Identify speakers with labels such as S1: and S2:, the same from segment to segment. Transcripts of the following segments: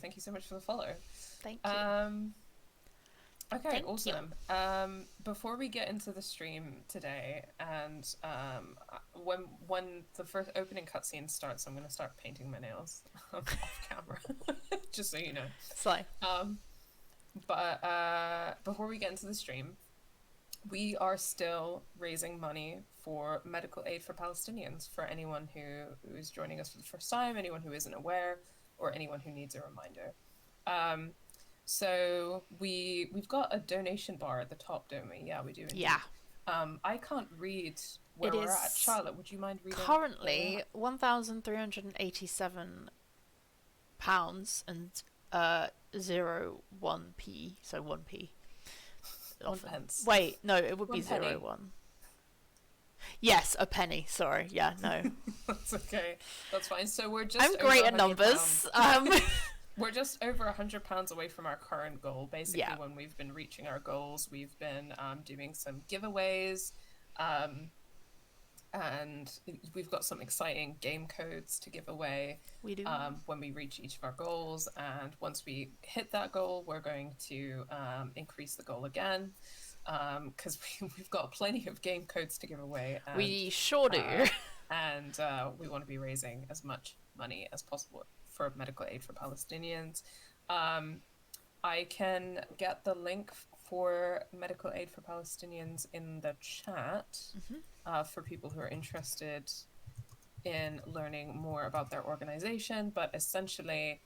S1: Thank you so much for the follow.
S2: Thank you.
S1: Okay,
S2: Thank
S1: awesome. Before we get into the stream today, and when the first opening cutscene starts, I'm going to start painting my nails off camera, just so you know.
S2: Slay.
S1: But before we get into the stream, we are still raising money for medical aid for Palestinians, for anyone who is joining us for the first time, anyone who isn't aware, or anyone who needs a reminder. So we've got a donation bar at the top, don't we? Yeah, we do indeed.
S2: Yeah.
S1: I can't read where
S2: It
S1: we're
S2: is
S1: at. Charlotte, would you mind reading?
S2: currently £1,387 and 0.1p, so 1p.
S1: 1 pence.
S2: Wait, no, it would be
S1: 1 penny.
S2: 0.1. Yes, a penny. Sorry, yeah, no.
S1: That's okay. That's fine. So we're just.
S2: I'm great at numbers.
S1: We're just over £100 away from our current goal. Basically,
S2: Yeah.
S1: when we've been reaching our goals, we've been doing some giveaways, and we've got some exciting game codes to give away.
S2: We do.
S1: When we reach each of our goals, and once we hit that goal, we're going to increase the goal again, because we've got plenty of game codes to give away. And,
S2: we sure do.
S1: And we want to be raising as much money as possible for medical aid for Palestinians. I can get the link for medical aid for Palestinians in the chat for people who are interested in learning more about their organization. But essentially,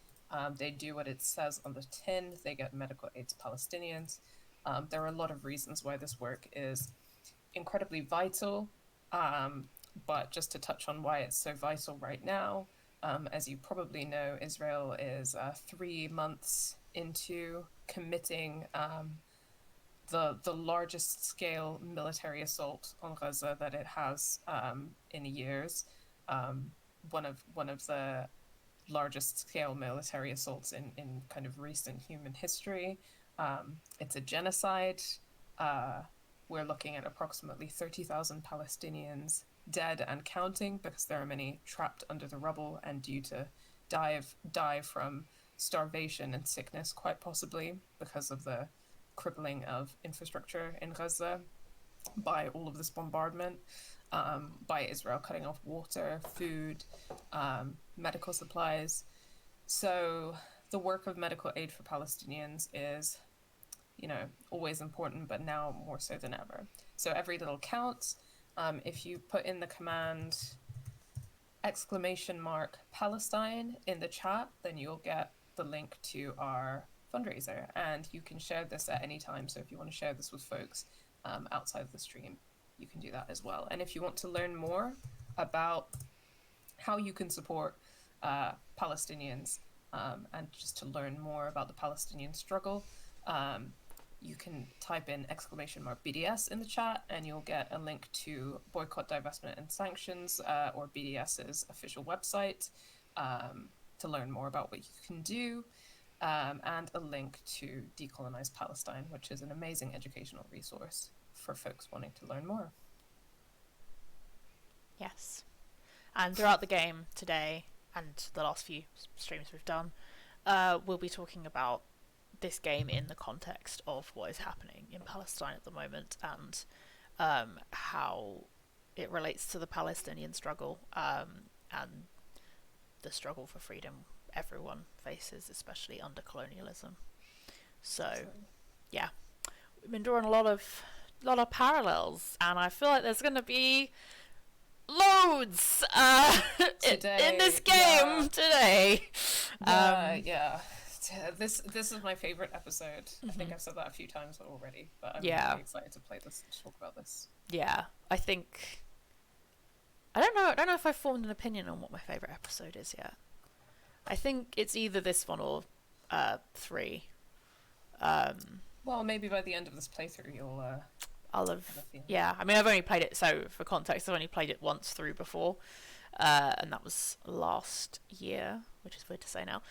S1: they do what it says on the tin. They get medical aid to Palestinians. There are a lot of reasons why this work is incredibly vital. But just to touch on why it's so vital right now, as you probably know, Israel is 3 months into committing the largest scale military assault on Gaza that it has in years. One of the largest scale military assaults in kind of recent human history. It's a genocide. We're looking at approximately 30,000 Palestinians dead and counting, because there are many trapped under the rubble and due to die from starvation and sickness, quite possibly because of the crippling of infrastructure in Gaza by all of this bombardment, by Israel cutting off water, food, medical supplies. So the work of medical aid for Palestinians is, always important, but now more so than ever. So every little counts. If you put in the command !Palestine in the chat, then you'll get the link to our fundraiser, and you can share this at any time. So if you want to share this with folks outside of the stream, you can do that as well. And if you want to learn more about how you can support Palestinians and just to learn more about the Palestinian struggle, you can type in !BDS in the chat, and you'll get a link to Boycott, Divestment and Sanctions, or BDS's official website, to learn more about what you can do, and a link to Decolonize Palestine, which is an amazing educational resource for folks wanting to learn more.
S2: Yes. And throughout the game today, and the last few streams we've done, we'll be talking about this game in the context of what is happening in Palestine at the moment, and how it relates to the Palestinian struggle, and the struggle for freedom everyone faces, especially under colonialism. So, yeah, we've been drawing a lot of parallels, and I feel like there's going to be loads in this game today.
S1: Yeah. This is my favorite episode. I think I've said that a few times already, but I'm really excited to play this, to talk about this.
S2: Yeah, I don't know if I've formed an opinion on what my favorite episode is yet. I think it's either this one or 3.
S1: Well, maybe by the end of this playthrough you'll
S2: I'll have yeah, I mean, I've only played it, so for context, I've only played it once through before, and that was last year, which is weird to say now,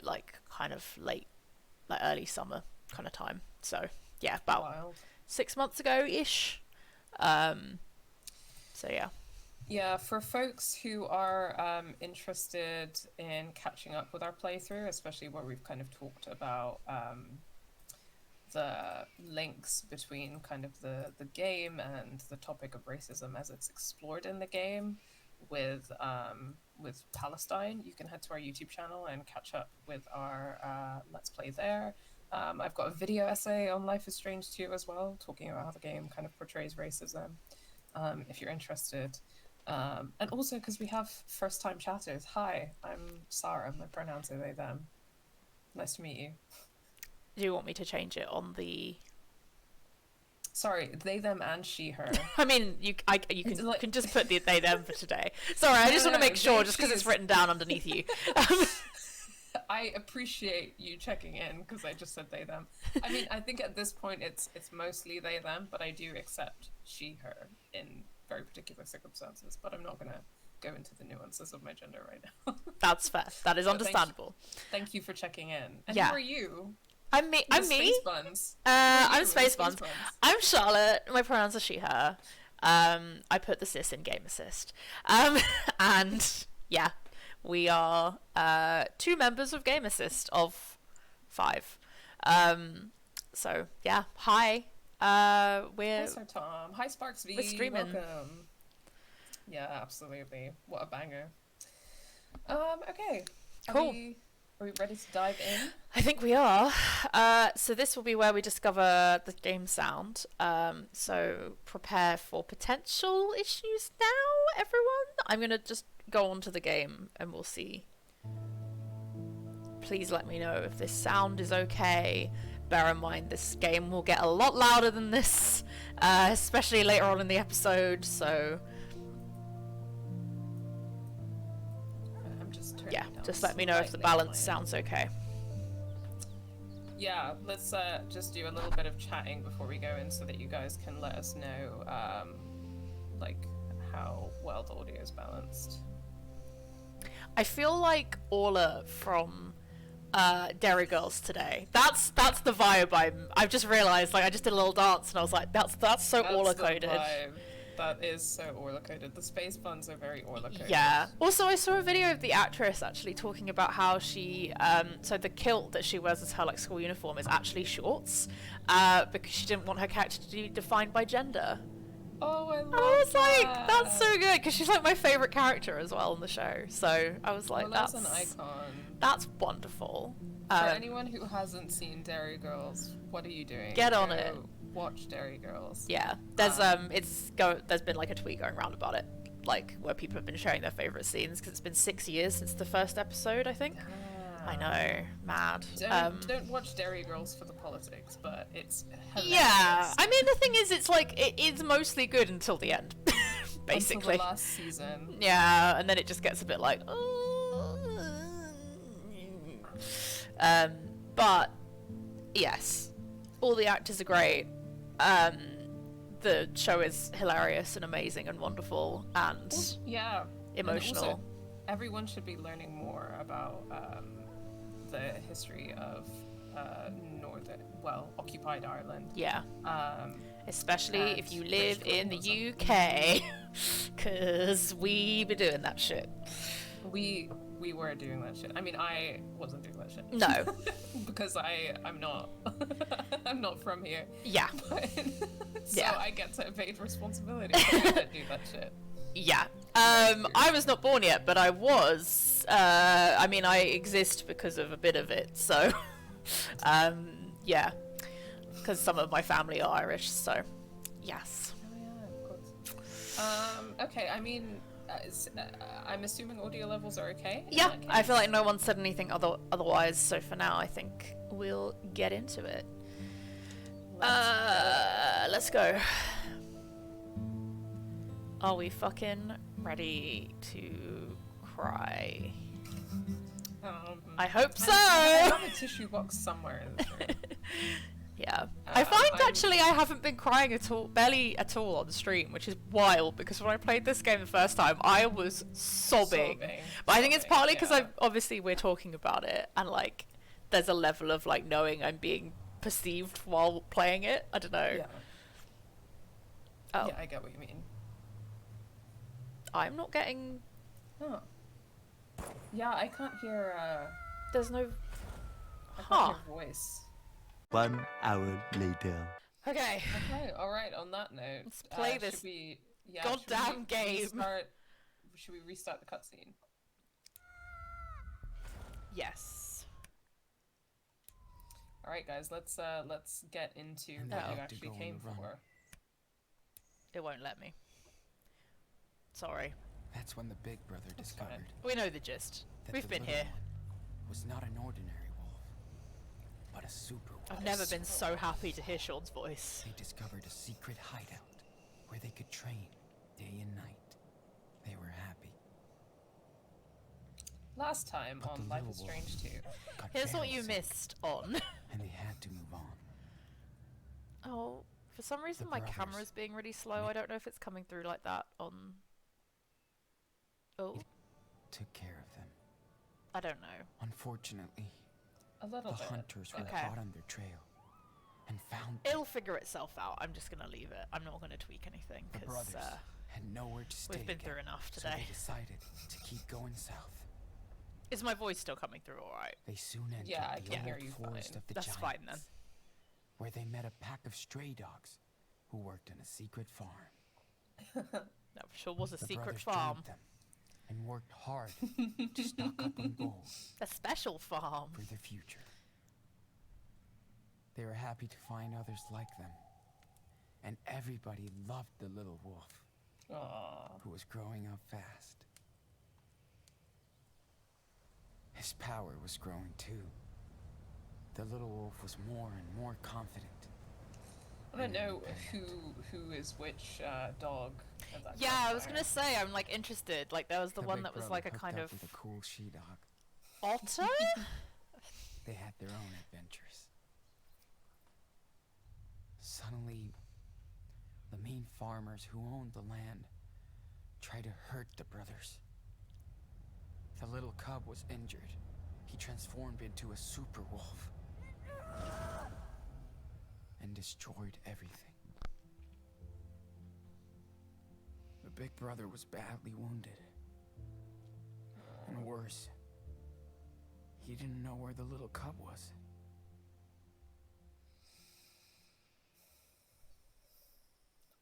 S2: like kind of late, like early summer kind of time. So yeah, about 6 months ago ish. So yeah.
S1: Yeah, for folks who are interested in catching up with our playthrough, especially where we've kind of talked about the links between kind of the game and the topic of racism as it's explored in the game with Palestine, you can head to our YouTube channel and catch up with our Let's Play there. I've got a video essay on Life is Strange 2 as well, talking about how the game kind of portrays racism, if you're interested. And also because we have first-time chatters. Hi, I'm Sara. My pronouns are they, them. Nice to meet you.
S2: Do you want me to change it on the...
S1: Sorry, they, them, and she, her.
S2: I mean, you can just put the they, them for today. Sorry, I just want to make sure, just because it's written down underneath you.
S1: I appreciate you checking in, because I just said they, them. I mean, I think at this point it's mostly they, them, but I do accept she, her in very particular circumstances. But I'm not going to go into the nuances of my gender right now.
S2: That's fair. That is understandable.
S1: Thank you for checking in. And
S2: yeah.
S1: who are you?
S2: I'm me. I'm me.
S1: Space Buns.
S2: I'm Space Buns. I'm Charlotte. My pronouns are she, her. I put the cis in Game Assist. And yeah, we are 2 members of Game Assist of 5. So yeah, hi.
S1: Hi, Sir Tom. Hi, Sparks V.
S2: We're streaming.
S1: Welcome. Yeah, absolutely. What a banger. Okay.
S2: Cool.
S1: Are we ready to dive in?
S2: I think we are. So this will be where we discover the game sound. So prepare for potential issues now, everyone. I'm going to just go on to the game and we'll see. Please let me know if this sound is okay. Bear in mind this game will get a lot louder than this, especially later on in the episode, so... Yeah, just let me know if the balance sounds okay.
S1: Yeah, let's just do a little bit of chatting before we go in so that you guys can let us know like how well the audio is balanced.
S2: I feel like Orla from Dairy Girls today. That's the vibe I've just realised, like I just did a little dance and I was like, that's so Orla coded.
S1: That is so Orla coded. The space buns are very Orla coded.
S2: Yeah. Also, I saw a video of the actress actually talking about how she, so the kilt that she wears as her like school uniform is actually shorts, because she didn't want her character to be defined by gender.
S1: Oh, I love that.
S2: I was like, that's so good, because she's like my favourite character as well in the show. So I was like,
S1: that's an icon.
S2: That's wonderful.
S1: For anyone who hasn't seen Dairy Girls, what are you doing?
S2: Get on it.
S1: Watch Dairy Girls.
S2: Yeah, there's been like a tweet going around about it, like where people have been sharing their favourite scenes because it's been 6 years since the first episode, I think. I know, mad.
S1: Don't watch Dairy Girls for the politics, but it's hilarious.
S2: Yeah, I mean the thing is, it's like it is mostly good until the end, basically.
S1: Until the last season.
S2: Yeah, and then it just gets a bit like, but yes, all the actors are great. The show is hilarious and amazing and wonderful and emotional.
S1: And also, everyone should be learning more about the history of occupied Ireland.
S2: Yeah. Especially if you live in the UK, because we be doing that shit.
S1: We were doing that shit. I mean, I wasn't doing that shit.
S2: No.
S1: Because I'm not I'm not from here.
S2: Yeah.
S1: But, so
S2: yeah.
S1: I get to evade responsibility. But I didn't do that shit.
S2: Yeah. I was not born yet, but I was. I mean, I exist because of a bit of it. So, yeah. Because some of my family are Irish, so yes.
S1: Oh yeah, of course. Okay, I mean, I'm assuming audio levels are okay?
S2: Yeah, I feel like no one said anything otherwise, so for now I think we'll get into it. Let's go. Are we fucking ready to cry? I hope so!
S1: I have a tissue box somewhere in this room.
S2: Yeah. I find actually I haven't been crying at all, barely at all on stream, which is wild because when I played this game the first time, I was sobbing. But I think it's partly because obviously we're talking about it and like there's a level of like knowing I'm being perceived while playing it. I don't know.
S1: Yeah.
S2: Oh.
S1: Yeah, I get what you mean.
S2: I'm not getting...
S1: Oh. Yeah, I can't hear,
S2: There's no...
S1: I can't hear voice.
S3: 1 hour later.
S2: Okay.
S1: Okay, alright, on that note.
S2: Let's play this goddamn game.
S1: Should we restart the cutscene?
S2: Yes.
S1: Alright guys, let's get into
S4: And
S1: what
S4: they
S1: you
S4: have to
S1: actually
S4: go on
S1: came
S4: the run.
S1: for.
S2: It won't let me. Sorry.
S4: That's when the big brother
S1: That's
S4: discovered
S2: We know the gist.
S4: that
S2: We've
S4: the
S2: been
S4: little
S2: here.
S4: one was not an ordinary wolf, but a super wolf.
S2: I've never been so happy to hear Sean's voice.
S4: They discovered a secret hideout where they could train day and night. They were happy.
S1: Last time
S4: But
S1: on
S4: the
S1: Life
S4: little
S1: is Strange 2.
S4: Got
S2: Here's what
S4: very
S2: you
S4: sick,
S2: missed on.
S4: and they had to move on.
S2: Oh, for some reason
S4: The
S2: my
S4: brothers.
S2: camera's being really slow. I don't know if it's coming through like that on... Oh,
S4: Took care of them.
S2: I don't know.
S4: Unfortunately,
S1: A little
S4: the
S1: bit.
S4: hunters were
S2: Okay.
S4: caught on their trail and found them.
S2: It'll figure itself out. I'm just gonna leave it. I'm not gonna tweak anything
S4: The
S2: because
S4: brothers had nowhere to stay.
S2: we've been
S4: again,
S2: through enough
S4: so
S2: today.
S4: they decided to keep going south.
S2: Is my voice still coming through alright?
S4: They soon entered
S1: Yeah, I
S4: the
S1: can hear
S4: old
S1: you
S4: forest
S1: fine.
S4: of the
S2: That's
S4: giants,
S2: fine then.
S4: where they met a pack of stray dogs who worked in a secret farm.
S2: That for sure was a
S4: The
S2: secret
S4: brothers
S2: farm.
S4: joined them and worked hard to stock up on gold
S2: A special farm.
S4: for their future. They were happy to find others like them, and everybody loved the little wolf,
S1: Aww.
S4: who was growing up fast. His power was growing too. The little wolf was more and more confident.
S1: I don't know who is which dog. At that
S2: Yeah, I was
S1: campfire.
S2: gonna say, I'm like interested. Like there was the one
S4: big
S2: that was
S4: brother
S2: like a
S4: hooked
S2: kind
S4: up
S2: of
S4: with a cool she-dog.
S2: otter?
S4: They had their own adventures. Suddenly, the main farmers who owned the land tried to hurt the brothers. The little cub was injured. He transformed into a super wolf and destroyed everything. The big brother was badly wounded. And worse, he didn't know where the little cub was.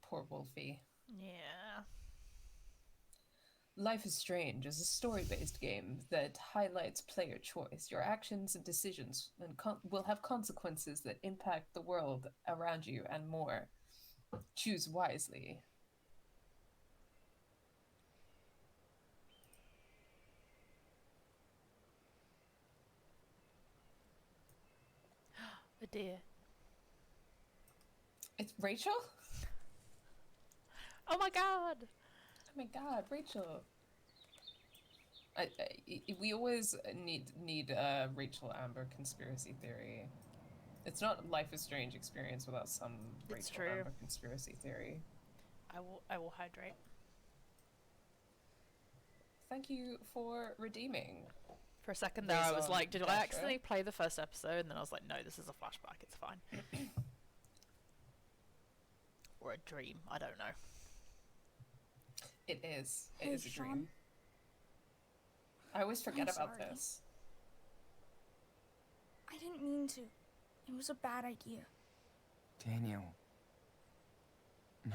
S1: Poor Wolfie.
S2: Yeah.
S1: Life is Strange is a story-based game that highlights player choice. Your actions and decisions will have consequences that impact the world around you and more. Choose wisely.
S2: A deer.
S1: It's Rachel?
S2: Oh my god!
S1: Oh my god, Rachel. We always need Rachel Amber conspiracy theory. It's not Life is Strange experience without some
S2: It's
S1: Rachel
S2: true.
S1: Amber conspiracy theory.
S2: I will hydrate.
S1: Thank you for redeeming.
S2: For a second there I was
S1: Based
S2: like,
S1: on
S2: did I
S1: Dasher.
S2: accidentally play the first episode? And then I was like, no, this is a flashback, it's fine. Or a dream, I don't know.
S1: It is. It
S5: Hey,
S1: is a
S5: Sean.
S1: dream. I always forget
S5: I'm
S1: about
S5: sorry.
S1: this.
S5: I didn't mean to. It was a bad idea.
S4: Daniel.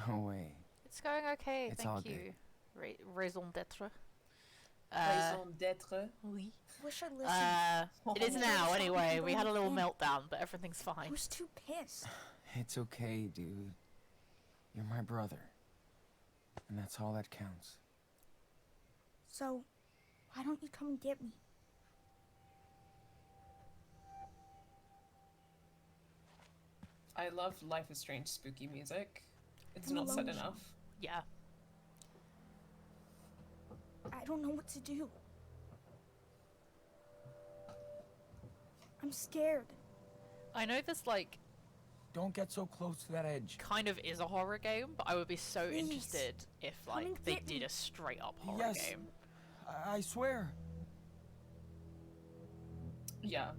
S4: No way.
S2: It's going okay,
S4: It's all
S2: thank
S4: good.
S2: you. Raison d'etre.
S1: Raison d'être.
S2: Oui.
S5: Wish I listened.
S2: It is
S5: Oh.
S2: now
S5: Sorry,
S2: anyway. We had a little
S5: again.
S2: meltdown, but everything's
S5: I
S2: fine.
S5: was too pissed.
S4: It's okay, dude. You're my brother. And that's all that counts.
S5: So, why don't you come and get me?
S1: I love Life is Strange spooky music. It's
S5: I'm
S1: not said
S5: alone, Sean.
S1: enough.
S2: Yeah.
S5: I don't know what to do. I'm scared.
S2: I know this like
S4: Don't get so close to that edge.
S2: kind of is a horror game, but I would be so
S5: Please,
S2: interested if
S5: come and
S2: like they
S5: get
S2: did
S5: me.
S2: a straight up horror
S4: Yes.
S2: game.
S4: I swear.
S1: Yeah.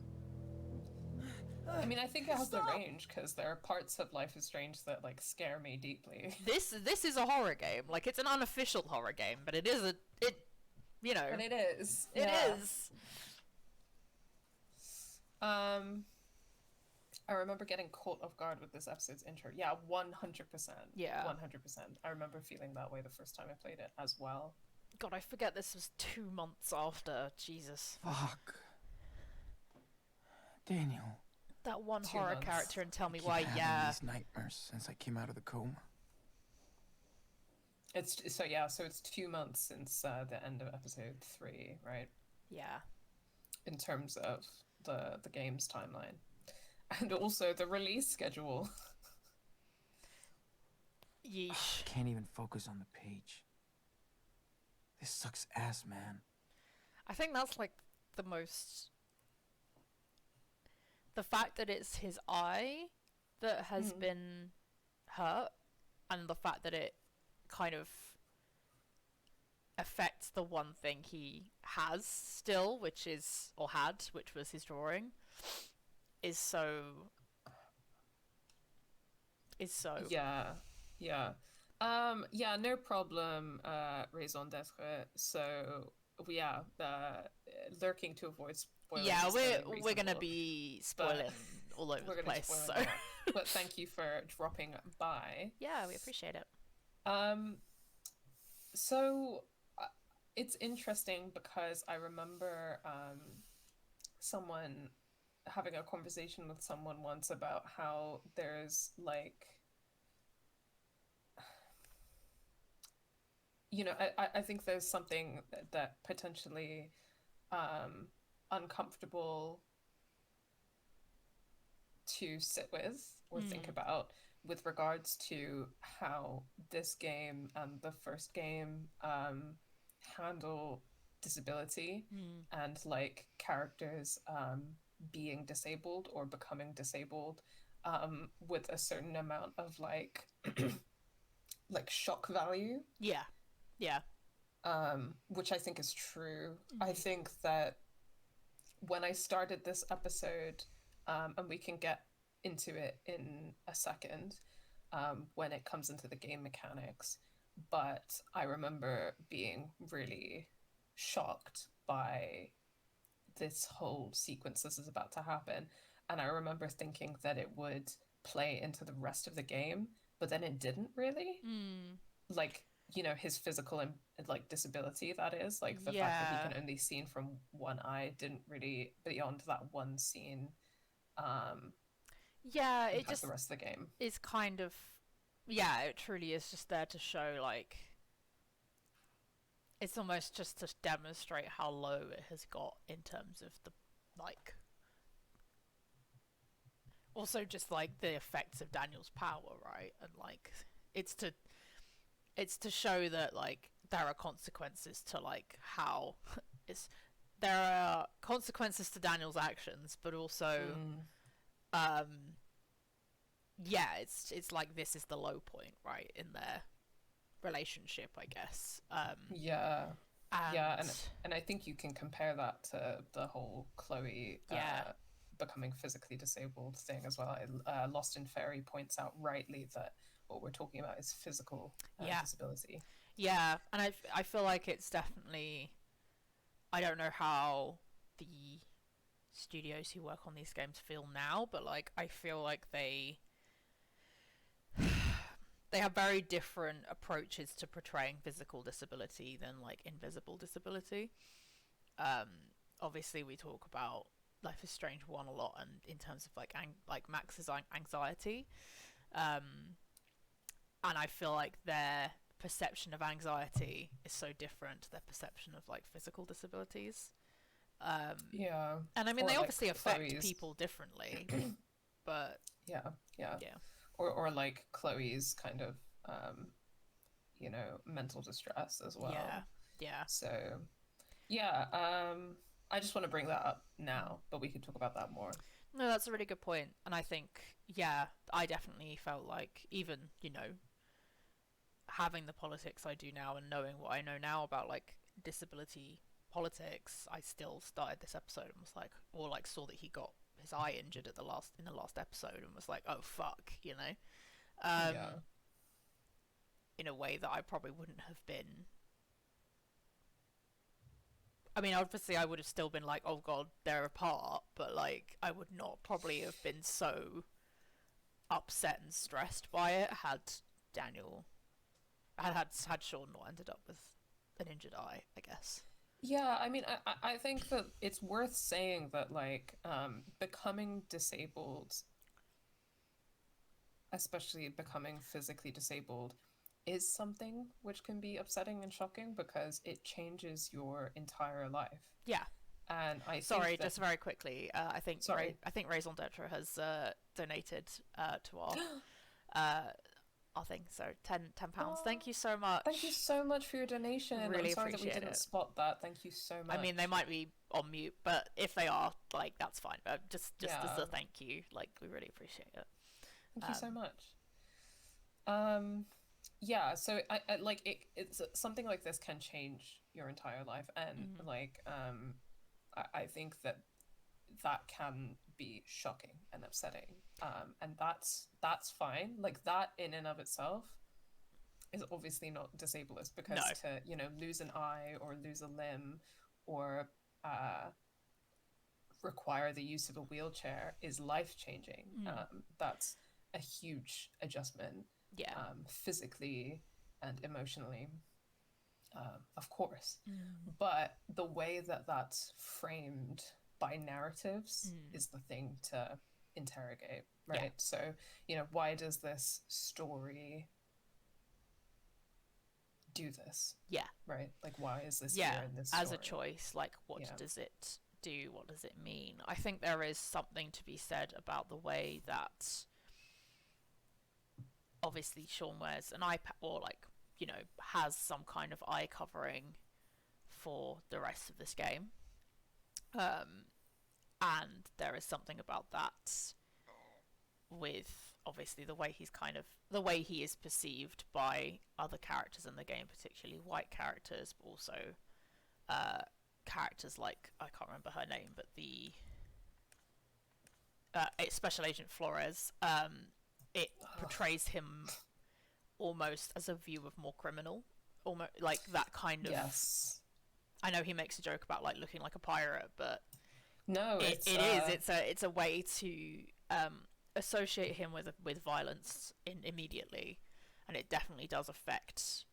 S1: I mean, I think it has the range because there are parts of Life is Strange that like scare me deeply.
S2: This is a horror game. Like, it's an unofficial horror game, but it is you know.
S1: And it is.
S2: It
S1: Yeah.
S2: is.
S1: I remember getting caught off guard with this episode's intro. Yeah, 100%.
S2: Yeah.
S1: 100%. I remember feeling that way the first time I played it as well.
S2: God, I forget this was 2 months after. Jesus.
S4: Fuck. Daniel.
S2: That one
S1: 2
S2: horror
S1: months.
S2: character and tell me
S4: Keep
S2: why,
S4: having
S2: yeah.
S4: these nightmares since I came out of the coma.
S1: So it's 2 months since the end of episode 3, right?
S2: Yeah.
S1: In terms of the game's timeline. And also the release schedule.
S2: Yeesh.
S4: Can't even focus on the page. This sucks ass, man.
S2: I think that's like the most... The fact that it's his eye that has been hurt, and the fact that it kind of affects the one thing he has still, which is, or had, which was his drawing, is so...
S1: Yeah. Yeah, no problem, raison d'être. So, yeah, lurking to avoid spoilers.
S2: Yeah,
S1: is very
S2: we're gonna
S1: reasonable,
S2: be spoiling all over
S1: we're
S2: the
S1: gonna
S2: place,
S1: spoil
S2: so...
S1: it now. But thank you for dropping by.
S2: Yeah, we appreciate it.
S1: So, it's interesting because I remember someone having a conversation with someone once about how there's like, you know, I think there's something that potentially uncomfortable to sit with or think about with regards to how this game and the first game handle disability and like characters being disabled or becoming disabled with a certain amount of like like shock value.
S2: Yeah.
S1: Which I think is true. I think that when I started this episode, and we can get into it in a second, when it comes into the game mechanics, but I remember being really shocked by this whole sequence this is about to happen. And I remember thinking that it would play into the rest of the game, but then it didn't really. Like, you know, his physical and like disability, that is, like the fact that he can only see from one eye didn't really, beyond that one scene,
S2: Yeah, it
S1: impact
S2: just
S1: the rest of the game.
S2: is kind of... Yeah, it truly is just there to show, like... It's almost just to demonstrate how low it has got in terms of the, like... Also just, like, the effects of Daniel's power, right? And, like, it's to show that, like, there are consequences to, like, how... There are consequences to Daniel's actions, but also... Yeah, it's like this is the low point, right, in their relationship, I guess.
S1: Yeah, and I think you can compare that to the whole Chloe becoming physically disabled thing as well. Lost in Fairy points out rightly that what we're talking about is physical disability.
S2: Yeah, and I feel like it's definitely... I don't know how the studios who work on these games feel now, but like I feel like they have very different approaches to portraying physical disability than like invisible disability. Obviously we talk about Life is Strange 1 a lot, and in terms of like Max's anxiety, and I feel like their perception of anxiety is so different to their perception of like physical disabilities. And I mean, they like obviously affect Chloe's... people differently, but
S1: yeah. Or like Chloe's kind of, you know, mental distress as well.
S2: Yeah.
S1: So, yeah, I just want to bring that up now, but we could talk about that more.
S2: No, that's a really good point. And I think, yeah, I definitely felt like even, you know, having the politics I do now and knowing what I know now about like disability politics, I still started this episode and was like, or like saw that he got his eye injured at the last episode, and was like, oh fuck, you know.
S1: Yeah.
S2: In a way that I probably wouldn't have been. I mean, obviously I would have still been like, oh god, they're apart, but like I would not probably have been so upset and stressed by it had Sean not ended up with an injured eye, I guess.
S1: Yeah, I mean, I think that it's worth saying that, like, becoming disabled, especially becoming physically disabled, is something which can be upsetting and shocking because it changes your entire life.
S2: Yeah.
S1: And I
S2: Sorry,
S1: think that...
S2: just very quickly, I think Raison d'Etre has donated to our thing, so £10. Thank you so much.
S1: Thank you so much for your donation.
S2: Really
S1: I'm sorry that we
S2: appreciate
S1: didn't
S2: it.
S1: spot that. Thank you so much.
S2: I mean, they might be on mute, but if they are, like, that's fine. Just as a thank you, like, we really appreciate it.
S1: Thank you so much. Yeah, so I like it's something like this can change your entire life, and like I think that can be shocking and upsetting, and that's fine. Like, that in and of itself is obviously not disableist, because to, you know, lose an eye or lose a limb or require the use of a wheelchair is life-changing. That's a huge adjustment, physically and emotionally, of course. But the way that that's framed by narratives is the thing to interrogate, right? So, you know, why does this story do this? Right? Like, why is this here in this story?
S2: As a choice, like, what does it do? What does it mean? I think there is something to be said about the way that obviously Sean wears an iPad, or, like, you know, has some kind of eye covering for the rest of this game. And there is something about that with obviously the way he is perceived by other characters in the game, particularly white characters, but also characters like, I can't remember her name, but the Special Agent Flores. It portrays him almost as a view of more criminal, almost like that kind of.
S1: Yes.
S2: I know he makes a joke about, like, looking like a pirate, but
S1: no,
S2: it's a way to associate him with violence immediately, and it definitely does affect,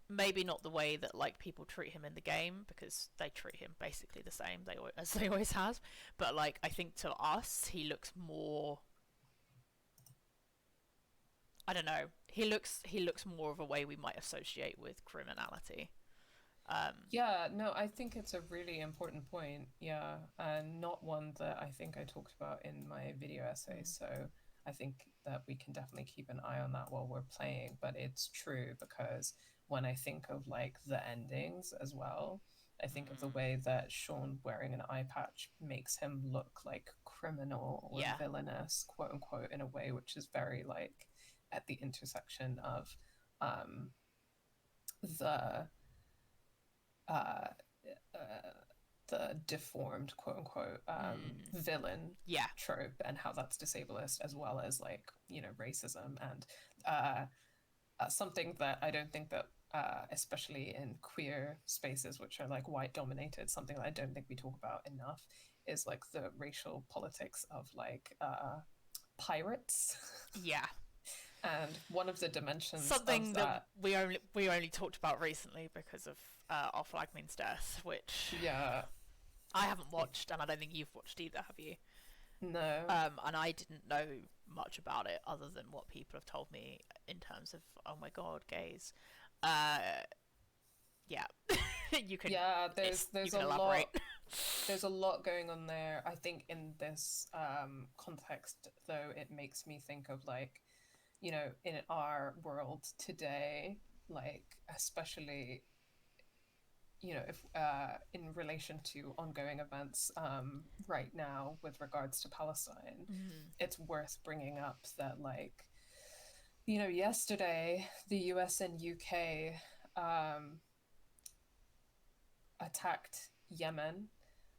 S2: maybe not the way that, like, people treat him in the game, because they treat him basically the same as they always have, but, like, I think to us he looks more, I don't know, he looks more of a way we might associate with criminality.
S1: Yeah, no, I think it's a really important point, and not one that I think I talked about in my video essay, so I think that we can definitely keep an eye on that while we're playing. But it's true, because when I think of, like, the endings as well, I think of the way that Sean wearing an eye patch makes him look like criminal or villainous, quote unquote, in a way which is very, like, at the intersection of the deformed, quote unquote, villain trope, and how that's disableist, as well as, like, you know, racism, and something that I don't think that especially in queer spaces which are, like, white dominated, something that I don't think we talk about enough is, like, the racial politics of, like, pirates. And one of the dimensions
S2: something
S1: of
S2: that we only talked about recently because of Our Flag Means Death, which I haven't watched, and I don't think you've watched either, have you?
S1: No.
S2: And I didn't know much about it other than what people have told me in terms of, oh my god, gays. You can.
S1: There's
S2: you can
S1: a
S2: elaborate.
S1: lot. There's a lot going on there. I think in this context, though, it makes me think of, like, you know, in our world today, like, especially, you know, if in relation to ongoing events right now with regards to Palestine, it's worth bringing up that, like, you know, yesterday the US and UK attacked Yemen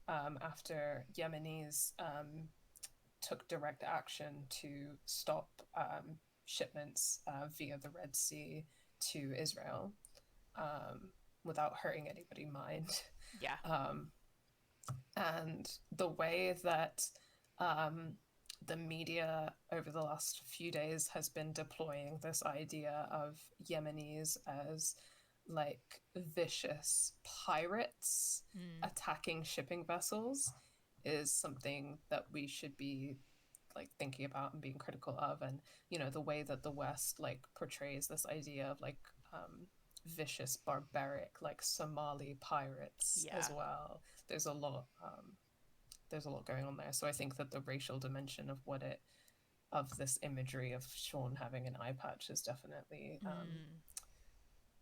S1: after Yemenis took direct action to stop shipments via the Red Sea to Israel without hurting anybody mind.
S2: Yeah.
S1: And the way that the media over the last few days has been deploying this idea of Yemenis as like vicious pirates attacking shipping vessels is something that we should be like thinking about and being critical of. And the way that the West like portrays this idea of like vicious barbaric like Somali pirates as well. There's a lot going on there. So I think that the racial dimension of this imagery of Sean having an eye patch is definitely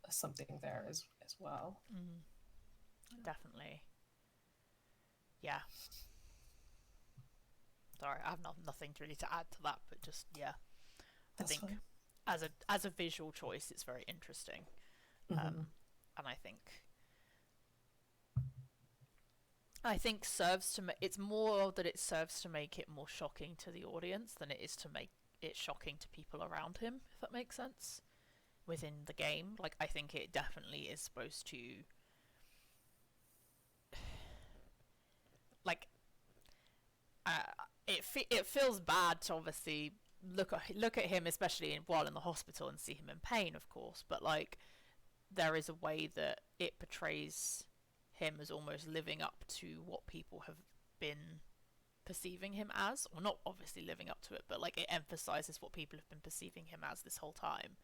S1: something there as well.
S2: Definitely. Yeah. Sorry, I have nothing really to add to that, but just
S1: That's
S2: I think
S1: fine.
S2: as a visual choice, it's very interesting, and I think serves to it's more that it serves to make it more shocking to the audience than it is to make it shocking to people around him, if that makes sense. Within the game, like I think it definitely is supposed to like it feels bad to obviously look at him, especially while in the hospital, and see him in pain, of course, but like there is a way that it portrays him as almost living up to what people have been perceiving him as, or not obviously living up to it, but like it emphasizes what people have been perceiving him as this whole time.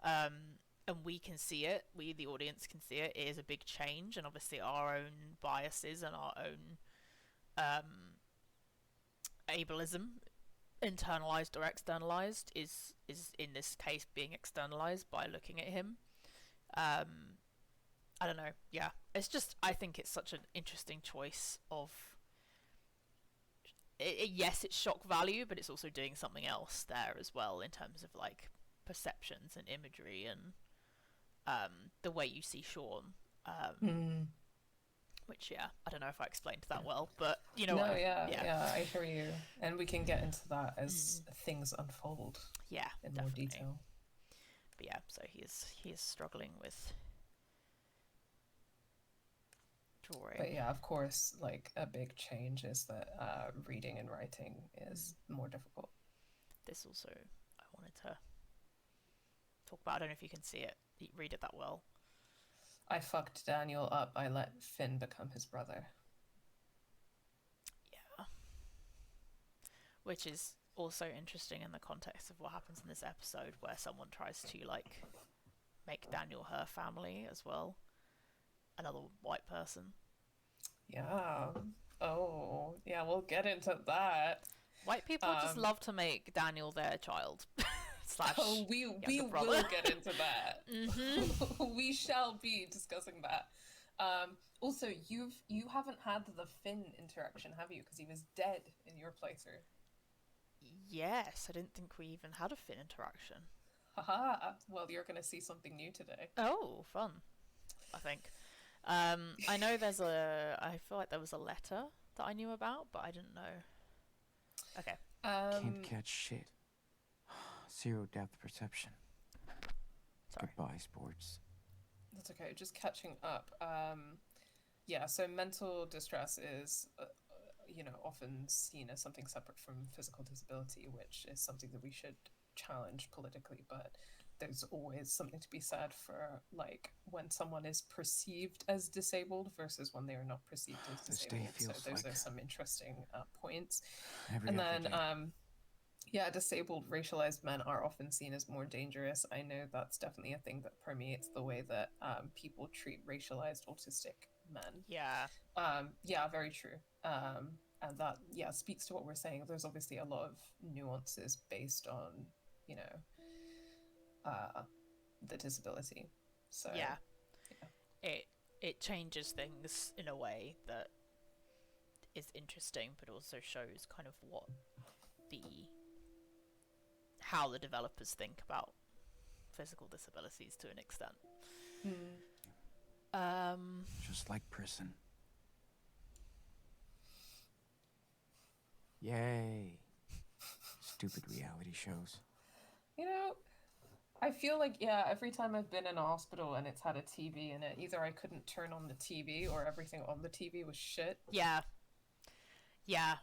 S2: And we can see it, we the audience can see it. It is a big change, and obviously our own biases and our own ableism, internalized or externalized, is in this case being externalized by looking at him. I don't know, yeah, it's just, I think it's such an interesting choice of yes, it's shock value, but it's also doing something else there as well in terms of like perceptions and imagery and the way you see Sean, which I don't know if I explained that well, but you know,
S1: I hear you, and we can get into that as things unfold in
S2: definitely
S1: more detail.
S2: But yeah, so he is struggling with drawing.
S1: But yeah, of course, like a big change is that reading and writing is more difficult.
S2: This also I wanted to talk about. I don't know if you can see it, read it that well.
S1: I fucked Daniel up. I let Finn become his brother.
S2: Yeah. Which is also interesting in the context of what happens in this episode, where someone tries to like make Daniel her family as well. Another white person.
S1: Yeah. Oh, yeah, we'll get into that.
S2: White people just love to make Daniel their child.
S1: We will get into that. We shall be discussing that. Also, you haven't had the Finn interaction, have you? Because he was dead in your playthrough.
S2: Yes, I didn't think we even had a Finn interaction.
S1: Haha. Well, you're going to see something new today.
S2: Oh, fun. I think. I know I feel like there was a letter that I knew about, but I didn't know. Okay.
S4: Can't catch shit. Zero depth perception.
S2: Sorry.
S4: Goodbye, sports.
S1: That's okay. Just catching up. Yeah, so mental distress is, often seen as something separate from physical disability, which is something that we should challenge politically. But there's always something to be said for like when someone is perceived as disabled versus when they are not perceived as disabled. So those are some interesting points. And then disabled racialized men are often seen as more dangerous. I know that's definitely a thing that permeates the way that people treat racialized autistic men. Yeah, very true. And that speaks to what we're saying. There's obviously a lot of nuances based on the disability. So
S2: it changes things in a way that is interesting, but also shows kind of how the developers think about physical disabilities to an extent.
S4: Just like prison. Yay. Stupid reality shows.
S1: You know, I feel like, yeah, every time I've been in a hospital and it's had a TV in it, either I couldn't turn on the TV or everything on the TV was shit.
S2: Yeah. Yeah.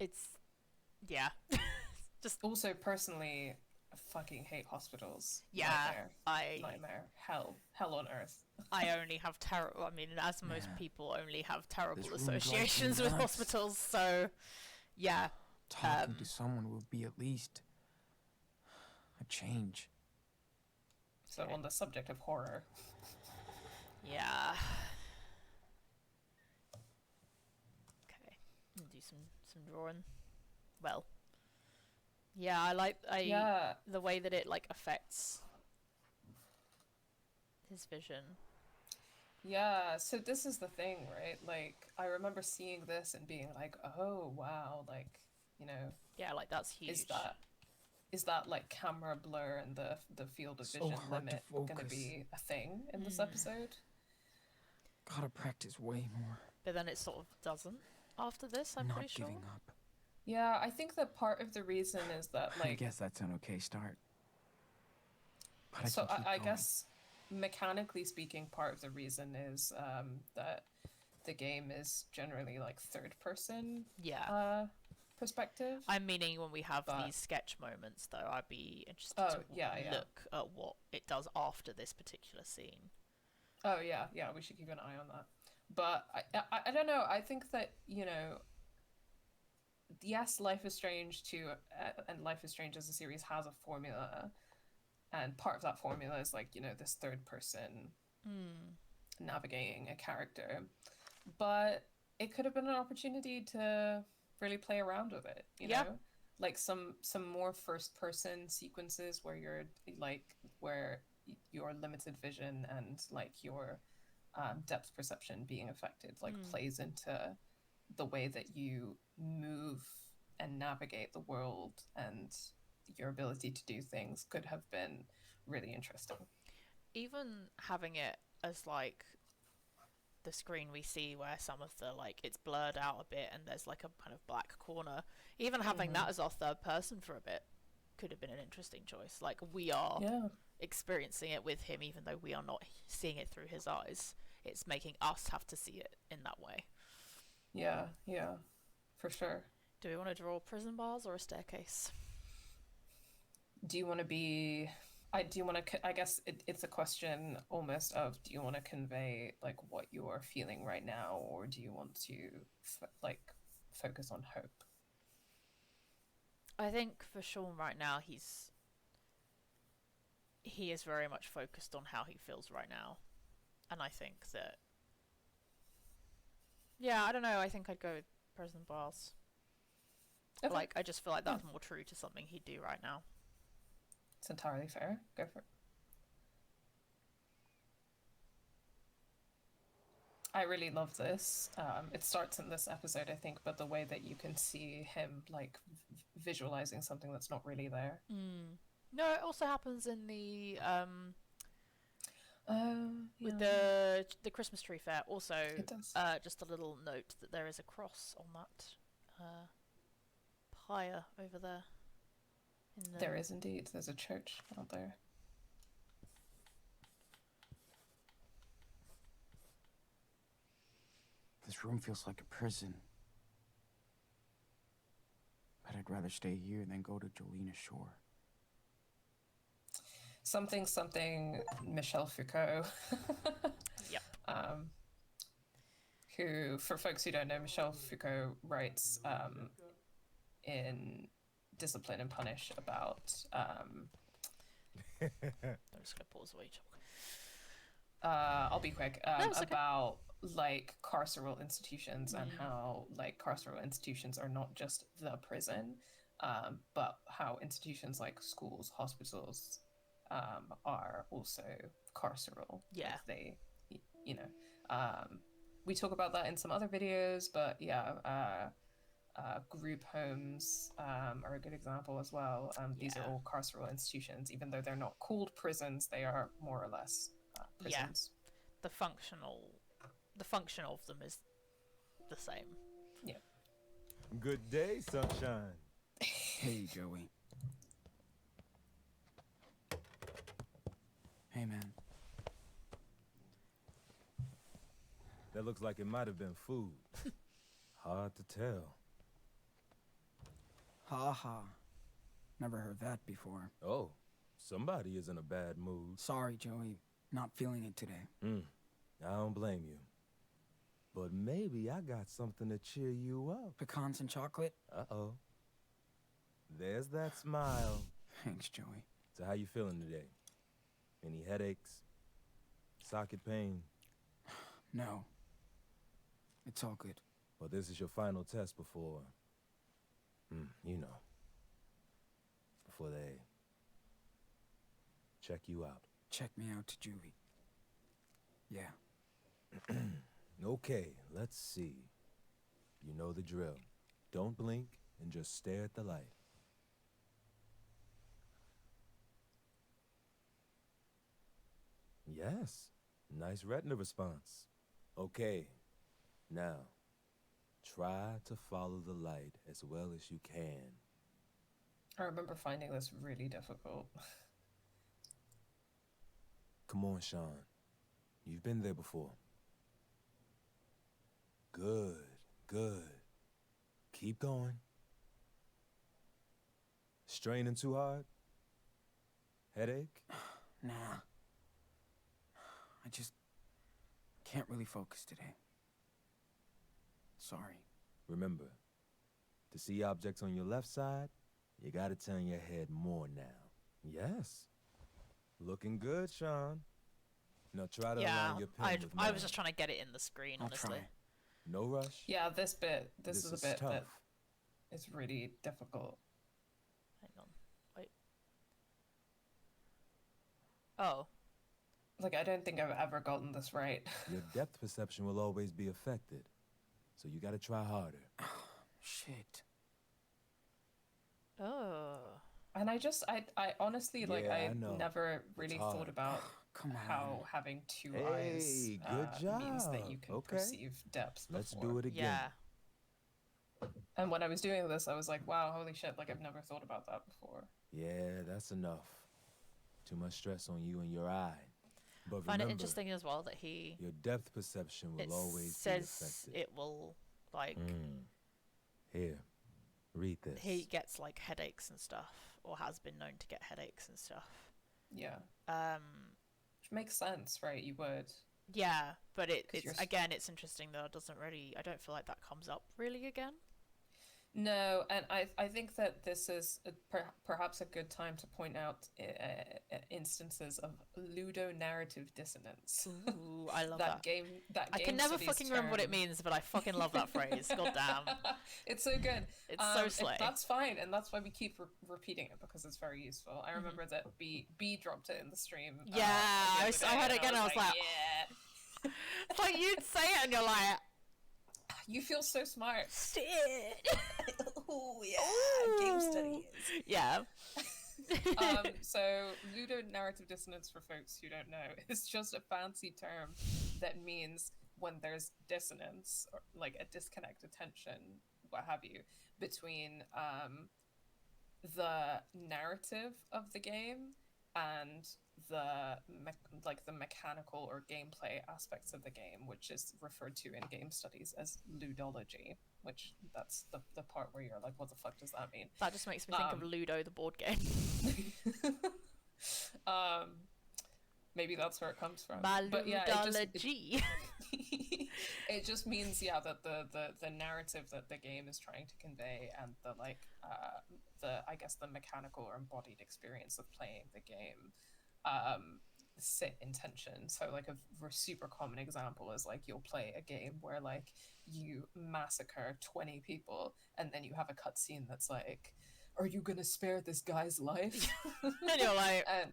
S2: It's... Yeah. Just...
S1: Also, personally, I fucking hate hospitals.
S2: Yeah,
S1: Nightmare. Hell on earth.
S2: I only have terrible... I mean, as most people only have terrible
S4: This room drives me
S2: associations with
S4: nuts.
S2: hospitals, so... Yeah.
S4: Talking to someone will be at least a change.
S1: So on the subject of horror.
S2: Yeah. Okay. Do some drawing. Well. Yeah, I like the way that it like affects his vision.
S1: Yeah, so this is the thing, right? Like, I remember seeing this and being like, oh wow, like, you know,
S2: Yeah, like that's huge.
S1: Is that like camera blur and the field of vision limit gonna be a thing in this episode?
S4: Gotta practice way more.
S2: But then it sort of doesn't after this, I'm pretty sure.
S4: Not giving up.
S1: Yeah, I think that part of the reason is that, like...
S4: I guess that's an okay start. But
S1: So I
S4: going.
S1: guess, mechanically speaking, part of the reason is that the game is generally, like, third-person perspective.
S2: I'm meaning when we have these sketch moments, though, I'd be interested to look at what it does after this particular scene.
S1: Oh, yeah, we should keep an eye on that. But I don't know, I think that, you know... Yes, Life is Strange 2 and Life is Strange as a series has a formula, and part of that formula is like, you know, this third person navigating a character, but it could have been an opportunity to really play around with it, you know, like some more first person sequences where you're like where your limited vision and like your depth perception being affected like plays into the way that you move and navigate the world, and your ability to do things could have been really interesting.
S2: Even having it as like the screen we see where some of the like it's blurred out a bit and there's like a kind of black corner, even having that as our third person for a bit could have been an interesting choice. Like we are experiencing it with him even though we are not seeing it through his eyes. It's making us have to see it in that way.
S1: Yeah, for sure.
S2: Do we want to draw prison bars or a staircase?
S1: Do you want to be... I guess it's a question almost of, do you want to convey like what you are feeling right now, or do you want to focus on hope?
S2: I think for Sean right now he is very much focused on how he feels right now, and I think that I don't know, I think I'd go with prison bars. Okay. Like I just feel like that's more true to something he'd do right now.
S1: It's entirely fair. Go for it. I really love this. It starts in this episode, I think, but the way that you can see him like visualizing something that's not really there.
S2: No, it also happens in the with the Christmas tree fair. Also,
S1: it does.
S2: Just a little note that there is a cross on that pyre over there.
S1: There is indeed. There's a church out there.
S4: This room feels like a prison. But I'd rather stay here than go to Jolena Shore.
S1: Something Michel Foucault.
S2: Yep.
S1: Who, for folks who don't know, Michel Foucault writes in Discipline and Punish about
S2: I'm just gonna pause while you talk.
S1: I'll be quick.
S2: Okay.
S1: About like carceral institutions and how like carceral institutions are not just the prison, but how institutions like schools, hospitals, are also carceral.
S2: Yeah.
S1: Like they, you know, we talk about that in some other videos, but group homes are a good example as well. These are all carceral institutions. Even though they're not called prisons, they are more or less prisons.
S2: Yeah. The function of them is the same.
S1: Yeah.
S6: Good day, sunshine. Hey, Joey. Hey, man.
S7: That looks like it might have been food. Hard to tell.
S6: Ha ha. Never heard that before.
S7: Oh, somebody is in a bad mood.
S6: Sorry, Joey. Not feeling it today.
S7: I don't blame you. But maybe I got something to cheer you up.
S6: Pecans and chocolate?
S7: Uh-oh. There's that smile.
S6: Thanks, Joey.
S7: So how you feeling today? Any headaches? Socket pain?
S6: No. It's all good.
S7: Well, this is your final test before... you know. Before they... check you out.
S6: Check me out to Julie. Yeah.
S7: Okay, let's see. You know the drill. Don't blink and just stare at the light. Yes, nice retina response. Okay, now, try to follow the light as well as you can.
S1: I remember finding this really difficult.
S7: Come on, Sean. You've been there before. Good, good. Keep going. Straining too hard? Headache?
S6: Nah. I just can't really focus today. Sorry.
S7: Remember, to see objects on your left side, you gotta turn your head more now. Yes. Looking good, Sean. Now try to align your pen with
S2: I
S7: mine.
S2: was just trying to get it in the screen,
S6: I'll
S2: honestly.
S6: try.
S7: No rush.
S1: Yeah, this bit, this is a bit
S7: tough.
S1: that is really difficult.
S2: Hang on. Wait. Oh.
S1: Like, I don't think I've ever gotten this right.
S7: Your depth perception will always be affected, so you gotta try harder.
S6: Shit.
S2: Oh.
S1: And I honestly, like,
S7: Yeah, I
S1: I
S7: know.
S1: never really
S7: hard.
S1: thought about
S6: Come on.
S1: how having two
S7: Hey,
S1: eyes
S7: good
S1: means that you
S7: job.
S1: can
S7: Okay.
S1: perceive depth
S7: Let's
S1: before.
S7: do it again.
S2: Yeah.
S1: And when I was doing this, I was like, wow, holy shit, like, I've never thought about that before.
S7: Yeah, that's enough. Too much stress on you and your eye. But
S2: I find
S7: remember,
S2: it interesting as well that he
S7: your depth perception will
S2: it
S7: always be
S2: says
S7: affected.
S2: it will, like,
S7: Here, read this.
S2: he gets, like, headaches and stuff, or has been known to get headaches and stuff.
S1: Yeah. Which makes sense, right? You would.
S2: Yeah, but
S1: 'Cause
S2: it's
S1: you're
S2: again, it's interesting that it doesn't really. I don't feel like that comes up really again.
S1: No, and I think that this is perhaps a good time to point out instances of ludonarrative dissonance.
S2: Ooh, I love that.
S1: That
S2: I
S1: game
S2: can never
S1: studies
S2: fucking remember what it
S1: term.
S2: means, but I fucking love that phrase. God damn.
S1: It's so good.
S2: It's so slay.
S1: That's fine, and that's why we keep repeating it, because it's very useful. I remember that B dropped it in the stream.
S2: Yeah,
S1: the other
S2: I
S1: day,
S2: heard it
S1: and
S2: again, I was like,
S1: yeah.
S2: It's like you'd say it and you're like,
S1: You feel so smart.
S2: shit.
S1: Oh yeah, game studies.
S2: Yeah.
S1: So ludonarrative dissonance, for folks who don't know, is just a fancy term that means when there's dissonance, or like a disconnected tension, what have you, between the narrative of the game and the mechanical or gameplay aspects of the game, which is referred to in game studies as ludology, which that's the part where you're like, what the fuck does that mean?
S2: That just makes me think of Ludo, the board game.
S1: Maybe that's where it comes from.
S2: But
S1: yeah,
S2: ludology.
S1: it just means that the narrative that the game is trying to convey, and the I guess the mechanical or embodied experience of playing the game sit in tension. So like a super common example is like you'll play a game where like you massacre 20 people and then you have a cutscene that's like, are you gonna spare this guy's life?
S2: And you're like,
S1: and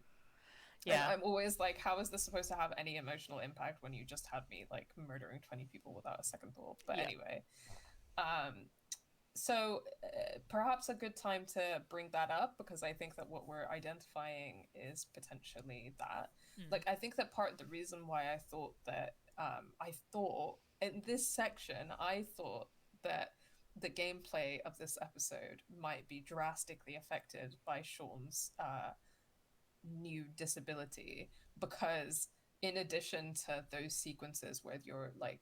S2: yeah.
S1: I'm always like, how is this supposed to have any emotional impact when you just had me like murdering 20 people without a second thought? But
S2: Yeah.
S1: anyway, so perhaps a good time to bring that up, because I think that what we're identifying is potentially that. Like, I think that part of the reason why I thought that, I thought in this section, I thought that the gameplay of this episode might be drastically affected by Sean's new disability, because in addition to those sequences where you're like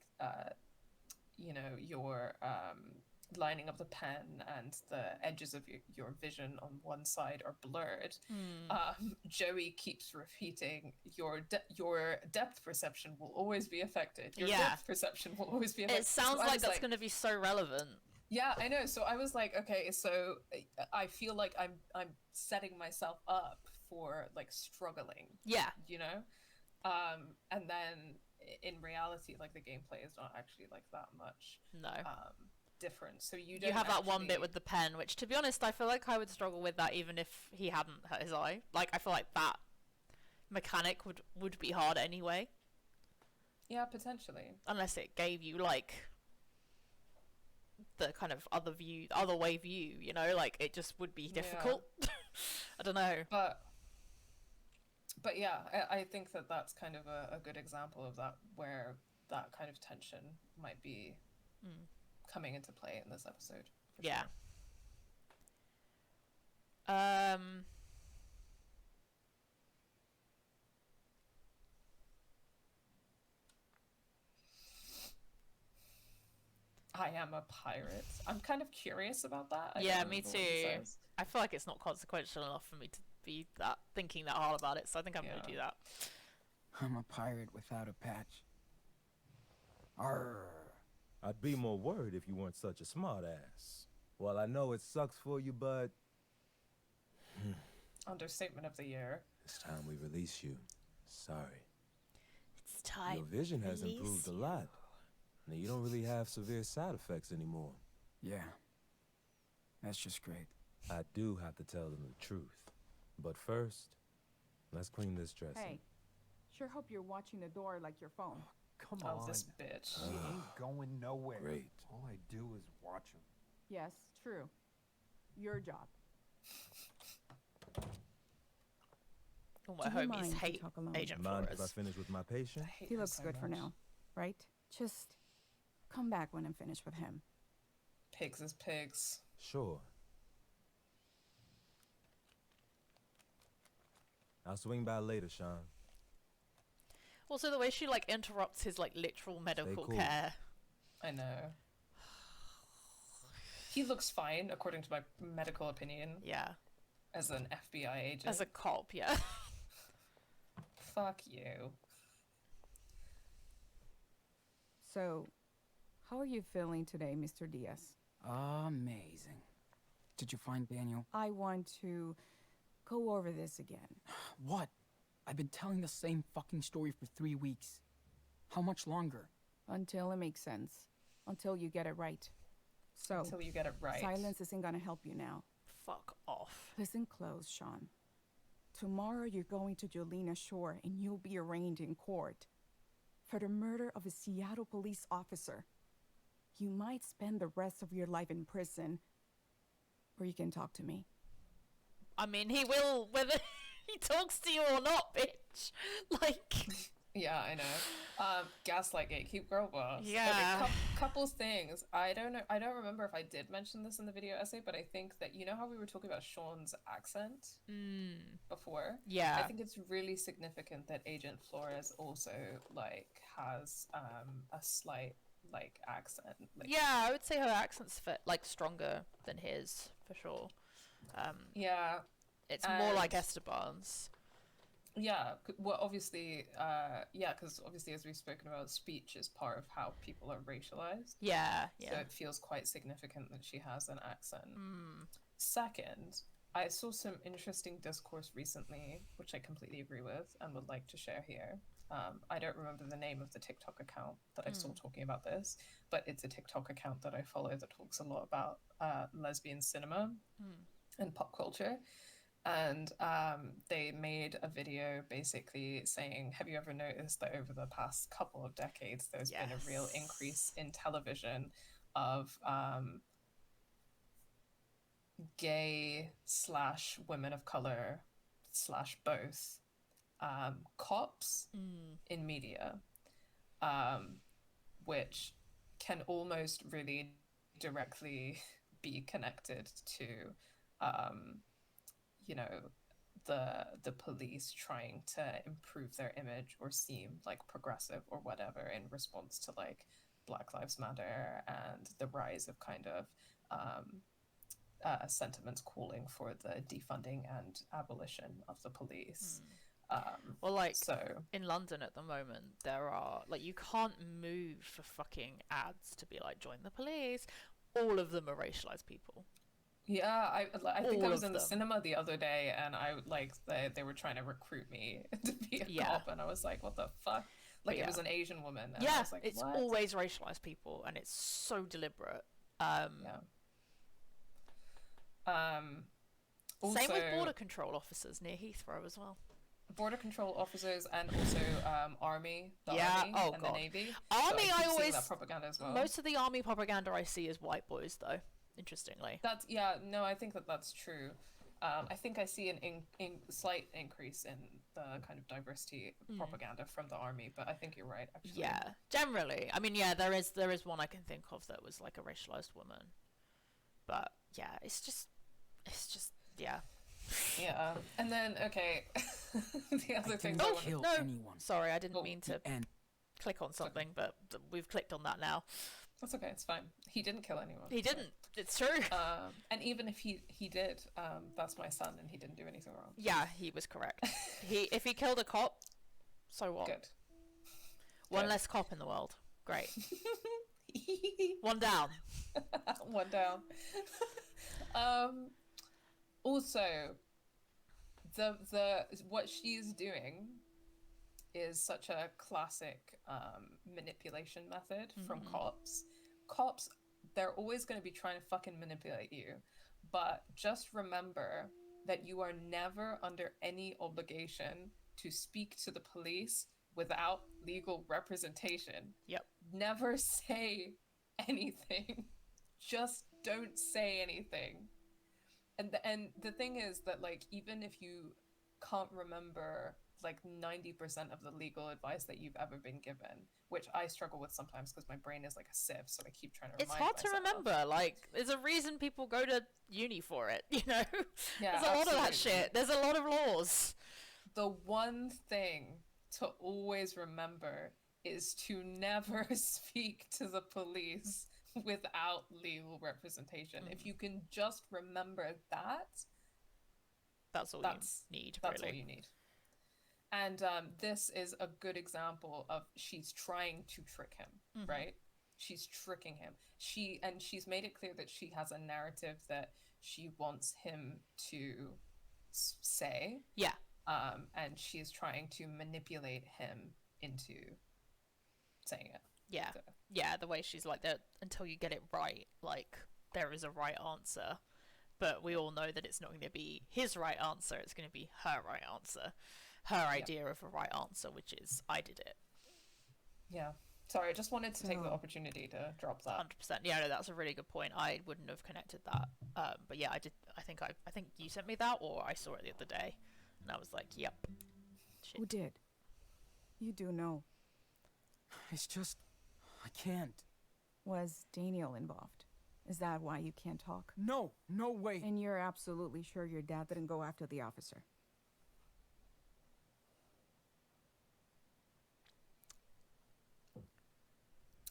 S1: you're lining up the pen and the edges of your vision on one side are blurred, Joey keeps repeating your depth perception will always be affected. Your depth perception will always be affected.
S2: It sounds like that's going to be so relevant.
S1: Yeah, I know. So I was like, okay, so I feel like I'm setting myself up for like struggling.
S2: Yeah.
S1: You know? And then in reality, like the gameplay is not actually like that much different. So you have
S2: that one bit with the pen, which to be honest, I feel like I would struggle with that even if he hadn't hurt his eye. Like I feel like that mechanic would be hard anyway.
S1: Yeah, potentially.
S2: Unless it gave you like the kind of other way view, you know, like it just would be difficult. Yeah. I don't know.
S1: But yeah, I think that's kind of a good example of that, where that kind of tension might be coming into play in this episode.
S2: Yeah.
S1: Sure. I am a pirate. I'm kind of curious about that.
S2: Yeah, me too. I feel like it's not consequential enough for me to be thinking that hard about it, so I think I'm going to do that.
S6: I'm a pirate without a patch. Arr.
S7: I'd be more worried if you weren't such a smartass. Well, I know it sucks for you, but...
S1: Understatement of the year.
S7: It's time we release you. Sorry.
S2: It's time.
S7: Your vision has improved a lot. Now, you don't really have severe side effects anymore.
S6: Yeah. That's just great.
S7: I do have to tell them the truth. But first, let's clean this dressing.
S8: Hey, sure hope you're watching the door like your phone.
S9: Come on.
S1: This bitch.
S9: He ain't going nowhere.
S7: Great.
S9: All I do is watch him.
S8: Yes, true. Your job.
S2: All my homies hate Agent
S7: Mind
S2: Flores.
S7: if I finish with my patient?
S8: He looks good for now, right? Just come back when I'm finished with him.
S1: Pigs is pigs.
S7: Sure. I'll swing by later, Sean.
S2: Also, the way she like interrupts his like literal medical care.
S1: I know. He looks fine, according to my medical opinion.
S2: Yeah.
S1: As an FBI agent.
S2: As a cop, yeah.
S1: Fuck you.
S8: So, how are you feeling today, Mr. Diaz?
S6: Amazing. Did you find Daniel?
S8: I want to go over this again.
S6: What? I've been telling the same fucking story for 3 weeks. How much longer?
S8: Until it makes sense. Until you get it right. So,
S1: until you get it right.
S8: Silence isn't gonna help you now.
S2: Fuck off.
S8: Listen close, Sean. Tomorrow you're going to Jolena Shore and you'll be arraigned in court for the murder of a Seattle police officer. You might spend the rest of your life in prison, or you can talk to me.
S2: I mean, he will, whether he talks to you or not, bitch. Like...
S1: Yeah, I know. Gaslight gatekeep girl boss.
S2: Yeah.
S1: Okay, couple things. I don't remember if I did mention this in the video essay, but I think that, you know how we were talking about Sean's accent before?
S2: Yeah.
S1: I think it's really significant that Agent Flores also, like, has a slight, like, accent. Like,
S2: yeah, I would say her accent's like stronger than his, for sure.
S1: Yeah.
S2: It's more like Esteban's.
S1: Yeah, well, obviously, because obviously, as we've spoken about, speech is part of how people are racialized.
S2: Yeah.
S1: So it feels quite significant that she has an accent. Second, I saw some interesting discourse recently, which I completely agree with and would like to share here. I don't remember the name of the TikTok account that I saw talking about this, but it's a TikTok account that I follow that talks a lot about lesbian cinema and pop culture. And they made a video basically saying, have you ever noticed that over the past couple of decades, there's been a real increase in television of gay / women of color / both cops in media, which can almost really directly be connected to, you know, the police trying to improve their image or seem like progressive or whatever in response to like Black Lives Matter and the rise of kind of sentiments calling for the defunding and abolition of the police.
S2: Well, like,
S1: so
S2: in London at the moment, there are, like, you can't move for fucking ads to be like, join the police. All of them are racialized people.
S1: yeah, I think I
S2: All
S1: was
S2: of
S1: in the
S2: them.
S1: cinema the other day, and I like they were trying to recruit me to be a
S2: Yeah.
S1: cop, and I was like, what the fuck? Like,
S2: yeah.
S1: it was an Asian woman, and I
S2: Yeah,
S1: was like,
S2: it's
S1: what?
S2: always racialized people, and it's so deliberate.
S1: Yeah. Also,
S2: Same with border control officers near Heathrow as well.
S1: border control officers and also army, the
S2: Yeah,
S1: army
S2: oh
S1: and
S2: God.
S1: the navy.
S2: Army,
S1: so
S2: I
S1: keep seeing
S2: always
S1: that propaganda as well.
S2: Most of the army propaganda I see is white boys, though. Interestingly,
S1: That's no, I think that's true. I think I see an slight increase in the kind of diversity propaganda from the army, but I think you're right, actually.
S2: yeah. Generally, I mean, yeah, there is one I can think of that was like a racialized woman, but yeah, it's just yeah.
S1: Yeah, and then okay, the other thing.
S6: didn't kill
S2: no,
S6: anyone.
S2: sorry, I didn't
S1: Oh,
S2: mean to
S6: And
S2: click on something, but we've clicked on that now.
S1: That's okay. It's fine. He didn't kill anyone.
S2: He didn't. It's true.
S1: And even if he did, that's my son, and he didn't do anything wrong.
S2: Yeah, he was correct. If he killed a cop, so what?
S1: Good.
S2: One
S1: Good.
S2: less cop in the world. Great. One down.
S1: One down. Also, the what she's doing is such a classic manipulation method from cops. Cops, they're always going to be trying to fucking manipulate you, but just remember that you are never under any obligation to speak to the police without legal representation.
S2: Yep.
S1: Never say anything. Just don't say anything. And the thing is that, like, even if you can't remember like 90% of the legal advice that you've ever been given, which I struggle with sometimes because my brain is like a sieve, so I keep trying to remind
S2: It's hard to
S1: myself.
S2: remember. Like, there's a reason people go to uni for it, you know?
S1: Yeah,
S2: There's a lot of that
S1: absolutely.
S2: shit. There's a lot of laws.
S1: The one thing to always remember is to never speak to the police without legal representation. If you can just remember that,
S2: that's all you need,
S1: That's
S2: really.
S1: all you need. And this is a good example of she's trying to trick him, right? She's tricking him. She's made it clear that she has a narrative that she wants him to say.
S2: Yeah.
S1: And she's trying to manipulate him into saying it.
S2: Yeah.
S1: So.
S2: Yeah, the way she's like that, until you get it right, like, there is a right answer. But we all know that it's not going to be his right answer, it's going to be her right answer. Her idea of a right answer, which is, I did it.
S1: Yeah. Sorry, I just wanted to take the opportunity to drop that.
S2: 100%. Yeah, no, that's a really good point. I wouldn't have connected that. But yeah, I did. I think you sent me that, or I saw it the other day, and I was like, yep. Shit.
S8: Who did? You do know.
S6: it's just, I can't.
S8: Was Daniel involved? Is that why you can't talk?
S6: No way.
S8: And you're absolutely sure your dad didn't go after the officer?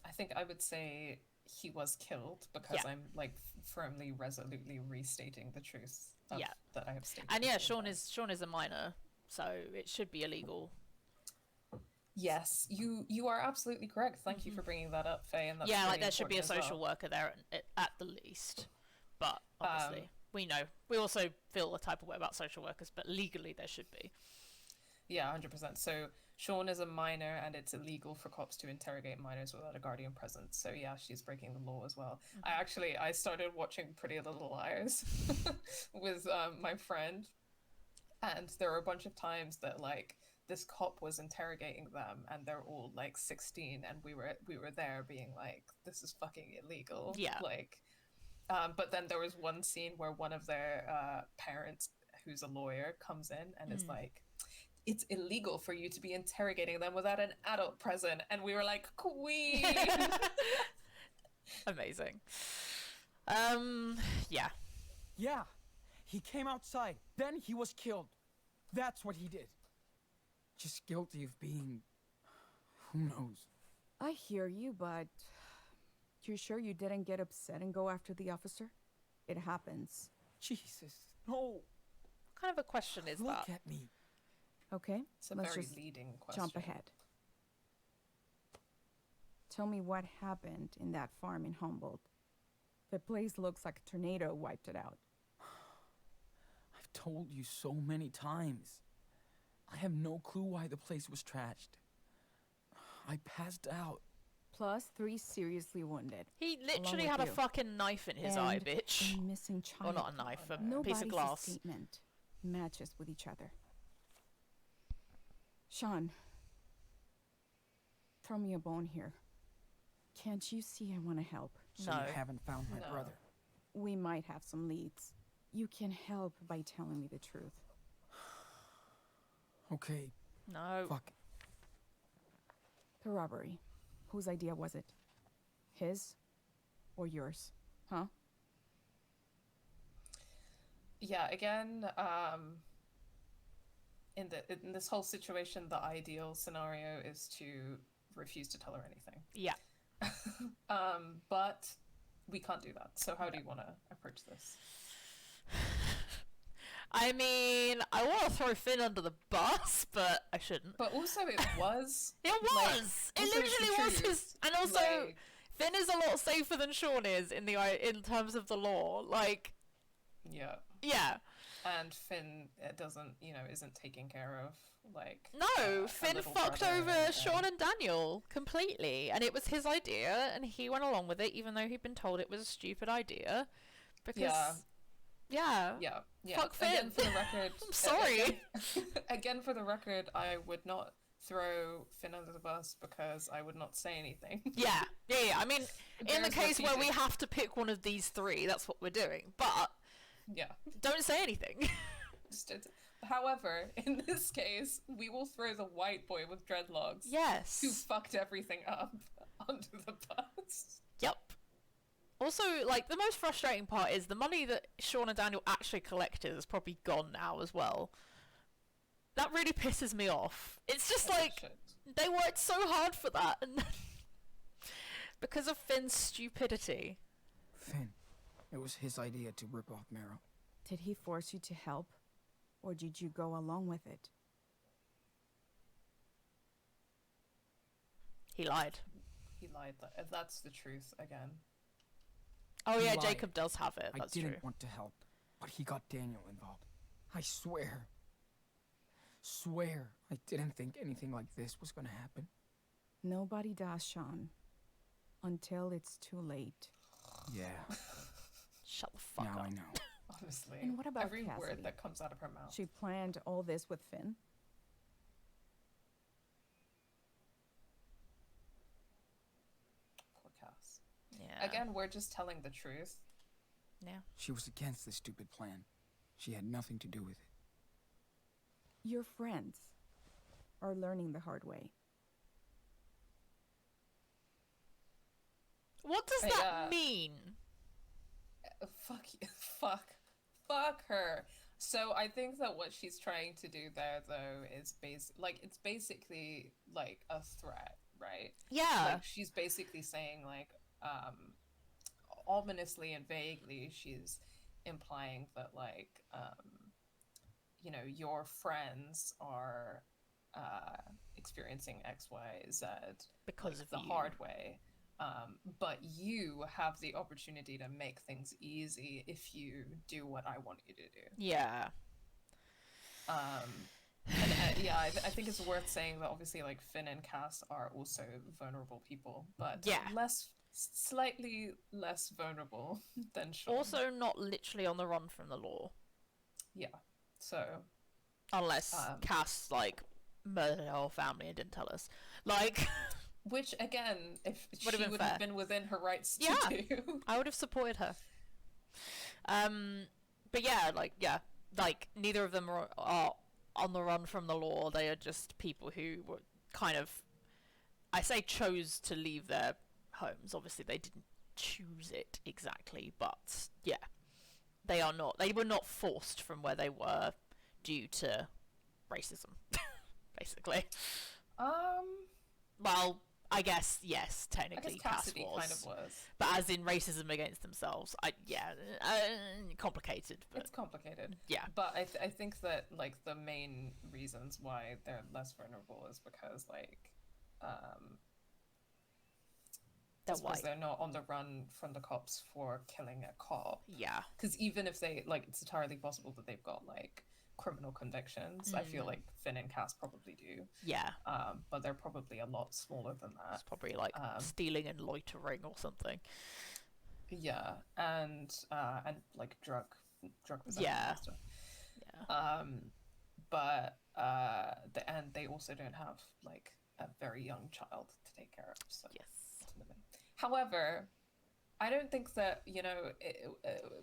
S1: I think I would say he was killed because I'm like firmly, resolutely restating the truth that I have stated.
S2: And yeah, Sean is a minor, so it should be illegal.
S1: Yes, you are absolutely correct. Thank you for bringing that up, Faye. And that's
S2: yeah,
S1: really
S2: like there should be a
S1: important as
S2: social
S1: well.
S2: worker there at the least. But obviously, we know. We also feel a type of way about social workers, but legally there should be.
S1: Yeah, 100%. So Sean is a minor, and it's illegal for cops to interrogate minors without a guardian present. So yeah, she's breaking the law as well. I started watching Pretty Little Liars with my friend, and there were a bunch of times that like this cop was interrogating them, and they're all like 16, and we were there being like, this is fucking illegal.
S2: Yeah.
S1: Like, but then there was one scene where one of their parents, who's a lawyer, comes in and is like, it's illegal for you to be interrogating them without an adult present. And we were like, queen.
S2: Amazing. Yeah.
S6: Yeah, he came outside, then he was killed. That's what he did. Just guilty of being... who knows?
S8: I hear you, but you sure you didn't get upset and go after the officer? It happens.
S6: Jesus, no.
S2: What kind of a question is
S6: Look
S2: that?
S6: at me.
S8: Okay,
S1: It's a
S8: let's
S1: very
S8: just
S1: leading question.
S8: jump ahead. Tell me what happened in that farm in Humboldt. The place looks like a tornado wiped it out.
S6: I've told you so many times. I have no clue why the place was trashed. I passed out.
S8: Plus 3 seriously wounded.
S2: He literally
S8: with
S2: had a
S8: you.
S2: fucking knife in his eye,
S8: And
S2: bitch.
S8: a missing child.
S2: Well, not a knife, a
S8: Nobody's
S2: piece of glass.
S8: statement matches with each other. Sean, throw me a bone here. Can't you see I want to help?
S6: So
S2: No.
S6: you haven't found my
S1: No.
S6: brother.
S8: We might have some leads. You can help by telling me the truth.
S6: Okay,
S2: No.
S6: fuck.
S8: The robbery. Whose idea was it? His or yours? Huh?
S1: Yeah, again, in this whole situation, the ideal scenario is to refuse to tell her anything.
S2: Yeah.
S1: But we can't do that. So how do you want to approach this?
S2: I mean, I want to throw Finn under the bus, but I shouldn't.
S1: But also, it was.
S2: It
S1: like,
S2: was! It
S1: also it's the
S2: literally was
S1: truth.
S2: his... And also,
S1: Like,
S2: Finn is a lot safer than Sean is in terms of the law. Like,
S1: yeah.
S2: yeah.
S1: And Finn isn't taking care of, like...
S2: No,
S1: a
S2: Finn
S1: little
S2: fucked
S1: brother
S2: over
S1: and-
S2: Sean and Daniel completely. And it was his idea, and he went along with it, even though he'd been told it was a stupid idea. Because...
S1: Yeah.
S2: Yeah.
S1: Yeah.
S2: Fuck
S1: Again,
S2: Finn.
S1: for the record...
S2: I'm sorry.
S1: Again, for the record, I would not throw Finn under the bus because I would not say anything.
S2: Yeah. I mean, in the
S1: There's
S2: case where we
S1: repeated-
S2: have to pick one of these 3, that's what we're doing. But
S1: Yeah.
S2: don't say anything.
S1: However, in this case, we will throw the white boy with dreadlocks
S2: Yes.
S1: who fucked everything up under the bus.
S2: Yep. Also, like, the most frustrating part is the money that Sean and Daniel actually collected is probably gone now as well. That really pisses me off. It's just like,
S1: Shit.
S2: they worked so hard for that, and because of Finn's stupidity.
S6: Finn, it was his idea to rip off Marrow.
S8: Did he force you to help? Or did you go along with it?
S2: He lied.
S1: He lied. If that's the truth, again.
S2: Oh
S6: He
S2: yeah,
S6: lied.
S2: Jacob does have it,
S6: I
S2: that's
S6: didn't
S2: true.
S6: want to help, but he got Daniel involved. I swear. Swear I didn't think anything like this was gonna happen.
S8: Nobody does, Sean. Until it's too late.
S6: Yeah,
S2: Shut the fuck
S6: now
S2: up.
S6: I know.
S1: Honestly.
S8: And what about
S1: every
S8: Cassidy?
S1: word that comes out of her mouth?
S8: She planned all this with Finn?
S1: Poor Cass.
S2: Yeah.
S1: Again, we're just telling the truth.
S2: Yeah.
S6: She was against this stupid plan. She had nothing to do with it.
S8: Your friends are learning the hard way.
S2: What does
S1: Hey,
S2: that mean?
S1: Fuck you. Fuck her. So I think that what she's trying to do there, though, is it's basically like a threat, right?
S2: Yeah.
S1: Like she's basically saying, like, ominously and vaguely, she's implying that, like, your friends are experiencing X, Y, Z
S2: Because
S1: like,
S2: of
S1: the
S2: you.
S1: hard way. But you have the opportunity to make things easy if you do what I want you to do.
S2: Yeah.
S1: And yeah, I think it's worth saying that obviously, like, Finn and Cass are also vulnerable people, but
S2: Yeah.
S1: slightly less vulnerable than Sean.
S2: Also not literally on the run from the law.
S1: Yeah. So,
S2: Unless Cass, like, murdered her whole family and didn't tell us. Like...
S1: which, again, if
S2: Would've
S1: she
S2: been
S1: would
S2: fair.
S1: have been within her rights to
S2: Yeah.
S1: do.
S2: I would have supported her. But yeah, neither of them are on the run from the law. They are just people who were kind of, I say chose to leave their homes. Obviously they didn't choose it exactly, but yeah, they were not forced from where they were due to racism, basically. Well, I guess yes, technically Cass
S1: Cassidy
S2: was,
S1: kind of was,
S2: but as in racism against themselves. Complicated. But
S1: it's complicated.
S2: Yeah,
S1: but I think that like the main reasons why they're less vulnerable is because like
S2: they're white.
S1: They're not on the run from the cops for killing a cop.
S2: Yeah,
S1: because even if they like, it's entirely possible that they've got like criminal convictions. I feel like Finn and Cass probably do.
S2: Yeah.
S1: But they're probably a lot smaller than that.
S2: It's probably like stealing and loitering or something.
S1: Yeah, and like drug possession.
S2: Yeah.
S1: And stuff.
S2: Yeah.
S1: But they also don't have like a very young child to take care of. So
S2: yes.
S1: However, I don't think that, you know,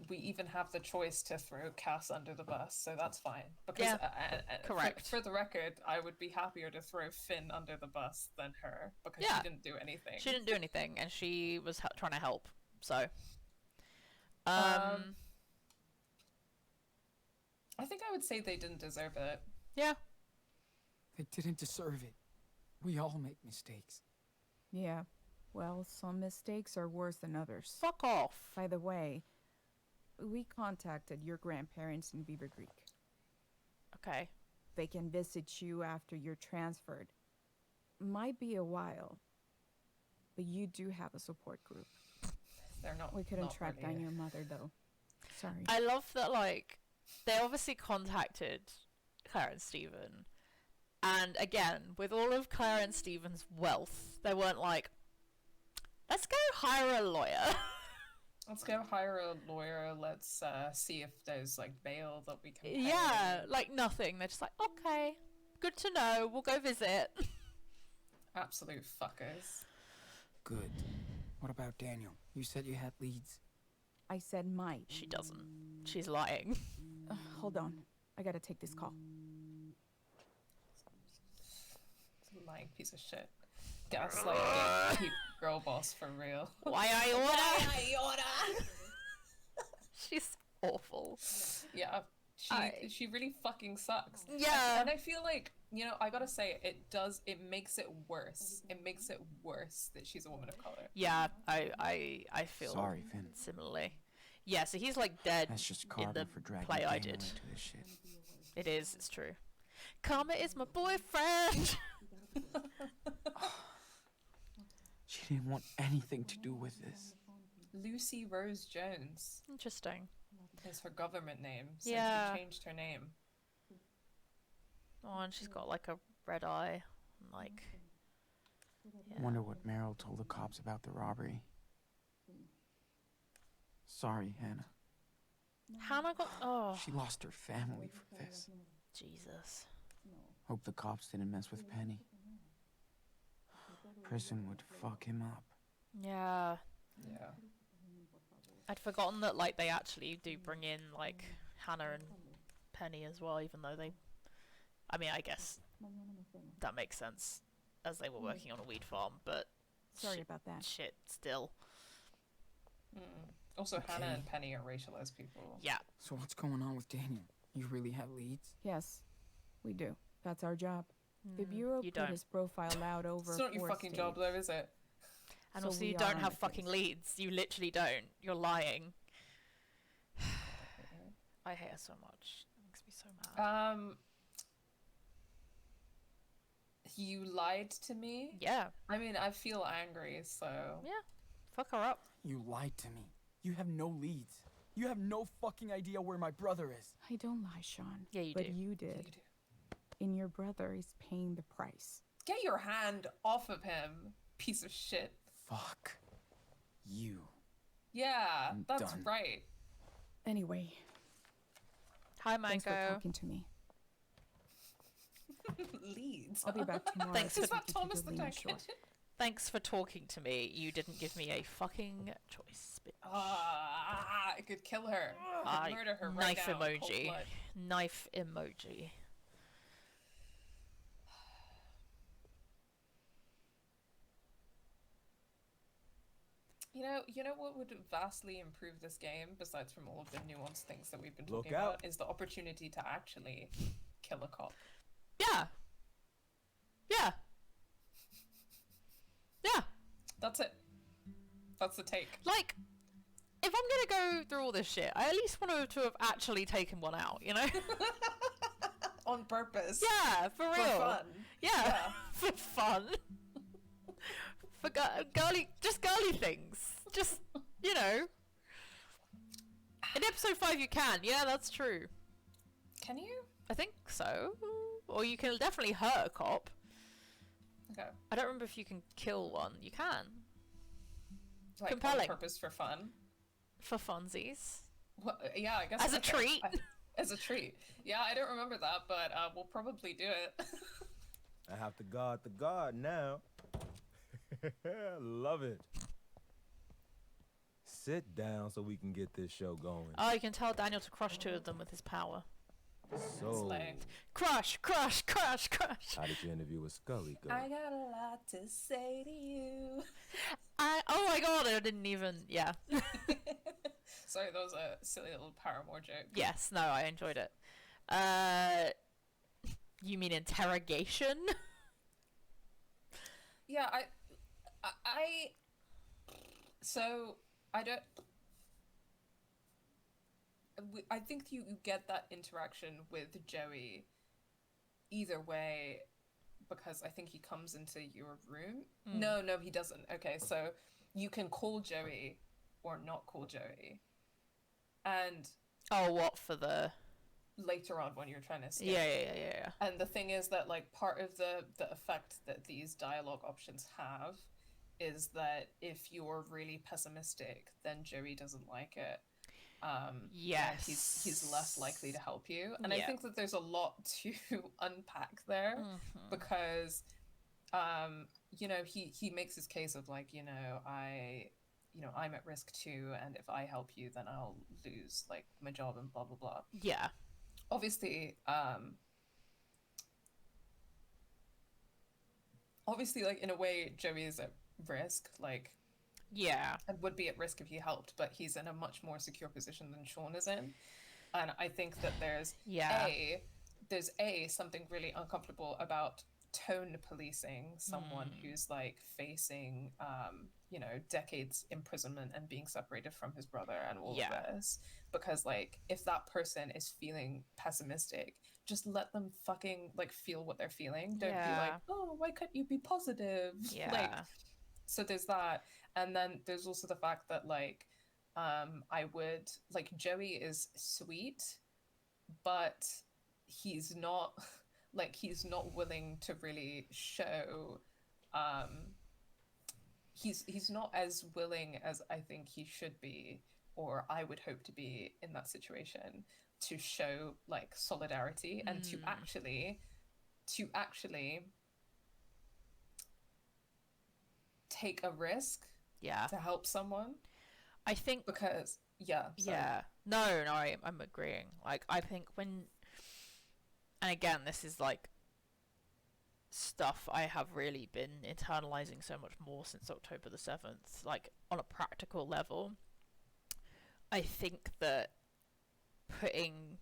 S1: we even have the choice to throw Cass under the bus, so that's fine. Because
S2: correct.
S1: For the record, I would be happier to throw Finn under the bus than her, because she didn't do anything.
S2: She didn't do anything, and she was trying to help. So,
S1: I think I would say they didn't deserve it.
S2: Yeah.
S6: They didn't deserve it. We all make mistakes.
S8: Yeah. Well, some mistakes are worse than others.
S2: Fuck off.
S8: By the way, we contacted your grandparents in Beaver Creek.
S2: Okay.
S8: They can visit you after you're transferred. Might be a while, but you do have a support group.
S1: They're not.
S8: We couldn't
S1: not
S8: track
S1: really.
S8: down your mother, though. Sorry.
S2: I love that, like, they obviously contacted Claire and Stephen. And again, with all of Claire and Stephen's wealth, they weren't like, let's go hire a lawyer.
S1: Let's go hire a lawyer. Let's see if there's like bail that we can pay.
S2: Yeah, like nothing. They're just like, okay, good to know. We'll go visit.
S1: Absolute fuckers.
S6: Good. What about Daniel? You said you had leads.
S8: I said might.
S2: She doesn't. She's lying.
S8: Hold on. I gotta take this call.
S1: It's a lying piece of shit. Gaslighting keep girl boss for real.
S2: Why I order? She's awful.
S1: Yeah, she really fucking sucks.
S2: Yeah.
S1: And I feel like, you know, I gotta say, it makes it worse. It makes it worse that she's a woman of color.
S2: Yeah, I feel
S4: Sorry, Finn.
S2: similarly. Yeah, so he's like dead
S4: That's just
S2: in
S4: karma
S2: the
S4: for dragging
S2: play I
S4: Daniel
S2: did.
S4: into this shit.
S2: It is, it's true. Karma is my boyfriend!
S4: She didn't want anything to do with this.
S1: Lucy Rose Jones
S2: Interesting.
S1: is her government name, so
S2: Yeah.
S1: she changed her name.
S2: Oh, and she's got like a red eye. Like, yeah.
S4: Wonder what Meryl told the cops about the robbery. Sorry, Hannah.
S2: Hannah got. Oh,
S4: She lost her family for this.
S2: Jesus.
S4: Hope the cops didn't mess with Penny. Prison would fuck him up.
S2: Yeah.
S1: Yeah.
S2: I'd forgotten that, like, they actually do bring in, like, Hannah and Penny as well, even though they. I mean, I guess that makes sense as they were working on a weed farm, but.
S8: Sorry about that.
S2: Shit, still.
S1: Also,
S6: Okay.
S1: Hannah and Penny are racialized people.
S2: Yeah.
S6: So what's going on with Daniel? You really have leads?
S8: Yes, we do. That's our job. The Bureau
S2: you
S8: put
S2: don't.
S8: his profile out over
S1: It's not your
S8: 4
S1: fucking job,
S8: states.
S1: though, is it?
S2: And
S8: So
S2: also,
S8: we
S2: you
S8: are
S2: don't
S8: on
S2: have
S8: the
S2: fucking
S8: case.
S2: leads. You literally don't. You're lying. I hate her so much. It makes me so mad.
S1: You lied to me?
S2: Yeah.
S1: I mean, I feel angry, so...
S2: Yeah. Fuck her up.
S6: You lied to me. You have no leads. You have no fucking idea where my brother is.
S8: I don't lie, Sean.
S2: Yeah, you
S8: but
S2: do.
S8: you did. And your brother is paying the price.
S1: Get your hand off of him, piece of shit.
S6: Fuck. You.
S1: Yeah,
S6: I'm
S1: that's
S6: done.
S1: right.
S8: Anyway,
S2: Hi,
S8: thanks for
S2: Mango.
S8: talking to me.
S1: Leads.
S8: I'll be back tomorrow.
S2: Thanks
S8: to
S2: for-
S1: Is that
S8: take you to
S1: Thomas the
S8: Galena
S1: Tank
S8: Shore.
S1: Engine?
S2: Thanks for talking to me. You didn't give me a fucking choice. Bitch.
S1: I could kill her. I could murder her right
S2: Knife
S1: now. in cold
S2: emoji.
S1: blood.
S2: Knife emoji.
S1: You know what would vastly improve this game, besides from all of the nuanced things that we've been
S7: Look
S1: talking
S7: out.
S1: about, is the opportunity to actually kill a cop.
S2: Yeah. Yeah. Yeah.
S1: That's it. That's the take.
S2: Like, if I'm gonna go through all this shit, I at least want to have actually taken one out, you know?
S1: On purpose.
S2: Yeah, for real.
S1: For fun.
S2: Yeah, for fun. For girly things. Just, you know. In episode 5 you can, yeah, that's true.
S1: Can you?
S2: I think so. Or you can definitely hurt a cop.
S1: Okay.
S2: I don't remember if you can kill one. You can.
S1: Like,
S2: Compelling.
S1: on purpose for fun.
S2: For funsies.
S1: Well, yeah, I guess.
S2: As a treat.
S1: As a treat. Yeah, I don't remember that, but we'll probably do it.
S7: I have to guard the guard now. Love it. Sit down so we can get this show going.
S2: Oh, you can tell Daniel to crush 2 of them with his power.
S7: So,
S1: Slay.
S2: Crush, crush, crush, crush.
S7: how did your interview with Scully go?
S1: I got a lot to say to you.
S2: Oh my god, I didn't even, yeah.
S1: Sorry, that was a silly little Paramore joke.
S2: Yes, no, I enjoyed it. You mean interrogation?
S1: Yeah, so I don't. I think you get that interaction with Joey either way, because I think he comes into your room. No, he doesn't. Okay, so you can call Joey or not call Joey. And
S2: Oh, what for the...
S1: later on when you're trying to escape.
S2: Yeah.
S1: And the thing is that, like, part of the effect that these dialogue options have is that if you're really pessimistic, then Joey doesn't like it.
S2: Yes.
S1: And he's less likely to help you. And
S2: Yeah.
S1: I think that there's a lot to unpack there, because, you know, he makes his case of, like, I'm at risk too, and if I help you, then I'll lose, like, my job and blah, blah, blah.
S2: Yeah.
S1: Obviously, like, in a way, Joey is at risk, like,
S2: Yeah.
S1: and would be at risk if he helped, but he's in a much more secure position than Sean is in. And I think that there's something really uncomfortable about tone policing someone who's, like, facing decades imprisonment and being separated from his brother and all of this, because, like, if that person is feeling pessimistic, just let them fucking, like, feel what they're feeling. Don't be like, oh, why couldn't you be positive? Like, so there's that. And then there's also the fact that, like, Joey is sweet, but he's not willing to really show, he's not as willing as I think he should be, or I would hope to be in that situation, to show, like, solidarity and to actually take a risk to help someone.
S2: I think
S1: because
S2: no, I'm agreeing. Like, I think when, and again, this is, like, stuff I have really been internalizing so much more since October the 7th, like, on a practical level. I think that putting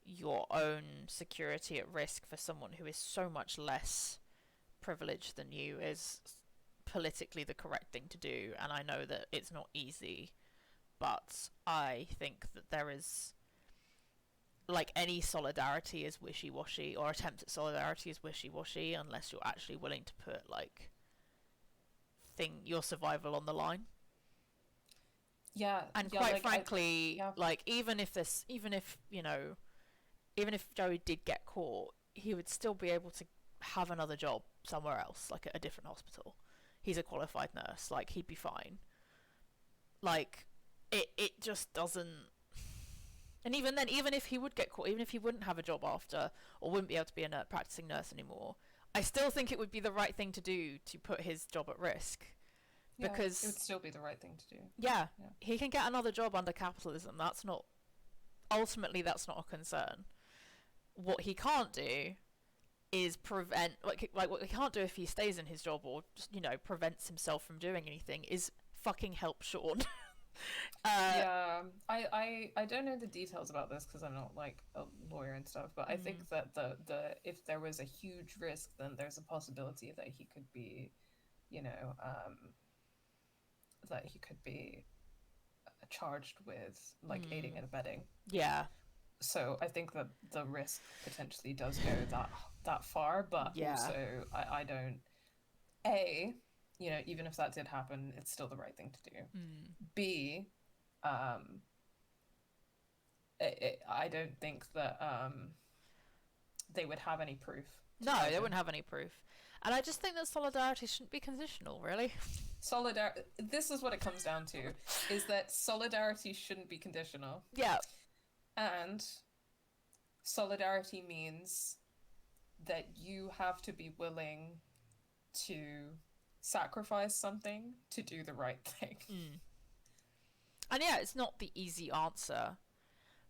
S2: your own security at risk for someone who is so much less privileged than you is politically the correct thing to do, and I know that it's not easy, but I think that there is, like, any solidarity is wishy-washy, or attempt at solidarity is wishy-washy, unless you're actually willing to put, like, your survival on the line. And quite frankly, like, even if Joey did get caught, he would still be able to have another job somewhere else, like at a different hospital. He's a qualified nurse, like, he'd be fine. Like, it just doesn't. And even then, even if he would get caught, even if he wouldn't have a job after, or wouldn't be able to be a practicing nurse anymore, I still think it would be the right thing to do to put his job at risk. Because
S1: it would still be the right thing to do.
S2: Yeah, he can get another job under capitalism. Ultimately, that's not a concern. What he can't do is prevent, like what he can't do if he stays in his job, or just, prevents himself from doing anything, is fucking help Sean.
S1: Yeah, I don't know the details about this because I'm not like a lawyer and stuff, but I think that the if there was a huge risk, then there's a possibility that he could be, you know, that he could be charged with like aiding and abetting.
S2: Yeah.
S1: So I think that the risk potentially does go that far, but also I don't. You know, even if that did happen, it's still the right thing to do. B, I don't think that they would have any proof.
S2: No, they wouldn't have any proof. And I just think that solidarity shouldn't be conditional, really.
S1: This is what it comes down to, is that solidarity shouldn't be conditional.
S2: Yeah.
S1: And solidarity means that you have to be willing to sacrifice something to do the right thing.
S2: And yeah, it's not the easy answer,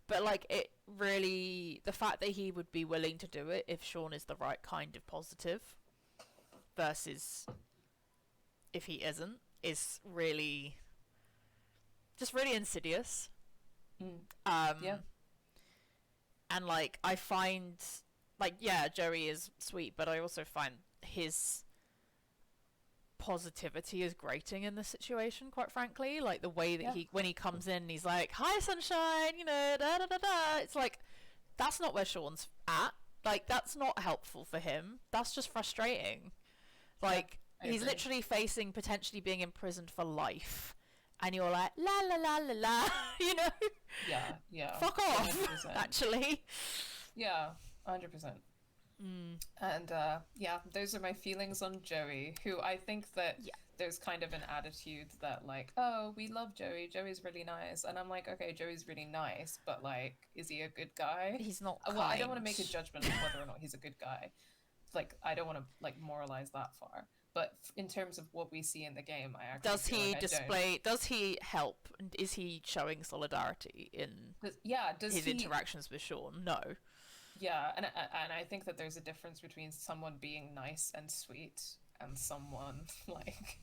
S2: but like it really, the fact that he would be willing to do it if Sean is the right kind of positive versus if he isn't, is really just really insidious.
S1: Yeah.
S2: And like I find like, yeah, Joey is sweet, but I also find his positivity is grating in this situation, quite frankly. Like the way that he, when he comes in, he's like, "Hi, sunshine," you know, da da da da. It's like, that's not where Sean's at. Like, that's not helpful for him. That's just frustrating. Like, he's literally facing potentially being imprisoned for life, and you're like, la la la la la, you know?
S1: Yeah.
S2: Fuck off,
S1: 100%.
S2: actually.
S1: Yeah, 100%. And yeah, those are my feelings on Joey, who I think that there's kind of an attitude that like, oh, we love Joey, Joey's really nice, and I'm like, okay, Joey's really nice, but like, is he a good guy?
S2: He's not kind.
S1: Well, I don't want to make a judgment on whether or not he's a good guy. Like, I don't want to like moralize that far. But in terms of what we see in the game, I actually
S2: does he
S1: like
S2: display? Does he help? Is he showing solidarity in his interactions with Sean? No.
S1: Yeah, and I think that there's a difference between someone being nice and sweet and someone like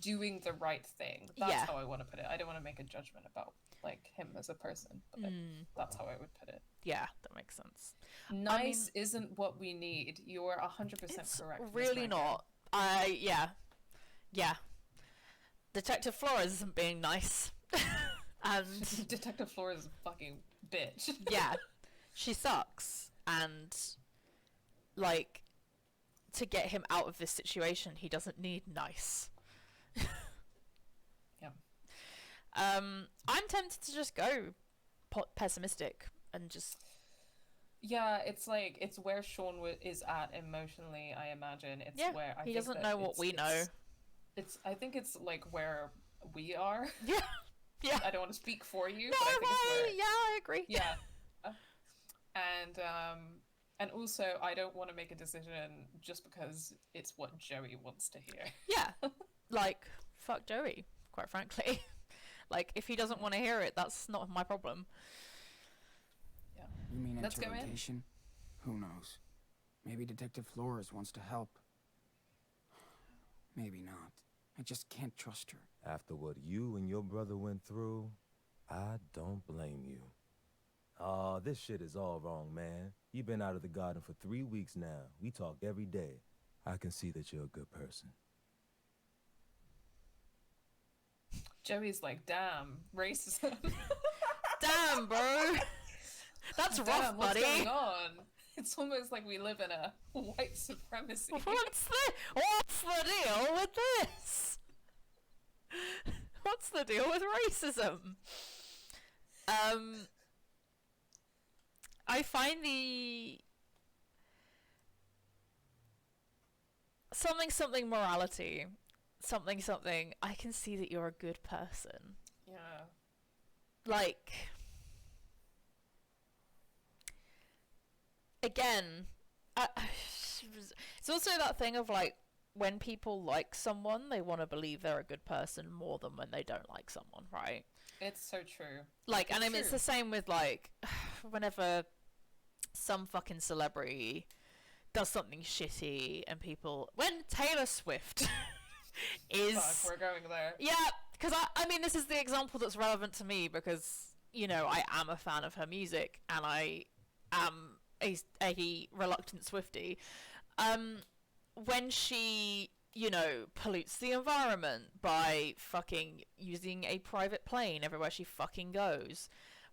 S1: doing the right thing. That's how I want to put it. I don't want to make a judgment about like him as a person, but that's how I would put it.
S2: Yeah, that makes sense.
S1: Nice isn't what we need. You are 100% correct.
S2: Really not. Yeah. Detective Flores isn't being nice, and
S1: Detective Flores is a fucking bitch.
S2: Yeah. She sucks, and like, to get him out of this situation, he doesn't need nice.
S1: Yeah.
S2: I'm tempted to just go pessimistic and just.
S1: Yeah, it's like it's where Sean is at emotionally. I imagine it's where
S2: he doesn't know what we know.
S1: I think it's like where we are.
S2: Yeah.
S1: I don't want to speak for you.
S2: No,
S1: but I think it's where,
S2: I agree.
S1: Yeah. And also, I don't want to make a decision just because it's what Joey wants to hear.
S2: Yeah, like, fuck Joey, quite frankly. Like, if he doesn't want to hear it, that's not my problem.
S1: Yeah.
S6: You mean
S1: Let's go in.
S6: interrogation? Who knows? Maybe Detective Flores wants to help. Maybe not. I just can't trust her.
S7: After what you and your brother went through, I don't blame you. Oh, this shit is all wrong, man. You've been out of the garden for 3 weeks now. We talk every day. I can see that you're a good person.
S1: Joey's like, damn, racism.
S2: Damn, bro. That's rough,
S1: what's
S2: buddy.
S1: going on? It's almost like we live in a white supremacy.
S2: What's the deal with this? What's the deal with racism? I find the something morality, something I can see that you're a good person.
S1: Yeah.
S2: Like, again, it's also that thing of like, when people like someone, they want to believe they're a good person more than when they don't like someone, right?
S1: It's so true.
S2: Like, and I mean, it's the same with like, whenever some fucking celebrity does something shitty and people, when Taylor Swift is
S1: Fuck, we're going there.
S2: yeah, because I mean, this is the example that's relevant to me because, you know, I am a fan of her music and I am a reluctant Swiftie. When she, you know, pollutes the environment by fucking using a private plane everywhere she fucking goes,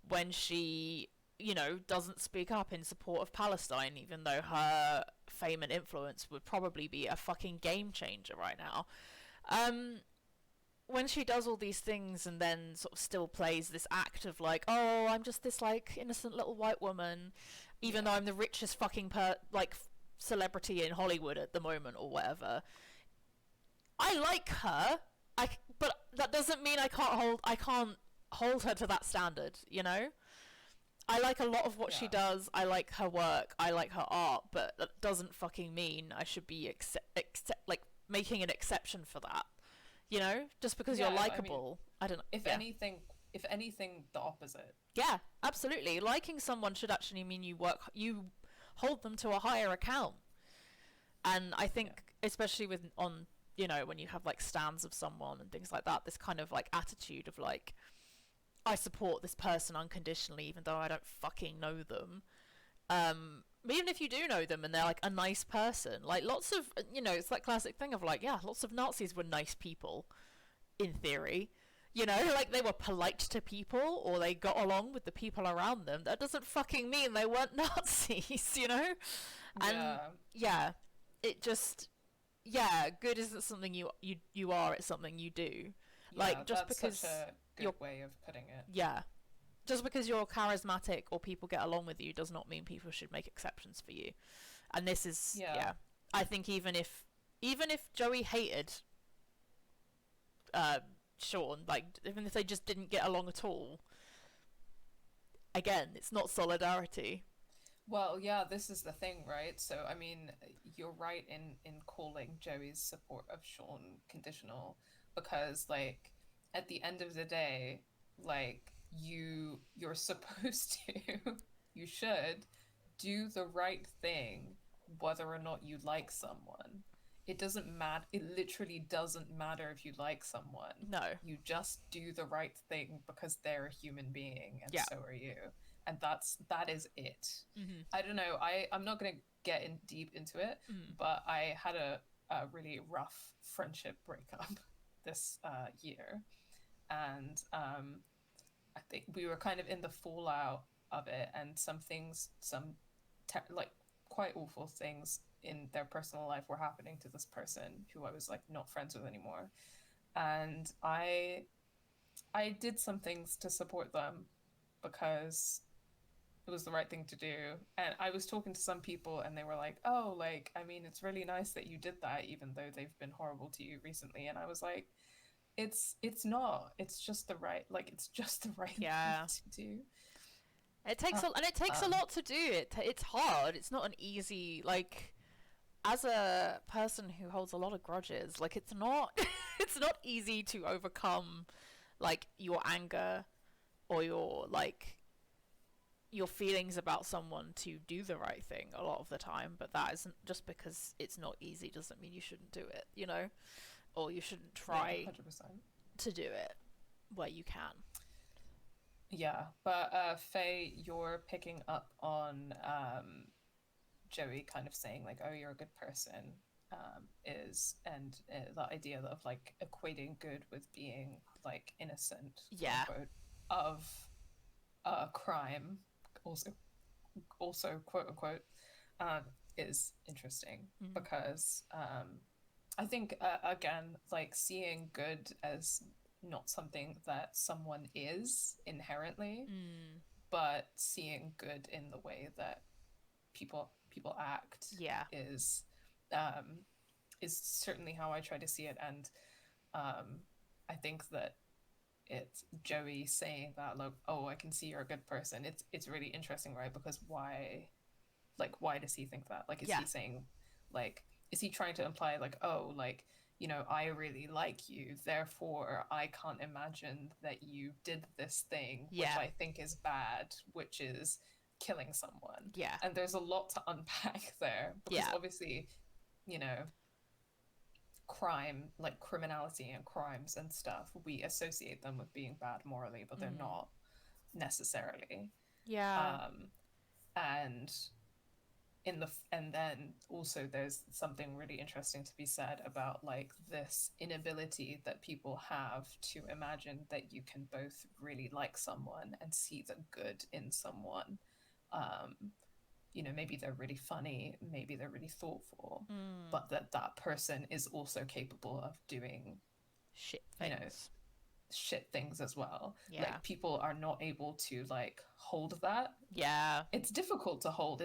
S2: when she, you know, doesn't speak up in support of Palestine, even though her fame and influence would probably be a fucking game changer right now. When she does all these things and then sort of still plays this act of like, oh, I'm just this like innocent little white woman, even though I'm the richest fucking celebrity in Hollywood at the moment or whatever. I like her, but that doesn't mean I can't hold her to that standard, you know? I like a lot of what she does. I like her work. I like her art, but that doesn't fucking mean I should be making an exception for that. You know, just because you're likable. I don't know.
S1: If anything, the opposite.
S2: Yeah, absolutely. Liking someone should actually mean you hold them to a higher account. And I think, especially you know, when you have like stans of someone and things like that, this kind of like attitude of like, I support this person unconditionally, even though I don't fucking know them. Even if you do know them and they're like a nice person, like lots of, you know, it's that classic thing of like, yeah, lots of Nazis were nice people, in theory. You know, like they were polite to people or they got along with the people around them. That doesn't fucking mean they weren't Nazis, you know? And it just, good isn't something you are, it's something you do. Like just
S1: that's
S2: because
S1: such a good way of putting it.
S2: Yeah. Just because you're charismatic or people get along with you does not mean people should make exceptions for you. And this is I think even if Joey hated Sean, like even if they just didn't get along at all, again, it's not solidarity.
S1: Well, yeah, this is the thing, right? So I mean, you're right in calling Joey's support of Sean conditional, because like at the end of the day, like you're supposed to you should do the right thing whether or not you like someone. It doesn't matter. It literally doesn't matter if you like someone.
S2: No.
S1: You just do the right thing because they're a human being and so are you. And that is it.
S2: Mm-hmm.
S1: I don't know. I'm not going to get in deep into it, but I had a really rough friendship breakup this year. And I think we were kind of in the fallout of it, and some things, like quite awful things in their personal life were happening to this person who I was like not friends with anymore. And I did some things to support them because it was the right thing to do. And I was talking to some people and they were like, oh, like, I mean, it's really nice that you did that, even though they've been horrible to you recently. And I was like, it's not, it's just the right thing to do.
S2: It takes a lot to do it. It's hard. It's not an easy, like, as a person who holds a lot of grudges, like, it's not it's not easy to overcome like your anger or your feelings about someone to do the right thing a lot of the time. But that isn't, just because it's not easy doesn't mean you shouldn't do it, you know, or you shouldn't try
S1: 100%.
S2: to do it where you can.
S1: Yeah, but Faye, you're picking up on Joey kind of saying like, oh, you're a good person, the idea of like equating good with being like innocent, quote, of a crime, also quote unquote, is interesting because I think again, like seeing good as not something that someone is inherently, but seeing good in the way that people act is certainly how I try to see it. And I think that it's Joey saying that, like, oh, I can see you're a good person. It's really interesting, right? Because why does he think that? Like, is he saying, like, is he trying to imply like, oh, like, you know, I really like you, therefore I can't imagine that you did this thing, which I think is bad, which is killing someone. Yeah. And there's a lot to unpack there, because obviously, you know, crime, like criminality and crimes and stuff, we associate them with being bad morally, but they're not necessarily.
S2: Yeah.
S1: And and then also there's something really interesting to be said about like this inability that people have to imagine that you can both really like someone and see the good in someone. Maybe they're really funny, maybe they're really thoughtful, but that person is also capable of doing
S2: shit things.
S1: Shit things as well.
S2: Yeah.
S1: Like people are not able to like hold that.
S2: Yeah.
S1: It's difficult to hold.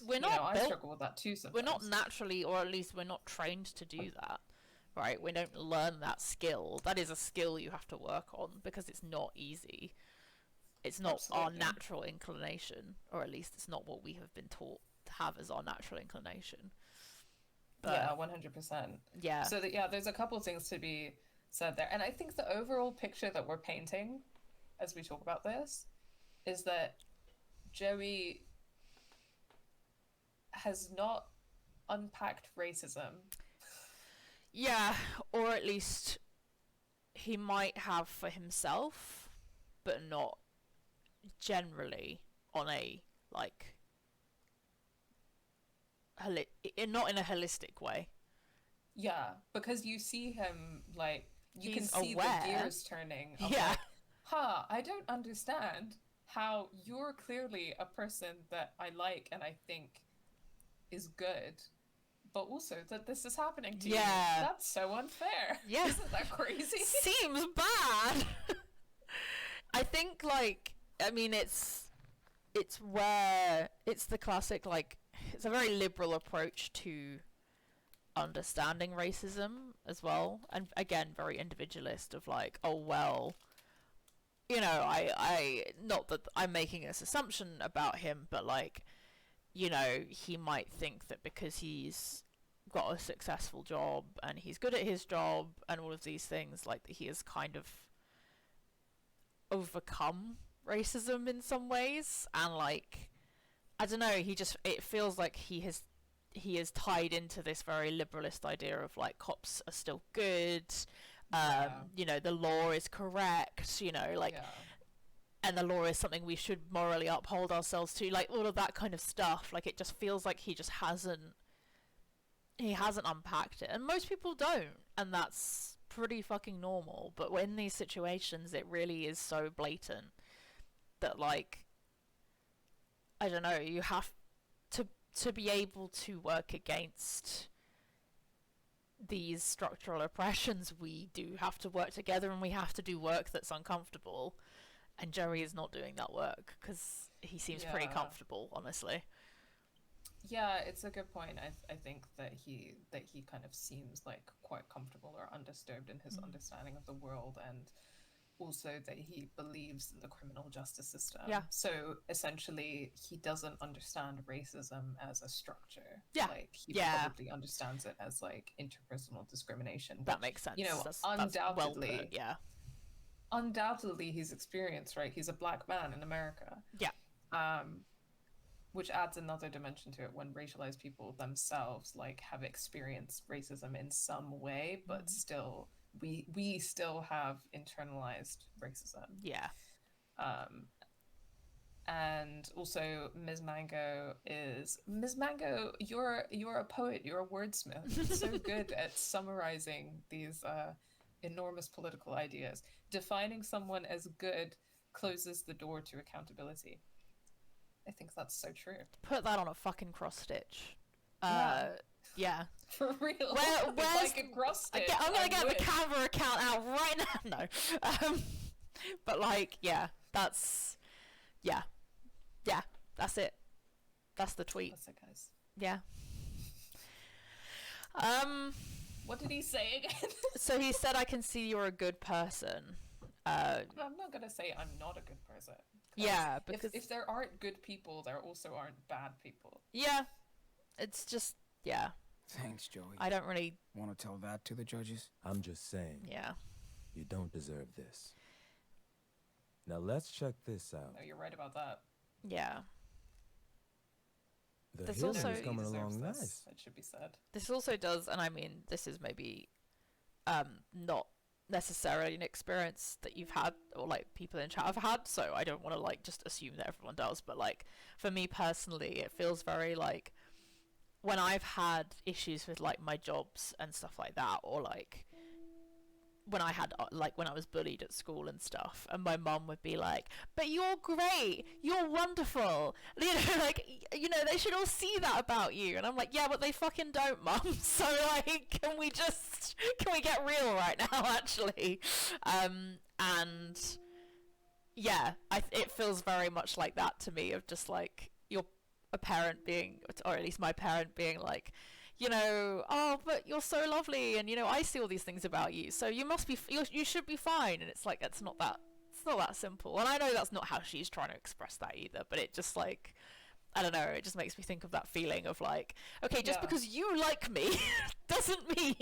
S2: We're not
S1: I struggle with that too sometimes.
S2: We're not naturally, or at least we're not trained to do that, right? We don't learn that skill. That is a skill you have to work on, because it's not easy. It's not our natural inclination, or at least it's not what we have been taught to have as our natural inclination. But,
S1: yeah, 100%.
S2: Yeah.
S1: So there's a couple things to be said there. And I think the overall picture that we're painting as we talk about this is that Joey has not unpacked racism.
S2: Yeah, or at least he might have for himself, but not generally on a like not in a holistic way.
S1: Yeah, because you see him like you
S2: He's
S1: can see
S2: aware.
S1: the gears turning of
S2: Yeah.
S1: Like, I don't understand how you're clearly a person that I like and I think is good, but also that this is happening to you. That's so unfair.
S2: Yeah.
S1: Isn't that crazy?
S2: Seems bad. I think it's where it's the classic, like, it's a very liberal approach to understanding racism as well, and again very individualist of like, oh well, I not that I'm making this assumption about him, but like, he might think that because he's got a successful job and he's good at his job and all of these things, like that he has kind of overcome racism in some ways, and like, I don't know, it feels like he is tied into this very liberalist idea of like cops are still good, the law is correct, and the law is something we should morally uphold ourselves to, like all of that kind of stuff. Like it just feels like he hasn't unpacked it, and most people don't, and that's pretty fucking normal. But in these situations it really is so blatant that, like, I don't know, you have to be able to work against these structural oppressions. We do have to work together, and we have to do work that's uncomfortable, and Joey is not doing that work because he seems pretty comfortable, honestly.
S1: Yeah, it's a good point. I think that he kind of seems like quite comfortable or undisturbed in his understanding of the world, and also that he believes in the criminal justice system.
S2: Yeah.
S1: So essentially, he doesn't understand racism as a structure.
S2: Yeah.
S1: Like he probably understands it as like interpersonal discrimination.
S2: That makes sense.
S1: That's
S2: undoubtedly,
S1: well put.
S2: yeah.
S1: Undoubtedly, he's experienced, right? He's a black man in America.
S2: Yeah.
S1: Which adds another dimension to it when racialized people themselves like have experienced racism in some way, but still we still have internalized racism.
S2: Yeah.
S1: And also Ms. Mango, you're a poet, you're a wordsmith. It's so good at summarizing these enormous political ideas. Defining someone as good closes the door to accountability. I think that's so true.
S2: Put that on a fucking cross stitch. Yeah.
S1: For real.
S2: Where's
S1: if I could cross stitch,
S2: I'm gonna get
S1: would.
S2: the Canva account out right now. No. But like, yeah, that's that's it. That's the tweet.
S1: That's it, guys.
S2: Yeah.
S1: What did he say again?
S2: So he said, I can see you're a good person.
S1: I'm not gonna say I'm not a good person.
S2: Yeah, because
S1: if there aren't good people, there also aren't bad people.
S2: Yeah. It's just, yeah.
S6: Thanks, Joey.
S2: I don't really
S6: want to tell that to the judges.
S7: I'm just saying.
S2: Yeah.
S7: You don't deserve this. Now let's check this out.
S1: No, you're right about that.
S2: Yeah.
S7: The
S2: There's
S7: healing
S2: also-
S7: is coming
S1: He deserves
S7: along
S1: this,
S7: nice.
S1: it should be said.
S2: This also does, and I mean, this is maybe not necessarily an experience that you've had or like people in chat have had, so I don't want to like just assume that everyone does, but like for me personally it feels very like when I've had issues with like my jobs and stuff like that, or like when I had like when I was bullied at school and stuff, and my mum would be like, but you're great, you're wonderful, you know, like, you know, they should all see that about you, and I'm like, yeah, but they fucking don't, mum. So like, can we get real right now, actually? And yeah, it feels very much like that to me, of just like you're a parent being, or at least my parent being like, you know, oh, but you're so lovely, and you know, I see all these things about you, so you must be, you should be fine. And it's like, it's not that simple. And I know that's not how she's trying to express that either, but it just like, I don't know, it just makes me think of that feeling of like, okay, just because you like me doesn't mean,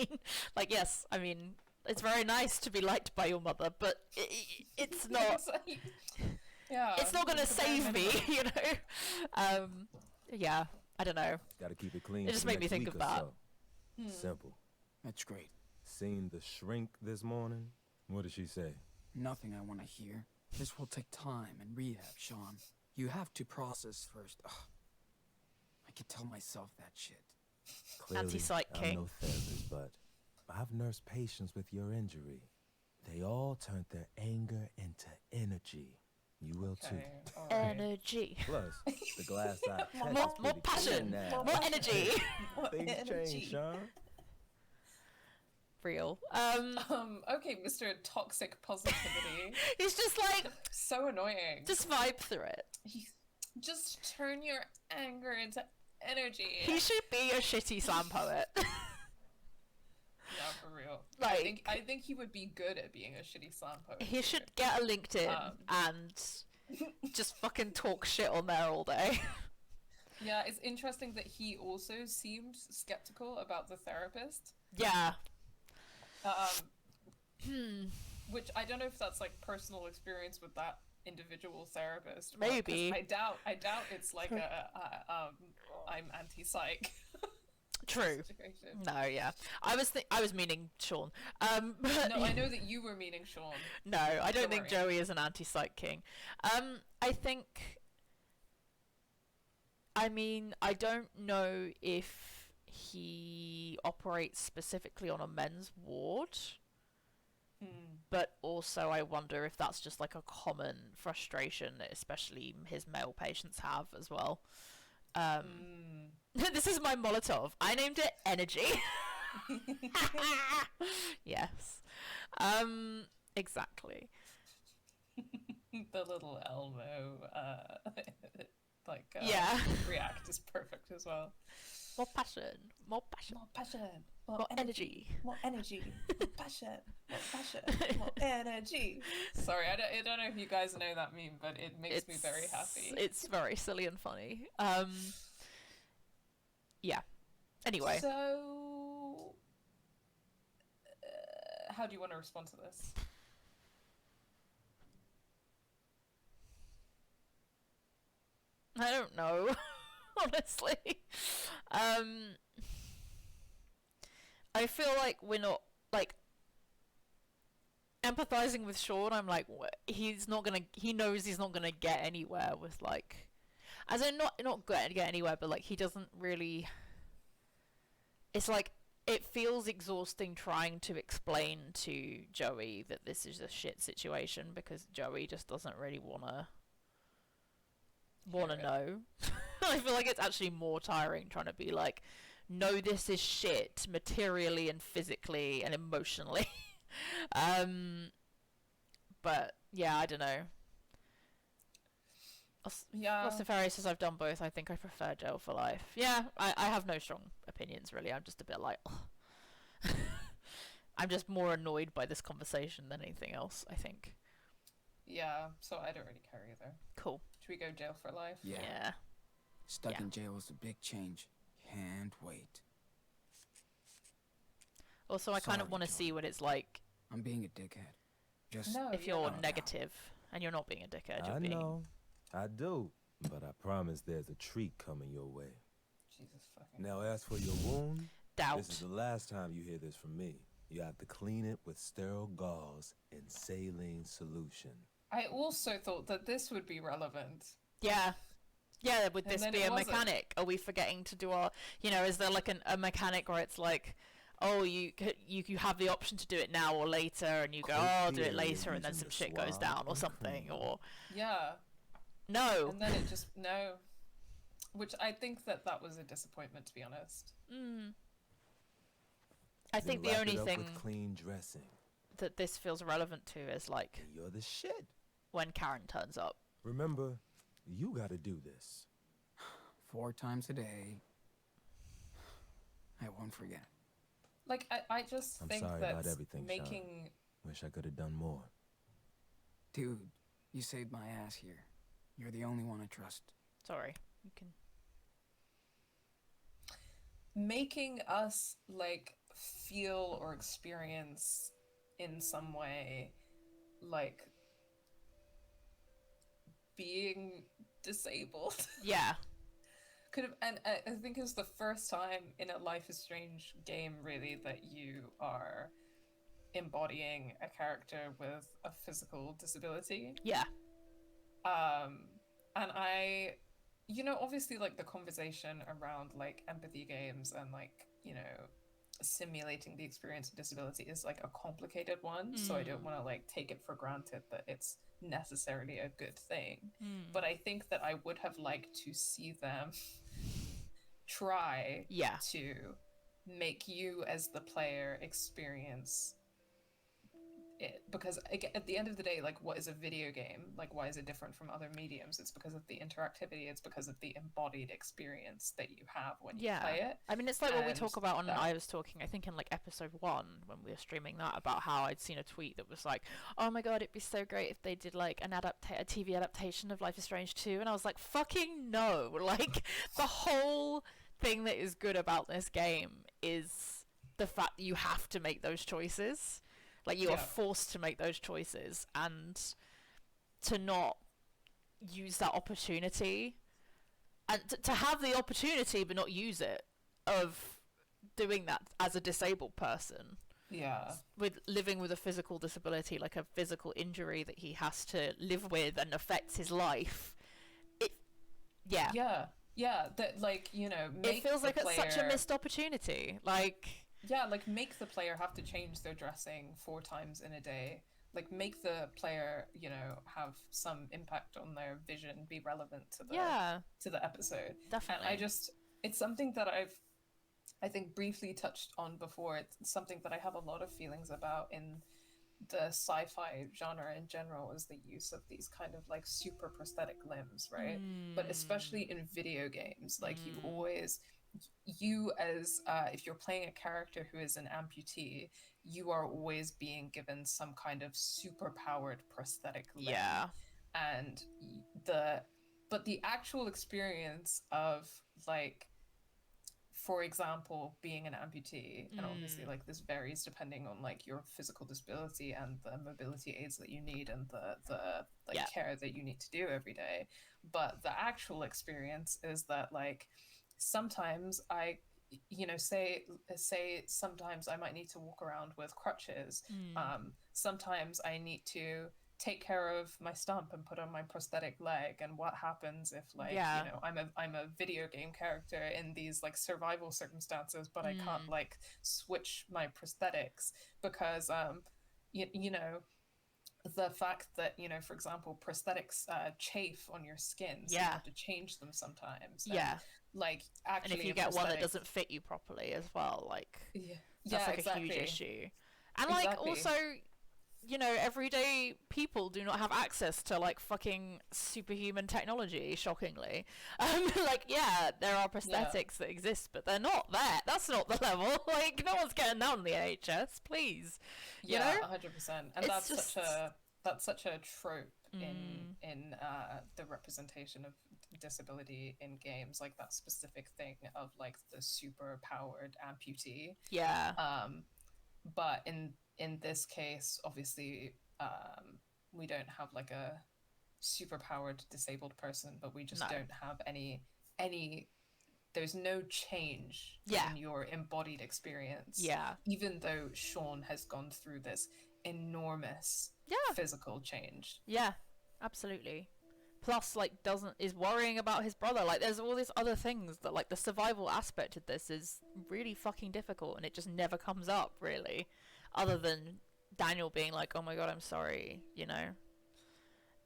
S2: like, yes, I mean, it's very nice to be liked by your mother, but it's not, it's not gonna save me, you know. Yeah, I don't know.
S7: Gotta keep it clean.
S2: It just
S7: for
S2: made me
S7: next
S2: think
S7: week
S2: of
S7: or
S2: that.
S7: so. Simple.
S6: That's great.
S7: Seen the shrink this morning? What did she say?
S6: Nothing I want to hear. This will take time and rehab, Sean. You have to process first. Ugh. I can tell myself that shit.
S7: Clearly,
S2: Anti-psych
S7: I'm
S2: king.
S7: no therapist, but I've nursed patients with your injury. They all turned their anger into energy. You will too.
S1: All right.
S2: Energy.
S7: Plus, the glass eye test is
S2: More
S7: pretty
S2: passion.
S7: clear now.
S2: More energy.
S7: Things change, Sean.
S2: Real.
S1: Okay, Mr. Toxic Positivity.
S2: He's just like,
S1: So annoying.
S2: just vibe through it.
S1: Just turn your anger into energy.
S2: He should be a shitty slam poet.
S1: Yeah, for real.
S2: Like,
S1: I think he would be good at being a shitty slam poet.
S2: he should get a LinkedIn and just fucking talk shit on there all day.
S1: Yeah, it's interesting that he also seemed skeptical about the therapist.
S2: Yeah.
S1: Which I don't know if that's like personal experience with that individual therapist.
S2: Maybe.
S1: I doubt it's like I'm anti-psych.
S2: True.
S1: situation.
S2: No, yeah. I was meaning Sean. But
S1: No, I know that you were meaning Sean.
S2: no, I don't
S1: Don't
S2: think
S1: worry.
S2: Joey is an anti-psych king. I think, I mean, I don't know if he operates specifically on a men's ward, but also I wonder if that's just like a common frustration that especially his male patients have as well. This is my Molotov. I named it Energy. Yes. Exactly.
S1: The little Elmo
S2: Yeah.
S1: react is perfect as well.
S2: More passion. More passion.
S1: More passion.
S2: More energy.
S1: More energy. More passion. More passion. More energy. Sorry, I don't know if you guys know that meme, but it makes me very happy.
S2: It's very silly and funny. Yeah. Anyway.
S1: So, how do you want to respond to this?
S2: I don't know. Honestly. I feel like we're not, like, empathizing with Sean. I'm like, he knows he's not gonna get anywhere with, like, as in not get anywhere, but like he doesn't really, it's like, it feels exhausting trying to explain to Joey that this is a shit situation, because Joey just doesn't really wanna know. I feel like it's actually more tiring trying to be like, no, this is shit materially and physically and emotionally. But yeah, I don't know.
S1: Yeah.
S2: Safari says I've done both. I think I prefer jail for life. Yeah, I have no strong opinions really. I'm just a bit like, ugh. I'm just more annoyed by this conversation than anything else, I think.
S1: Yeah, so I don't really care either.
S2: Cool.
S1: Should we go jail for life?
S6: Yeah. Stuck
S2: Yeah.
S6: in jail is a big change. Can't wait.
S2: Also, I kind of
S6: Sorry,
S2: want to
S6: John.
S2: see what it's like
S6: I'm being a dickhead. Just
S1: No,
S2: if
S1: you're
S2: you're
S1: not.
S2: negative, and you're not being a dickhead. You're
S7: I
S2: being...
S7: know. I do. But I promise there's a treat coming your way.
S1: Jesus fucking
S7: Now, as for your wound,
S2: Doubt.
S7: this is the last time you hear this from me. You have to clean it with sterile gauze and saline solution.
S1: I also thought that this would be relevant.
S2: Yeah. Yeah, would
S1: And
S2: this
S1: then
S2: be
S1: it
S2: a
S1: wasn't.
S2: mechanic? Are we forgetting to do our, is there like a mechanic where it's like, oh, you have the option to do it now or later, and you go, oh, I'll do it later, and then some shit goes down or something, or...
S1: Yeah.
S2: No.
S1: And then it just, no. Which I think that was a disappointment, to be honest.
S2: I think the only thing
S7: with clean dressing.
S2: that this feels relevant to is like
S7: And you're the shit.
S2: when Karen turns up.
S7: Remember, you gotta do this.
S6: 4 times a day. I won't forget.
S1: Like, I just
S7: I'm
S1: think
S7: sorry
S1: that
S7: about everything,
S1: making...
S7: Wish I could have done more.
S6: Dude, you saved my ass here. You're the only one I trust.
S2: Sorry, you can...
S1: Making us, like, feel or experience in some way, like, being disabled.
S2: Yeah.
S1: Could have, and I think it's the first time in a Life is Strange game, really, that you are embodying a character with a physical disability.
S2: Yeah.
S1: And obviously, like, the conversation around, like, empathy games and, like, simulating the experience of disability is, like, a complicated one, so I don't want to, like, take it for granted that it's necessarily a good thing. But I think that I would have liked to see them try to make you as the player experience it, because at the end of the day, like, what is a video game? Like, why is it different from other mediums? It's because of the interactivity, it's because of the embodied experience that you have when you play it.
S2: I mean, it's like what we
S1: And
S2: talk about on
S1: that-
S2: I was talking, I think in like episode 1 when we were streaming that, about how I'd seen a tweet that was like, oh my god, it'd be so great if they did like a TV adaptation of Life is Strange 2, and I was like, fucking no. Like, the whole thing that is good about this game is the fact that you have to make those choices. Like, you are forced to make those choices, and to not use that opportunity, and to have the opportunity but not use it, of doing that as a disabled person.
S1: Yeah.
S2: With living with a physical disability, like a physical injury that he has to live with and affects his life.
S1: Yeah, that, like, make
S2: it feels
S1: the
S2: like it's such a
S1: player-
S2: missed opportunity. Like...
S1: Yeah, like, make the player have to change their dressing 4 times in a day. Like, make the player, have some impact on their vision, be relevant to the episode.
S2: Definitely.
S1: And it's something that I think briefly touched on before. It's something that I have a lot of feelings about in the sci-fi genre in general, is the use of these kind of, like, super prosthetic limbs, right? But especially in video games, like, you as if you're playing a character who is an amputee, you are always being given some kind of super powered prosthetic limb.
S2: Yeah.
S1: And but the actual experience of, like, for example, being an amputee, and obviously, like, this varies depending on, like, your physical disability and the mobility aids that you need and the care that you need to do every day. But the actual experience is that, like, sometimes I, say sometimes I might need to walk around with crutches. Sometimes I need to take care of my stump and put on my prosthetic leg. And what happens if, like, I'm a video game character in these, like, survival circumstances, but I can't, like, switch my prosthetics because the fact that, for example, prosthetics chafe on your skin, so you have to change them sometimes. And, like, actually,
S2: and if you get one that doesn't fit you properly as well, like, that's like a huge issue. And like, also, everyday people do not have access to, like, fucking superhuman technology, shockingly. Like, there are prosthetics that exist, but they're not there. That's not the level. Like, no one's getting that on the NHS, please. You know?
S1: 100%. And
S2: It's
S1: that's such a trope in the representation of disability in games, like that specific thing of, like, the super powered amputee. But in this case, obviously, we don't have, like, a super powered disabled person, but we just don't have any there's no change
S2: Yeah.
S1: in your embodied experience.
S2: Yeah.
S1: Even though Sean has gone through this enormous physical change.
S2: Yeah, absolutely. Plus, like, is worrying about his brother. Like, there's all these other things that, like, the survival aspect of this is really fucking difficult, and it just never comes up, really. Other than Daniel being like, oh my god, I'm sorry, you know?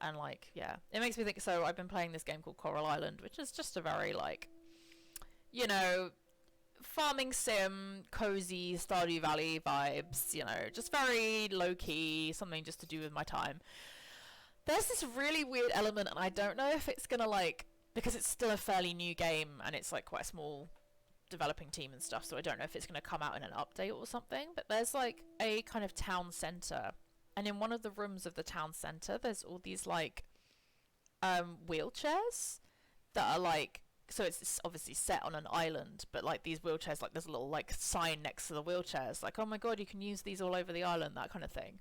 S2: And, like, yeah. It makes me think, so I've been playing this game called Coral Island, which is just a very, like, you know, farming sim, cozy, Stardew Valley vibes, you know, just very low-key, something just to do with my time. There's this really weird element, and I don't know if it's gonna, like, because it's still a fairly new game, and it's, like, quite a small developing team and stuff, so I don't know if it's gonna come out in an update or something, but there's, like, a kind of town centre, and in one of the rooms of the town centre, there's all these, like, wheelchairs that are, like, so it's obviously set on an island, but, like, these wheelchairs, like, there's a little, like, sign next to the wheelchairs, like, oh my god, you can use these all over the island, that kind of thing.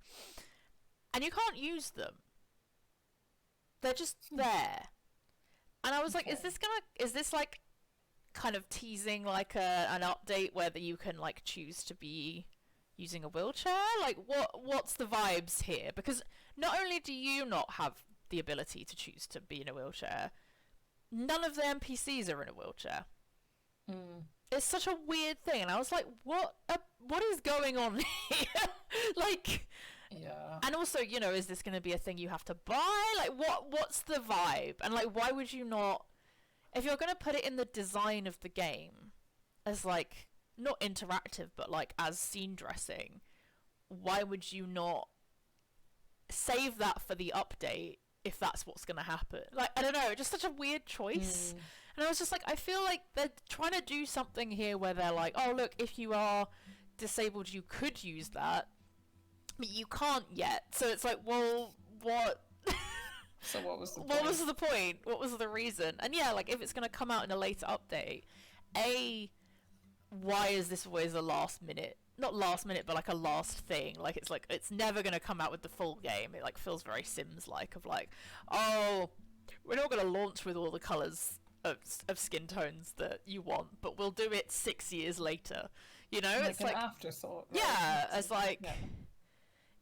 S2: And you can't use them. They're just there. And I was like, is this, like, kind of teasing, like, an update where you can, like, choose to be using a wheelchair? Like, what's the vibes here? Because not only do you not have the ability to choose to be in a wheelchair, none of the NPCs are in a wheelchair. It's such a weird thing, and I was like, what is going on here? Like,
S1: yeah.
S2: And also, you know, is this going to be a thing you have to buy? Like, what's the vibe? And, like, why would you not, if you're going to put it in the design of the game as, like, not interactive, but, like, as scene dressing, why would you not save that for the update if that's what's going to happen? Like, I don't know, just such a weird choice. And I was just like, I feel like they're trying to do something here where they're like, oh, look, if you are disabled, you could use that, but you can't yet. So it's like, well, what?
S1: So what was the point?
S2: What was the point? What was the reason? And yeah, like, if it's going to come out in a later update, why is this always a last minute? Not last minute, but, like, a last thing. Like, it's never going to come out with the full game. It, like, feels very Sims-like, of like, oh, we're not going to launch with all the colours of skin tones that you want, but we'll do it 6 years later. You know,
S1: like
S2: it's
S1: an
S2: like
S1: afterthought. Right?
S2: Yeah, it's like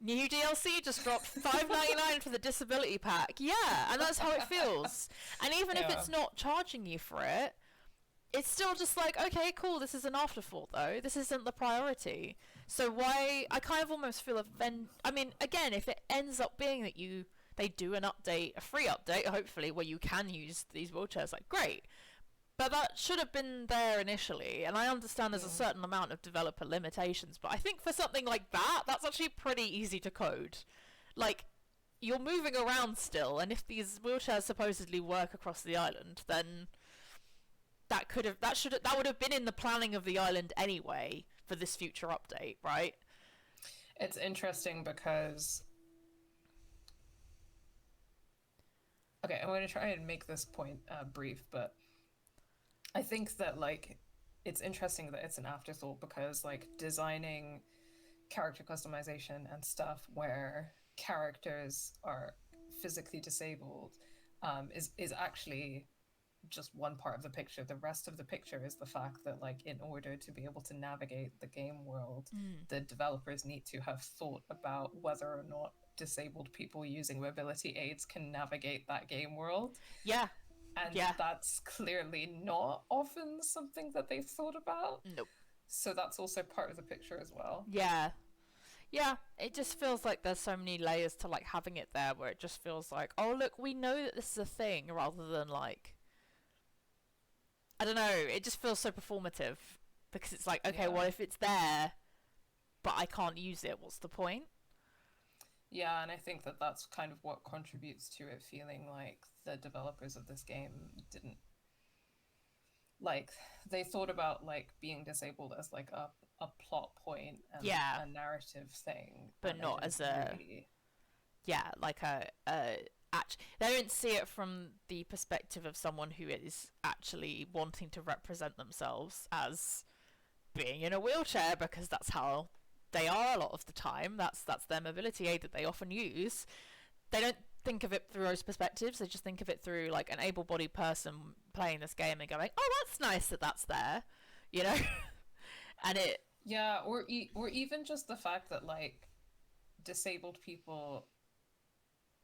S2: new DLC just dropped $5.99 for the disability pack. Yeah, and that's how it feels. And even if it's not charging you for it, it's still just like, okay, cool, this is an afterthought though. This isn't the priority. So why, I kind of almost feel I mean, again, if it ends up being that they do an update, a free update, hopefully, where you can use these wheelchairs, like, great. But that should have been there initially, and I understand there's a certain amount of developer limitations, but I think for something like that, that's actually pretty easy to code. Like, you're moving around still, and if these wheelchairs supposedly work across the island, then that would have been in the planning of the island anyway for this future update, right?
S1: It's interesting because, okay, I'm going to try and make this point brief, but I think that, like, it's interesting that it's an afterthought because, like, designing character customization and stuff where characters are physically disabled is actually just one part of the picture. The rest of the picture is the fact that, like, in order to be able to navigate the game world, the developers need to have thought about whether or not disabled people using mobility aids can navigate that game world.
S2: Yeah.
S1: And that's clearly not often something that they've thought about.
S2: Nope.
S1: So that's also part of the picture as well.
S2: Yeah. Yeah, it just feels like there's so many layers to, like, having it there where it just feels like, oh, look, we know that this is a thing, rather than, like, I don't know, it just feels so performative because it's like, okay, well, if it's there but I can't use it, what's the point?
S1: Yeah, and I think that that's kind of what contributes to it feeling like the developers of this game didn't, like, they thought about, like, being disabled as, like, a plot point and a narrative thing,
S2: but not as a like they don't see it from the perspective of someone who is actually wanting to represent themselves as being in a wheelchair, because that's how they are a lot of the time. That's their mobility aid that they often use. They think of it through those perspectives. They just think of it through like an able-bodied person playing this game and going, "Oh, that's nice that that's there," you know. And it.
S1: Yeah, or even just the fact that like disabled people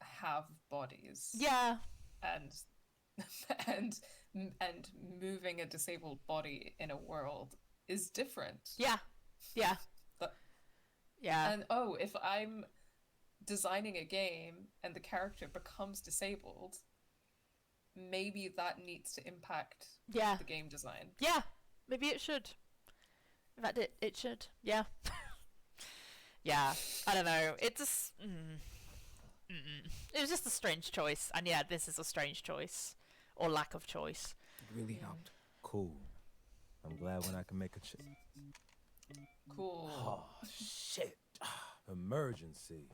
S1: have bodies.
S2: Yeah.
S1: And and moving a disabled body in a world is different.
S2: Yeah. Yeah. Yeah.
S1: And if I'm designing a game and the character becomes disabled, maybe that needs to impact the game design.
S2: Yeah. Maybe it should. In fact, it should. Yeah. Yeah. I don't know. It just... It was just a strange choice. And yeah, this is a strange choice. Or lack of choice.
S6: It really helped.
S7: Cool. I'm glad when I can make a
S1: Cool.
S7: Oh, shit. Emergency.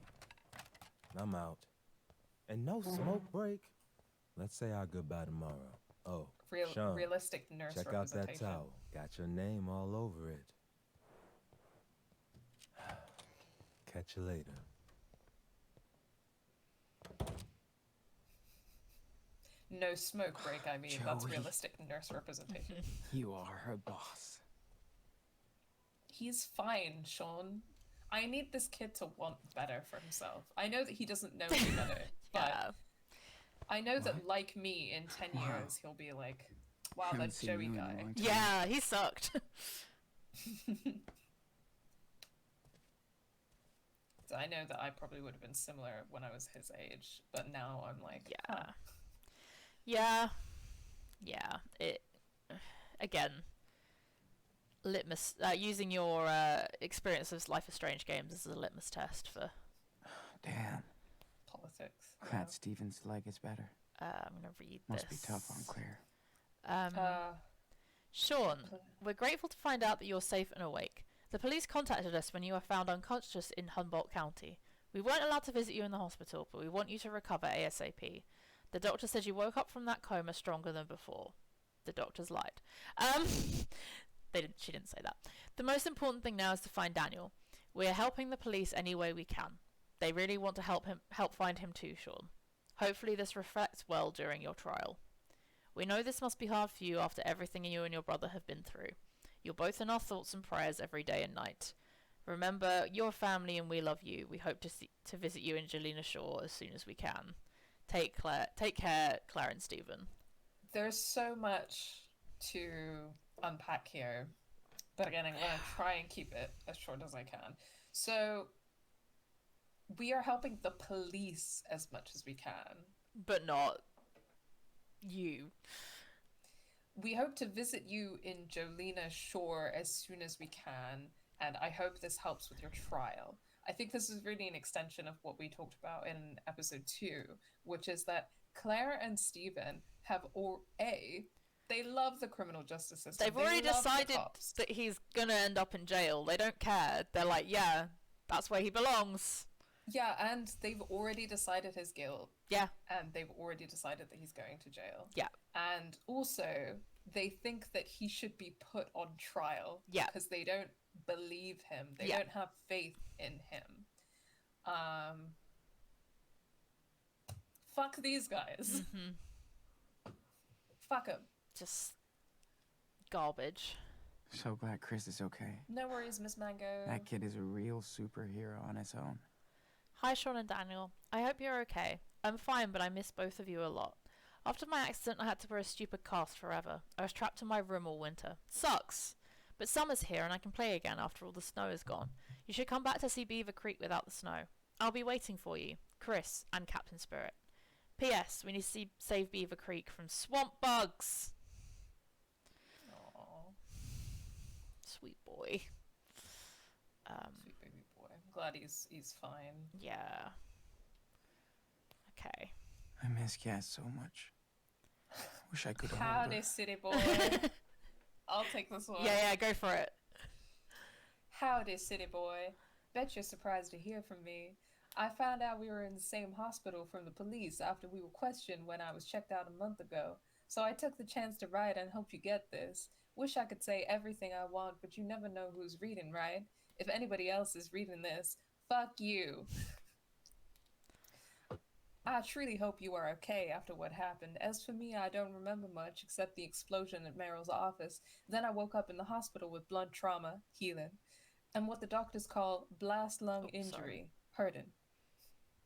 S7: I'm out. And no smoke break. Let's say our goodbye tomorrow. Oh, Sean,
S1: realistic nurse
S7: check out that
S1: representation.
S7: towel. Got your name all over it. Catch you later.
S1: No smoke break, I mean. That's
S6: Joey.
S1: realistic nurse representation.
S6: You are her boss.
S1: He's fine, Sean. I need this kid to want better for himself. I know that he doesn't know any better, but I know that, like me, in 10 years, he'll be like, wow,
S6: Haven't
S1: that
S6: seen
S1: Joey
S6: you in a
S1: guy.
S6: long time.
S2: Yeah, he sucked.
S1: So I know that I probably would have been similar when I was his age, but now I'm like, huh.
S2: Yeah. It again. Litmus. Using your experience of Life is Strange games as a litmus test for.
S6: Damn.
S1: Politics.
S6: Glad Steven's leg is better.
S2: I'm gonna read
S6: Must
S2: this.
S6: be tough on Claire.
S2: Sean, we're grateful to find out that you're safe and awake. The police contacted us when you were found unconscious in Humboldt County. We weren't allowed to visit you in the hospital, but we want you to recover ASAP. The doctor said you woke up from that coma stronger than before. The doctors lied. She didn't say that. The most important thing now is to find Daniel. We are helping the police any way we can. They really want to help find him too, Sean. Hopefully this reflects well during your trial. We know this must be hard for you after everything you and your brother have been through. You're both in our thoughts and prayers every day and night. Remember, you're a family and we love you. We hope to visit you in Jelena Shore as soon as we can. Take care, Claire and Stephen.
S1: There's so much to unpack here, but again, I'm going to try and keep it as short as I can. So, we are helping the police as much as we can.
S2: But not you.
S1: We hope to visit you in Jelena Shore as soon as we can, and I hope this helps with your trial. I think this is really an extension of what we talked about in episode 2, which is that Claire and Stephen have they love the criminal justice system.
S2: They've already decided that he's gonna end up in jail. They don't care. They're like, yeah, that's where he belongs.
S1: Yeah, and they've already decided his guilt.
S2: Yeah.
S1: And they've already decided that he's going to jail.
S2: Yeah.
S1: And also, they think that he should be put on trial.
S2: Yeah.
S1: Because they don't believe him. They don't have faith in him. Fuck these guys.
S2: Mm-hmm.
S1: Fuck them.
S2: Just garbage.
S6: So glad Chris is okay.
S1: No worries, Miss Mango.
S6: That kid is a real superhero on his own.
S2: Hi, Sean and Daniel. I hope you're okay. I'm fine, but I miss both of you a lot. After my accident, I had to wear a stupid cast forever. I was trapped in my room all winter. Sucks! But summer's here and I can play again after all the snow is gone. You should come back to see Beaver Creek without the snow. I'll be waiting for you, Chris and Captain Spirit. P.S. We need to save Beaver Creek from swamp bugs.
S1: Aww.
S2: Sweet boy.
S1: Sweet baby boy. I'm glad he's fine.
S2: Yeah. Okay.
S6: I miss Cass so much. Wish I could hold her.
S1: Howdy, city boy. I'll take this one.
S2: Yeah, go for it.
S1: Howdy, city boy. Bet you're surprised to hear from me. I found out we were in the same hospital from the police after we were questioned when I was checked out a month ago. So I took the chance to write and help you get this. Wish I could say everything I want, but you never know who's reading, right? If anybody else is reading this, fuck you. I truly hope you are okay after what happened. As for me, I don't remember much except the explosion at Meryl's office. Then I woke up in the hospital with blood trauma, healing, and what the doctors call blast lung injury, hurting.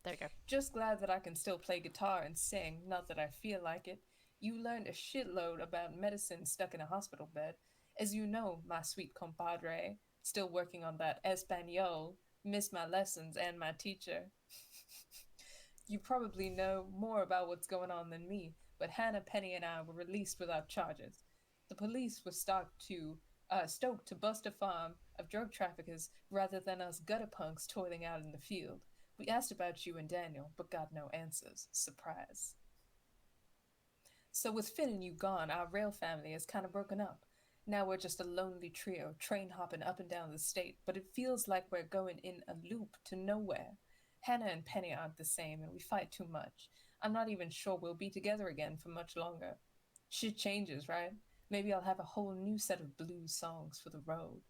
S2: There we go.
S1: Just glad that I can still play guitar and sing, not that I feel like it. You learned a shitload about medicine stuck in a hospital bed. As you know, my sweet compadre, still working on that Espanol, miss my lessons and my teacher. You probably know more about what's going on than me, but Hannah, Penny, and I were released without charges. The police were stoked to bust a farm of drug traffickers rather than us gutter punks toiling out in the field. We asked about you and Daniel, but got no answers. Surprise. So with Finn and you gone, our rail family is kind of broken up. Now we're just a lonely trio, train hopping up and down the state, but it feels like we're going in a loop to nowhere. Hannah and Penny aren't the same, and we fight too much. I'm not even sure we'll be together again for much longer. Shit changes, right? Maybe I'll have a whole new set of blues songs for the road.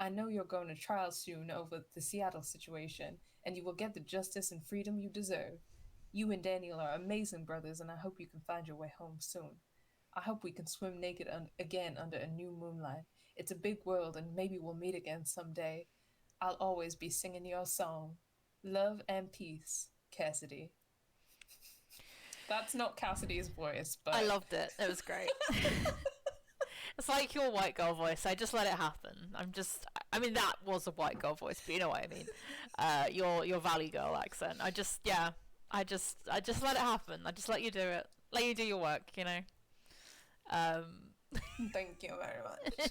S1: I know you're going to trial soon over the Seattle situation, and you will get the justice and freedom you deserve. You and Daniel are amazing brothers, and I hope you can find your way home soon. I hope we can swim naked again under a new moonlight. It's a big world, and maybe we'll meet again someday. I'll always be singing your song. Love and peace, Cassidy. That's not Cassidy's voice, but...
S2: I loved it. It was great. It's like your white girl voice. I just let it happen. I mean, that was a white girl voice, but you know what I mean. Your Valley girl accent. I just let it happen. I just let you do it. Let you do your work, you know.
S1: Thank you very much.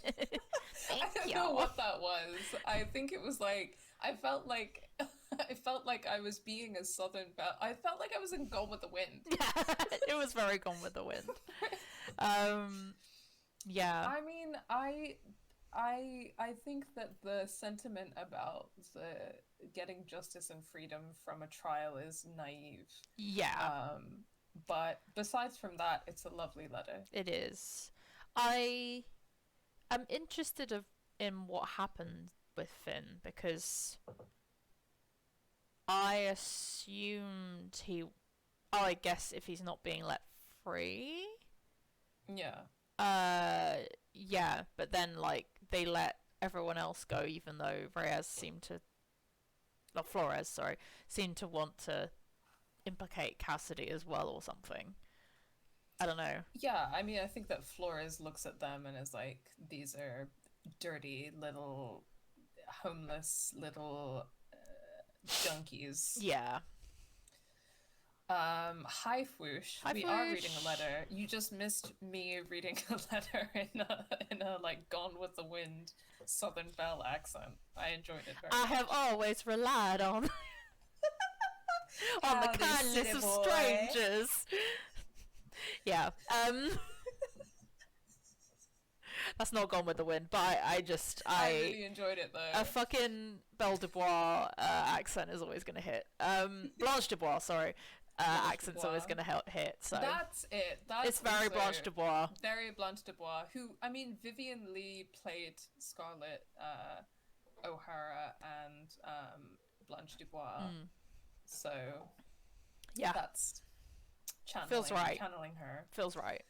S1: I don't know what that was. I think it was like I felt like I was being a Southern belle. I felt like I was in Gone with the Wind.
S2: Yeah, it was very Gone with the Wind. Yeah.
S1: I mean, I think that the sentiment about the getting justice and freedom from a trial is naive.
S2: Yeah.
S1: But besides from that, it's a lovely letter.
S2: It is. I am interested in what happened with Finn, because I assumed I guess if he's not being let free.
S1: Yeah.
S2: Yeah, but then like they let everyone else go, even though Flores seemed to want to implicate Cassidy as well or something. I don't know.
S1: Yeah, I mean, I think that Flores looks at them and is like, these are dirty little homeless little junkies.
S2: Yeah.
S1: Hi Fwoosh. We are reading a letter. You just missed me reading a letter in a like Gone with the Wind Southern Belle accent. I enjoyed it very much.
S2: I have always relied on on the kindness of strangers. Yeah. That's not Gone with the Wind, but I
S1: really enjoyed it though.
S2: A fucking Belle de Bois accent is always gonna hit. Blanche de Bois, sorry. Accent's always gonna hit. So
S1: that's it.
S2: It's very Blanche de Bois.
S1: Very Blanche de Bois. Who, I mean, Vivian Lee played Scarlett O'Hara and Blanche de Bois. So
S2: yeah,
S1: that's channeling,
S2: feels right.
S1: Channeling her
S2: feels right.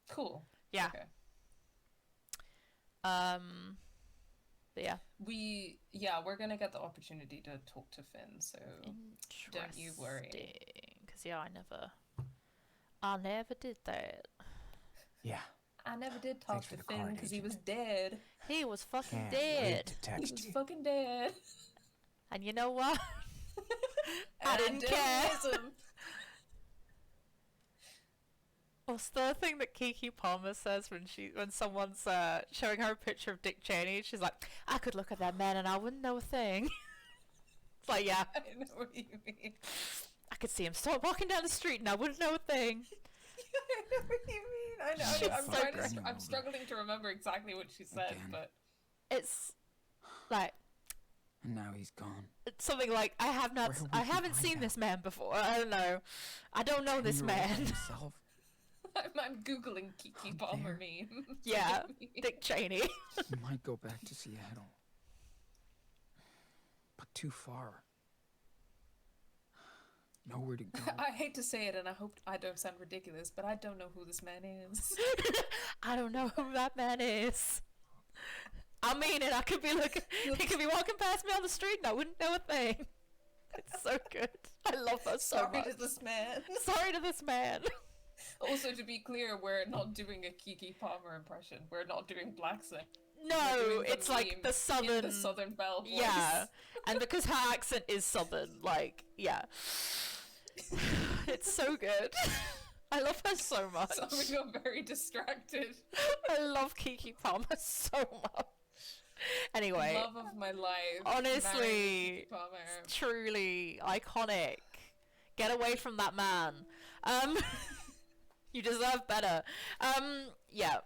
S1: Cool.
S2: Yeah.
S1: Okay.
S2: But yeah.
S1: We're gonna get the opportunity to talk to Finn, so don't you worry.
S2: Because I never did that.
S9: Yeah.
S1: I never did talk to Finn because he was dead.
S2: He was fucking dead.
S1: He was fucking dead.
S2: And you know what? I didn't care. What's the thing that Keke Palmer says when someone's showing her a picture of Dick Cheney? She's like, I could look at that man and I wouldn't know a thing. It's like, yeah.
S1: I know what you mean.
S2: I could see him start walking down the street and I wouldn't know a thing.
S1: I know what you mean. I know. I'm struggling to remember exactly what she said, but
S2: it's like.
S6: And now he's gone.
S2: It's something like I haven't seen this man before. I don't know. I don't know this man.
S1: I'm googling Keke Palmer meme.
S2: Yeah, Dick Cheney.
S6: He might go back to Seattle. but too far. Nowhere to go.
S1: I hate to say it, and I hope I don't sound ridiculous, but I don't know who this man is.
S2: I don't know who that man is. I mean it. I could be looking. He could be walking past me on the street, and I wouldn't know a thing. It's so good. I love that so
S1: Sorry
S2: much.
S1: to this man.
S2: Sorry to this man.
S1: Also, to be clear, we're not doing a Kiki Palmer impression. We're not doing Blacksmith.
S2: No, it's like the southern.
S1: The Southern Belle voice.
S2: Yeah, and because her accent is southern, like, yeah. It's so good. I love her so much.
S1: So we got very distracted.
S2: I love Kiki Palmer so much. Anyway,
S1: Love of my life.
S2: honestly,
S1: Kiki Palmer.
S2: truly iconic. Get away from that man. You deserve better. Yeah.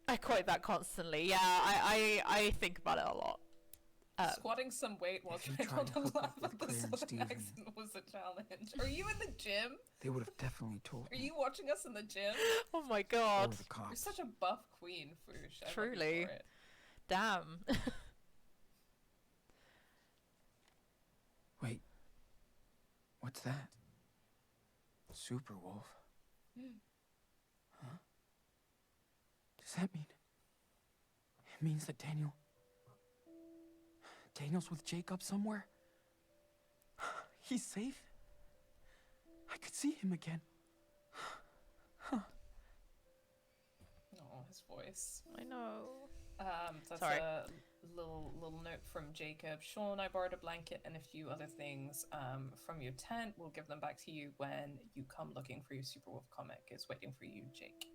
S2: I quote that constantly. Yeah, I think about it a lot.
S1: Squatting some weight while
S6: If you
S1: trying
S6: tried
S1: not
S6: to
S1: to
S6: hook
S1: laugh
S6: up with
S1: at the
S6: Claire and
S1: southern
S6: Steven.
S1: accent was a challenge. Are you in the gym?
S6: They would have definitely told
S1: Are
S6: me.
S1: you watching us in the gym?
S2: Oh my
S6: Or
S2: god.
S6: the
S1: You're
S6: cops.
S1: such a buff queen, Foosh. I love you
S2: Truly.
S1: for it.
S2: Damn.
S6: Wait. What's that? Super Wolf. Huh? Does that mean... It means that Daniel's with Jacob somewhere? He's safe? I could see him again.
S1: Oh, his voice.
S2: I know.
S1: That's
S2: Sorry.
S1: a little note from Jacob. Sean, I borrowed a blanket and a few other things from your tent. We'll give them back to you when you come looking for your Superwolf comic. It's waiting for you, Jake.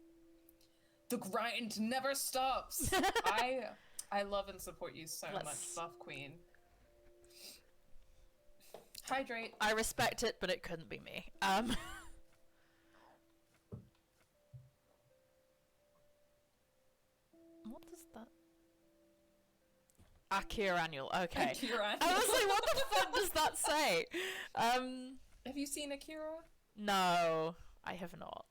S1: The grind never stops. I love and support you so much, buff queen. Hydrate.
S2: I respect it, but it couldn't be me. What does that? Akira Annual. Okay.
S1: Akira.
S2: I was like, what the fuck does that say?
S1: Have you seen Akira?
S2: No, I have not.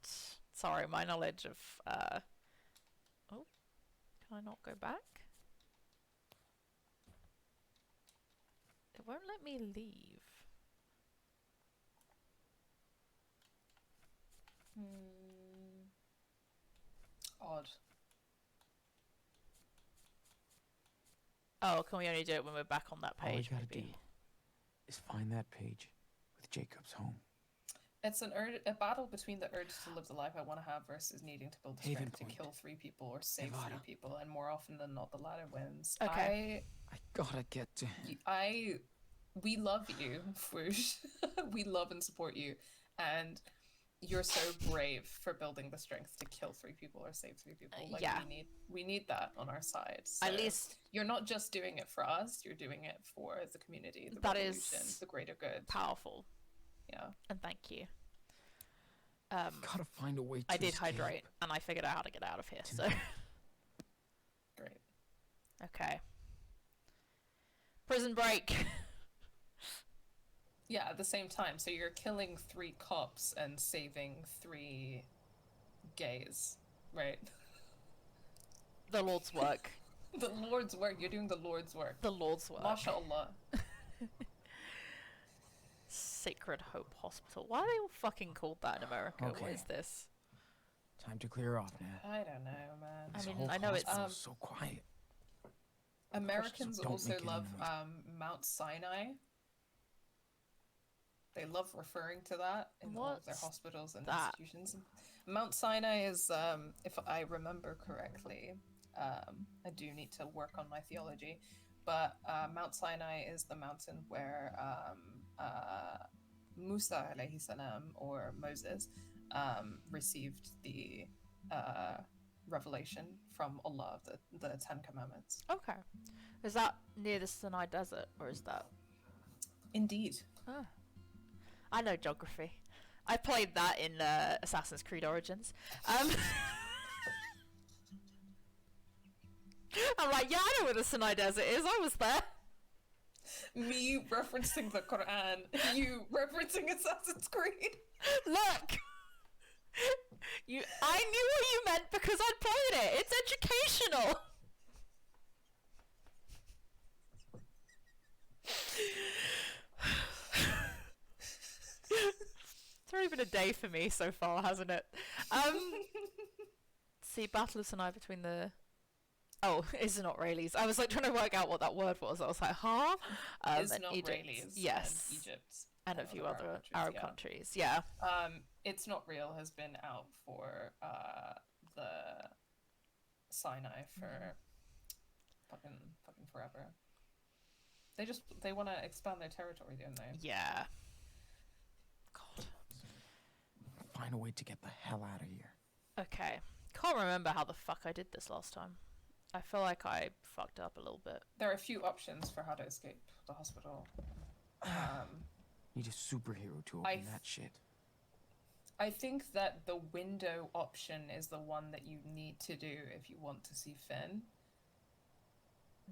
S2: Sorry, my knowledge of oh, can I not go back? It won't let me leave.
S1: Odd.
S2: Oh, can we only do it when we're back on that
S6: All we
S2: page?
S6: gotta
S2: Maybe.
S6: do is find that page with Jacob's home.
S1: It's a battle between the urge to live the life I want to have versus needing to build the
S6: Haven
S1: strength to
S6: Point.
S1: kill 3 people or save
S6: Nevada.
S1: 3 people, and more often than not, the latter wins.
S2: Okay.
S6: I gotta get to...
S1: We love you, Fwoosh. We love and support you, and you're so brave for building the strength to kill 3 people or save 3 people. Like,
S2: yeah.
S1: we need that on our side. So
S2: At least
S1: you're not just doing it for us; you're doing it for the community, the
S2: that
S1: revolution,
S2: is
S1: the greater good.
S2: powerful.
S1: Yeah.
S2: And thank you.
S6: Gotta find a way to
S2: I did
S6: escape.
S2: hydrate, and I figured out how to get out of here. So
S1: Great.
S2: okay. Prison break.
S1: Yeah, at the same time. So you're killing 3 cops and saving 3 gays, right?
S2: The Lord's work.
S1: The Lord's work. You're doing the Lord's work.
S2: The Lord's work.
S1: MashaAllah.
S2: Sacred Hope Hospital. Why are they all fucking called that in America? What
S6: Okay.
S2: is this?
S6: Time to clear off, Nat.
S1: I don't know, man.
S2: I
S6: This
S2: mean,
S6: whole
S2: I know it's
S6: hospital's so quiet.
S1: Americans
S6: don't
S1: also
S6: make any
S1: love
S6: noise.
S1: Mount Sinai. They love referring to that in all of their
S2: What's
S1: hospitals and
S2: that?
S1: institutions. Mount Sinai is, if I remember correctly, I do need to work on my theology, but Mount Sinai is the mountain where Musa alayhi salam, or Moses, received the revelation from Allah, the 10 Commandments.
S2: okay. Is that near the Sinai Desert, or is that?
S1: Indeed.
S2: Oh. I know geography. I played that in Assassin's Creed Origins. I'm like, yeah, I know where the Sinai Desert is. I was there.
S1: Me referencing the Quran, you referencing Assassin's Creed.
S2: Look, I knew what you meant because I'd played it. It's educational. It's already been a day for me so far, hasn't it? See, battle of Sinai between the... Oh, Israelis. I was like trying to work out what that word was. I was like, huh?
S1: Israelis
S2: yes.
S1: and Egypt.
S2: And a few other Arab countries, yeah.
S1: It's Not Real has been out for the Sinai for fucking forever. They want to expand their territory, don't they?
S2: Yeah. God.
S6: Find a way to get the hell out of here.
S2: Okay. Can't remember how the fuck I did this last time. I feel like I fucked up a little bit.
S1: There are a few options for how to escape the hospital.
S6: Need a superhero to open that shit.
S1: I think that the window option is the one that you need to do if you want to see Finn.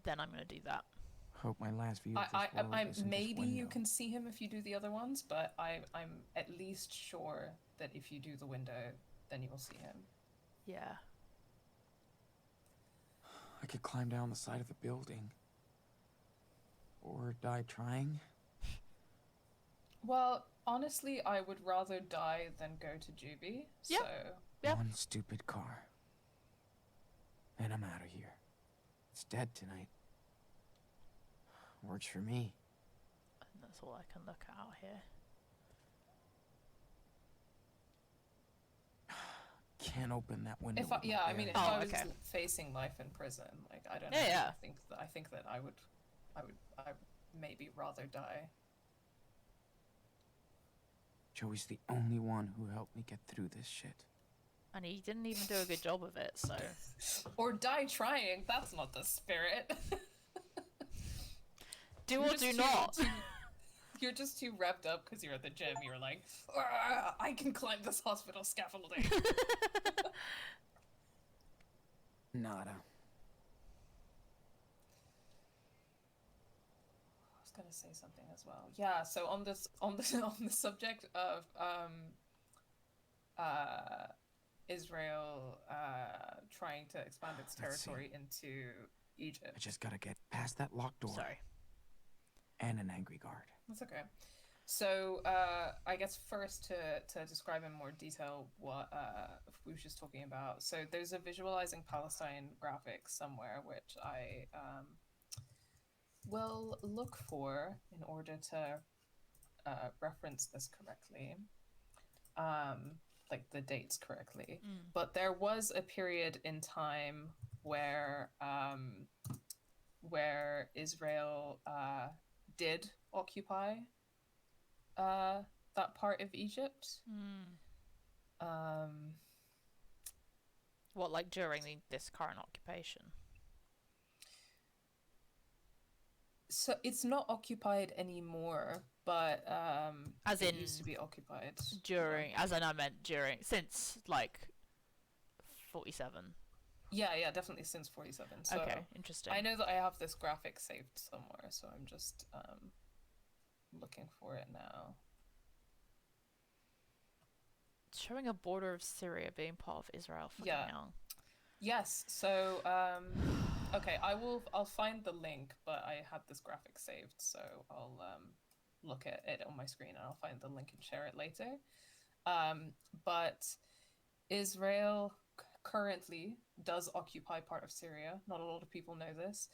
S2: Then I'm gonna do that.
S6: Hope my last view of this world isn't
S1: maybe
S6: this
S1: you
S6: window.
S1: can see him if you do the other ones, but I'm at least sure that if you do the window, then you will see him.
S2: Yeah.
S6: I could climb down the side of the building. Or die trying.
S1: Well, honestly, I would rather die than go to juvie.
S2: Yeah.
S1: So
S2: Yeah.
S6: One stupid car. And I'm out of here. It's dead tonight. Works for me.
S2: And that's all I can look at out here.
S6: Can't open that window.
S1: if I was
S2: okay.
S1: facing life in prison, like I don't know.
S2: Yeah.
S1: I think that I would maybe rather die.
S6: Joey's the only one who helped me get through this shit.
S2: And he didn't even do a good job of it, so...
S1: Or die trying, that's not the spirit.
S2: Do or do not.
S1: You're just too revved up because you're at the gym. You're like, I can climb this hospital scaffolding.
S6: Nada.
S1: I was gonna say something as well. Yeah. So on the subject of Israel trying to expand its territory into Egypt.
S6: I just gotta get past that locked door.
S2: Sorry.
S6: And an angry guard.
S1: That's okay. So I guess first to describe in more detail what we were just talking about. So there's a visualizing Palestine graphic somewhere which I will look for in order to reference this correctly, like the dates correctly. But there was a period in time where Israel did occupy that part of Egypt.
S2: What, like during this current occupation?
S1: So it's not occupied anymore, but
S2: as
S1: it
S2: in
S1: used to be occupied
S2: during. As in, I meant during, since like 47.
S1: Yeah, definitely since 47. So
S2: okay, interesting.
S1: I know that I have this graphic saved somewhere, so I'm just looking for it now.
S2: It's showing a border of Syria being part of Israel.
S1: Yeah.
S2: Hell.
S1: Yes. So okay, I'll find the link, but I had this graphic saved, so I'll look at it on my screen and I'll find the link and share it later. But Israel currently does occupy part of Syria. Not a lot of people know this.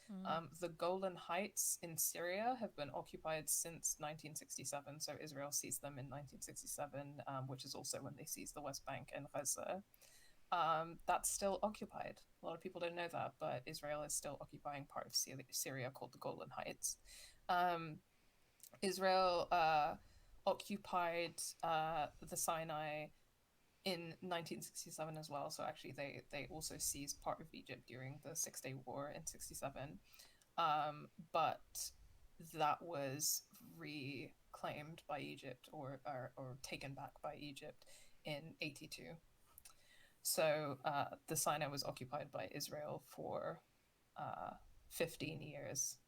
S1: The Golan Heights in Syria have been occupied since 1967, so Israel seized them in 1967, which is also when they seized the West Bank and Gaza. That's still occupied. A lot of people don't know that, but Israel is still occupying part of Syria called the Golan Heights. Israel occupied the Sinai in 1967 as well. So actually they also seized part of Egypt during the Six-Day War in 67. But that was reclaimed by Egypt or taken back by Egypt in 82. So the Sinai was occupied by Israel for 15 years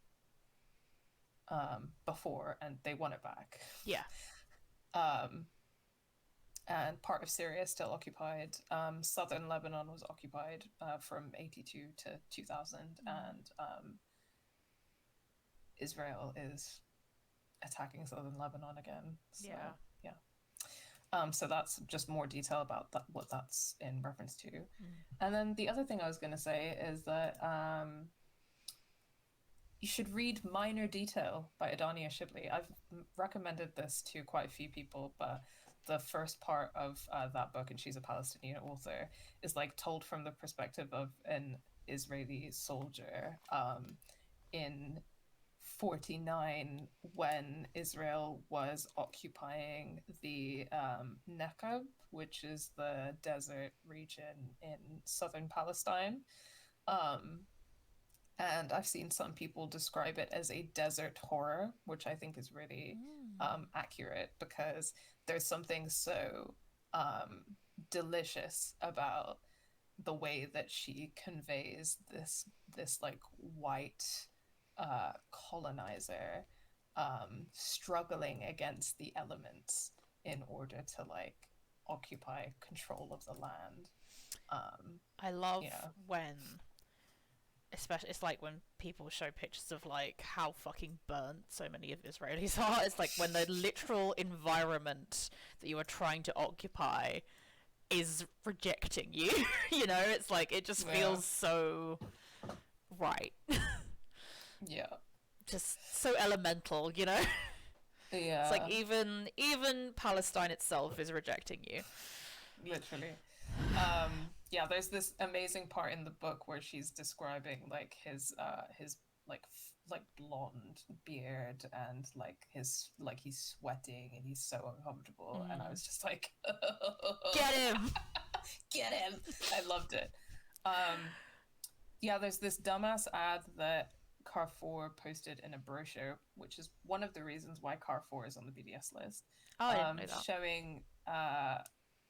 S1: before, and they won it back.
S2: Yeah.
S1: And part of Syria is still occupied. Southern Lebanon was occupied from 82 to 2000, and Israel is attacking southern Lebanon again. So,
S2: Yeah.
S1: So that's just more detail about what that's in reference to. And then the other thing I was going to say is that you should read Minor Detail by Adania Shibli. I've recommended this to quite a few people, but the first part of that book, and she's a Palestinian author, is like told from the perspective of an Israeli soldier in 49 when Israel was occupying the Negev, which is the desert region in southern Palestine. And I've seen some people describe it as a desert horror, which I think is really accurate, because there's something so delicious about the way that she conveys this like white colonizer struggling against the elements in order to like occupy control of the land.
S2: I love when, especially, it's like when people show pictures of like how fucking burnt so many of Israelis are. It's like when the literal environment that you are trying to occupy is rejecting you. You know, it's like it just feels so right.
S1: Yeah.
S2: Just so elemental, you know?
S1: Yeah.
S2: It's like even Palestine itself is rejecting you.
S1: Literally. Yeah, there's this amazing part in the book where she's describing like his like blonde beard and like his like he's sweating and he's so uncomfortable, and I was just like
S2: get him.
S1: Get him. I loved it. Yeah, there's this dumbass ad that Carrefour posted in a brochure, which is one of the reasons why Carrefour is on the BDS list.
S2: Oh, I didn't know that.
S1: Showing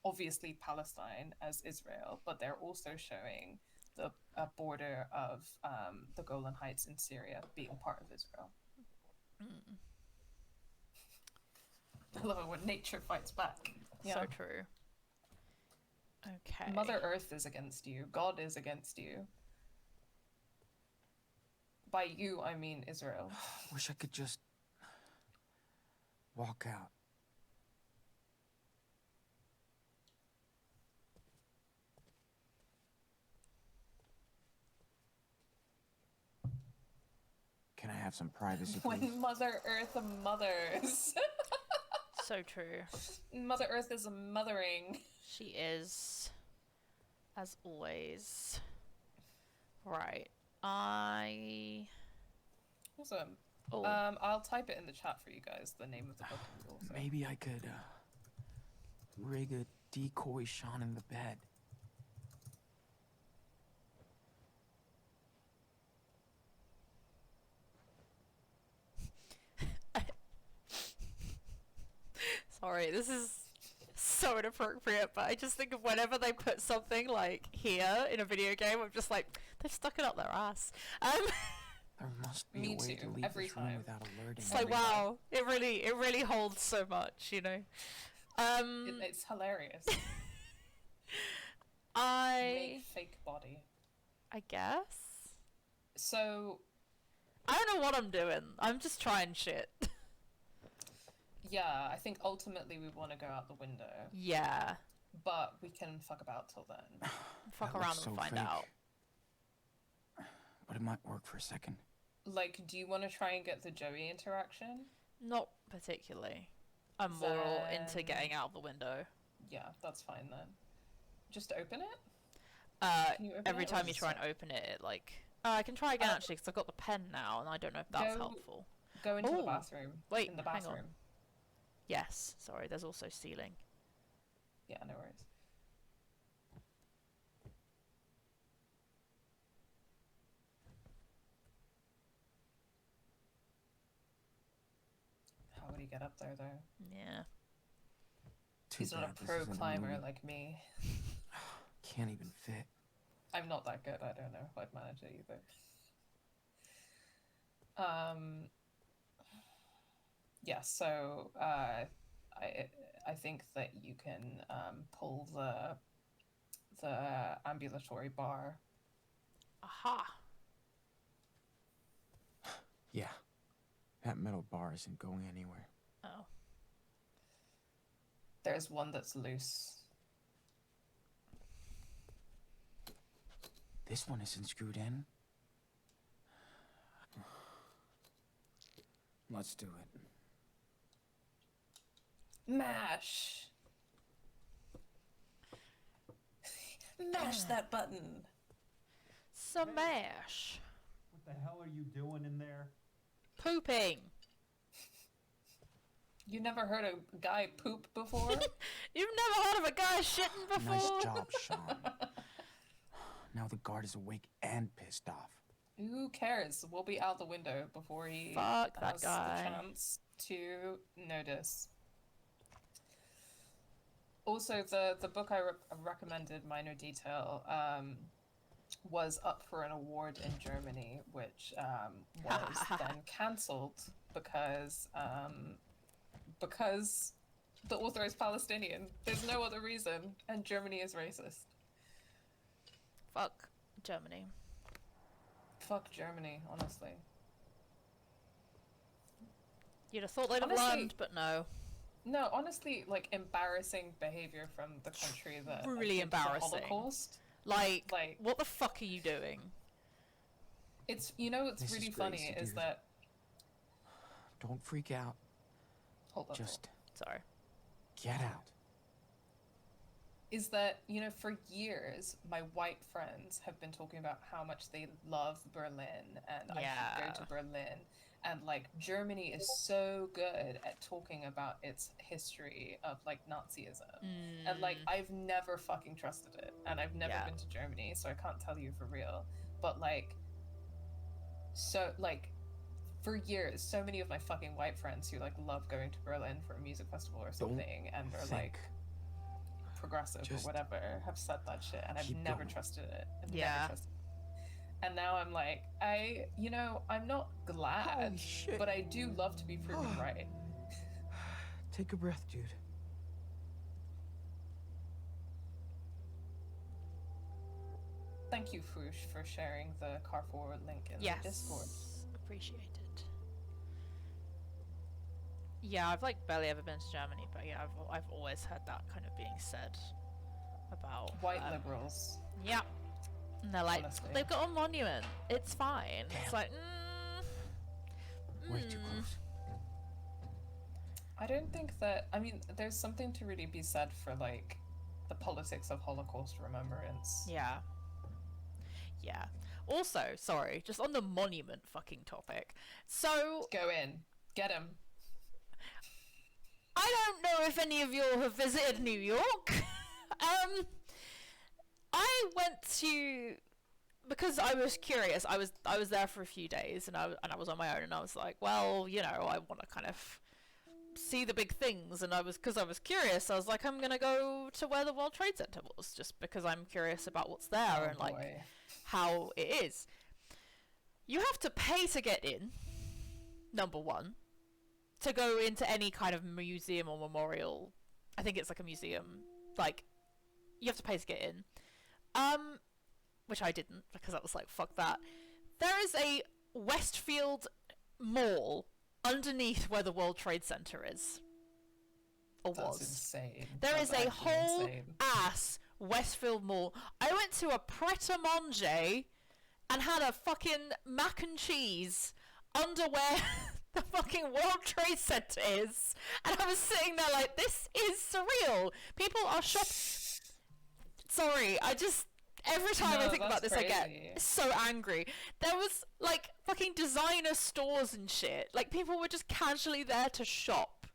S1: obviously Palestine as Israel, but they're also showing the border of the Golan Heights in Syria being part of Israel. I love it when nature fights back. Yeah.
S2: So true. Okay.
S1: Mother Earth is against you. God is against you. By you, I mean Israel.
S6: Wish I could just walk out. Can I have some privacy, please?
S1: When Mother Earth mothers.
S2: So true.
S1: Mother Earth is mothering.
S2: She is, as always. Right.
S1: Awesome.
S2: Oh.
S1: I'll type it in the chat for you guys, the name of the book also.
S6: Maybe I could rig a decoy Sean in the bed.
S2: Sorry, this is so inappropriate, but I just think of whenever they put something like here in a video game, I'm just like, they've stuck it up their ass.
S6: There must be
S1: Me
S6: a way
S1: too,
S6: to leave
S1: every
S6: this room
S1: time.
S6: without alerting
S2: It's like, wow, it really holds so much, you know.
S1: It's hilarious. Make fake body.
S2: I guess.
S1: So
S2: I don't know what I'm doing. I'm just trying shit.
S1: yeah, I think ultimately we want to go out the window.
S2: Yeah.
S1: But we can fuck about till then.
S2: Fuck around and find out.
S6: But it might work for a second.
S1: Like, do you want to try and get the Joey interaction?
S2: Not particularly. I'm more into getting out of the window.
S1: Yeah, that's fine then. Just open it?
S2: Every time you try and open it, it like... I can try again actually, because I've got the pen now, and I don't know if that's helpful.
S1: Go into the bathroom.
S2: Wait,
S1: in the
S2: hang
S1: bathroom.
S2: on. Yes, sorry, there's also ceiling.
S1: Yeah, no worries. How would he get up there, though?
S2: Yeah.
S1: He's not a pro climber like me.
S6: Can't even fit.
S1: I'm not that good. I don't know if I'd manage it either. Yeah, so I think that you can pull the ambulatory bar.
S2: Aha.
S6: Yeah. That metal bar isn't going anywhere.
S2: Oh.
S1: There's one that's loose.
S6: This one isn't screwed in. Let's do it.
S1: Mash! Mash that button!
S2: Smash!
S9: What the hell are you doing in there?
S2: Pooping!
S1: You never heard a guy poop before?
S2: You've never heard of a guy shitting before?
S6: Nice job, Sean. Now the guard is awake and pissed off.
S1: Who cares? We'll be out the window before he
S2: Fuck that
S1: has
S2: guy.
S1: the chance to notice. Also, the book I recommended, Minor Detail, was up for an award in Germany, which was then cancelled because the author is Palestinian. There's no other reason, and Germany is racist.
S2: Fuck Germany.
S1: Fuck Germany, honestly.
S2: You'd have thought they'd have
S1: Honestly-
S2: learned, but no.
S1: No, honestly, like, embarrassing behavior from the country that
S2: Really
S1: did the
S2: embarrassing.
S1: Holocaust.
S2: Like,
S1: Like-
S2: what the fuck are you doing?
S1: It's, you know what's
S6: This is
S1: really
S6: great,
S1: funny is
S6: Sadir.
S1: that...
S6: Don't freak out.
S1: Hold on.
S6: Just
S2: Sorry.
S6: get out.
S1: Is that, you know, for years, my white friends have been talking about how much they love Berlin and I should
S2: Yeah.
S1: go to Berlin. And, like, Germany is so good at talking about its history of, like, Nazism. And, like, I've never fucking trusted it. And I've never
S2: Yeah.
S1: been to Germany, so I can't tell you for real. But, like, so, like, for years, so many of my fucking white friends who, like, love going to Berlin for a music festival or something and are, like, progressive or
S6: Just
S1: whatever have said that shit, and I've
S6: keep
S1: never
S6: going.
S1: trusted it. I've
S2: Yeah.
S1: never trusted it. And now I'm like, I'm not glad,
S6: Holy shit.
S1: but I do love to be proven right.
S6: Take a breath, dude.
S1: Thank you, Foosh, for sharing the Carrefour link in
S2: Yes.
S1: the Discord.
S2: Appreciated. Yeah, I've like barely ever been to Germany, but yeah, I've always heard that kind of being said about
S1: White liberals.
S2: Yeah, and they're like,
S1: Honestly.
S2: they've got a monument. It's fine. It's
S6: Damn.
S2: like,
S6: Way too close.
S1: I don't think that, I mean, there's something to really be said for, like, the politics of Holocaust remembrance.
S2: Yeah. Yeah. Also, sorry, just on the monument fucking topic. So,
S1: Go in. Get him.
S2: I don't know if any of you have visited New York. I went to, because I was curious. I was there for a few days, and I was on my own, and I was like, well, you know, I want to kind of see the big things, and because I was curious, I was like, I'm gonna go to where the World Trade Center was, just because I'm curious about what's there
S1: Oh,
S2: and like
S1: boy.
S2: how it is. You have to pay to get in, number one, to go into any kind of museum or memorial. I think it's like a museum. Like, you have to pay to get in. Which I didn't, because I was like, fuck that. There is a Westfield Mall underneath where the World Trade Center is. Or
S1: That's
S2: was.
S1: insane.
S2: There
S1: That's
S2: is a
S1: actually
S2: whole
S1: insane.
S2: ass Westfield Mall. I went to a Pret-a-Manger and had a fucking mac and cheese under where the fucking World Trade Center is. And I was sitting there like, this is surreal. People are Sorry, every time I
S1: No,
S2: think about
S1: that's
S2: this, I
S1: crazy.
S2: get so angry. There was, like, fucking designer stores and shit. Like, people were just casually there to shop.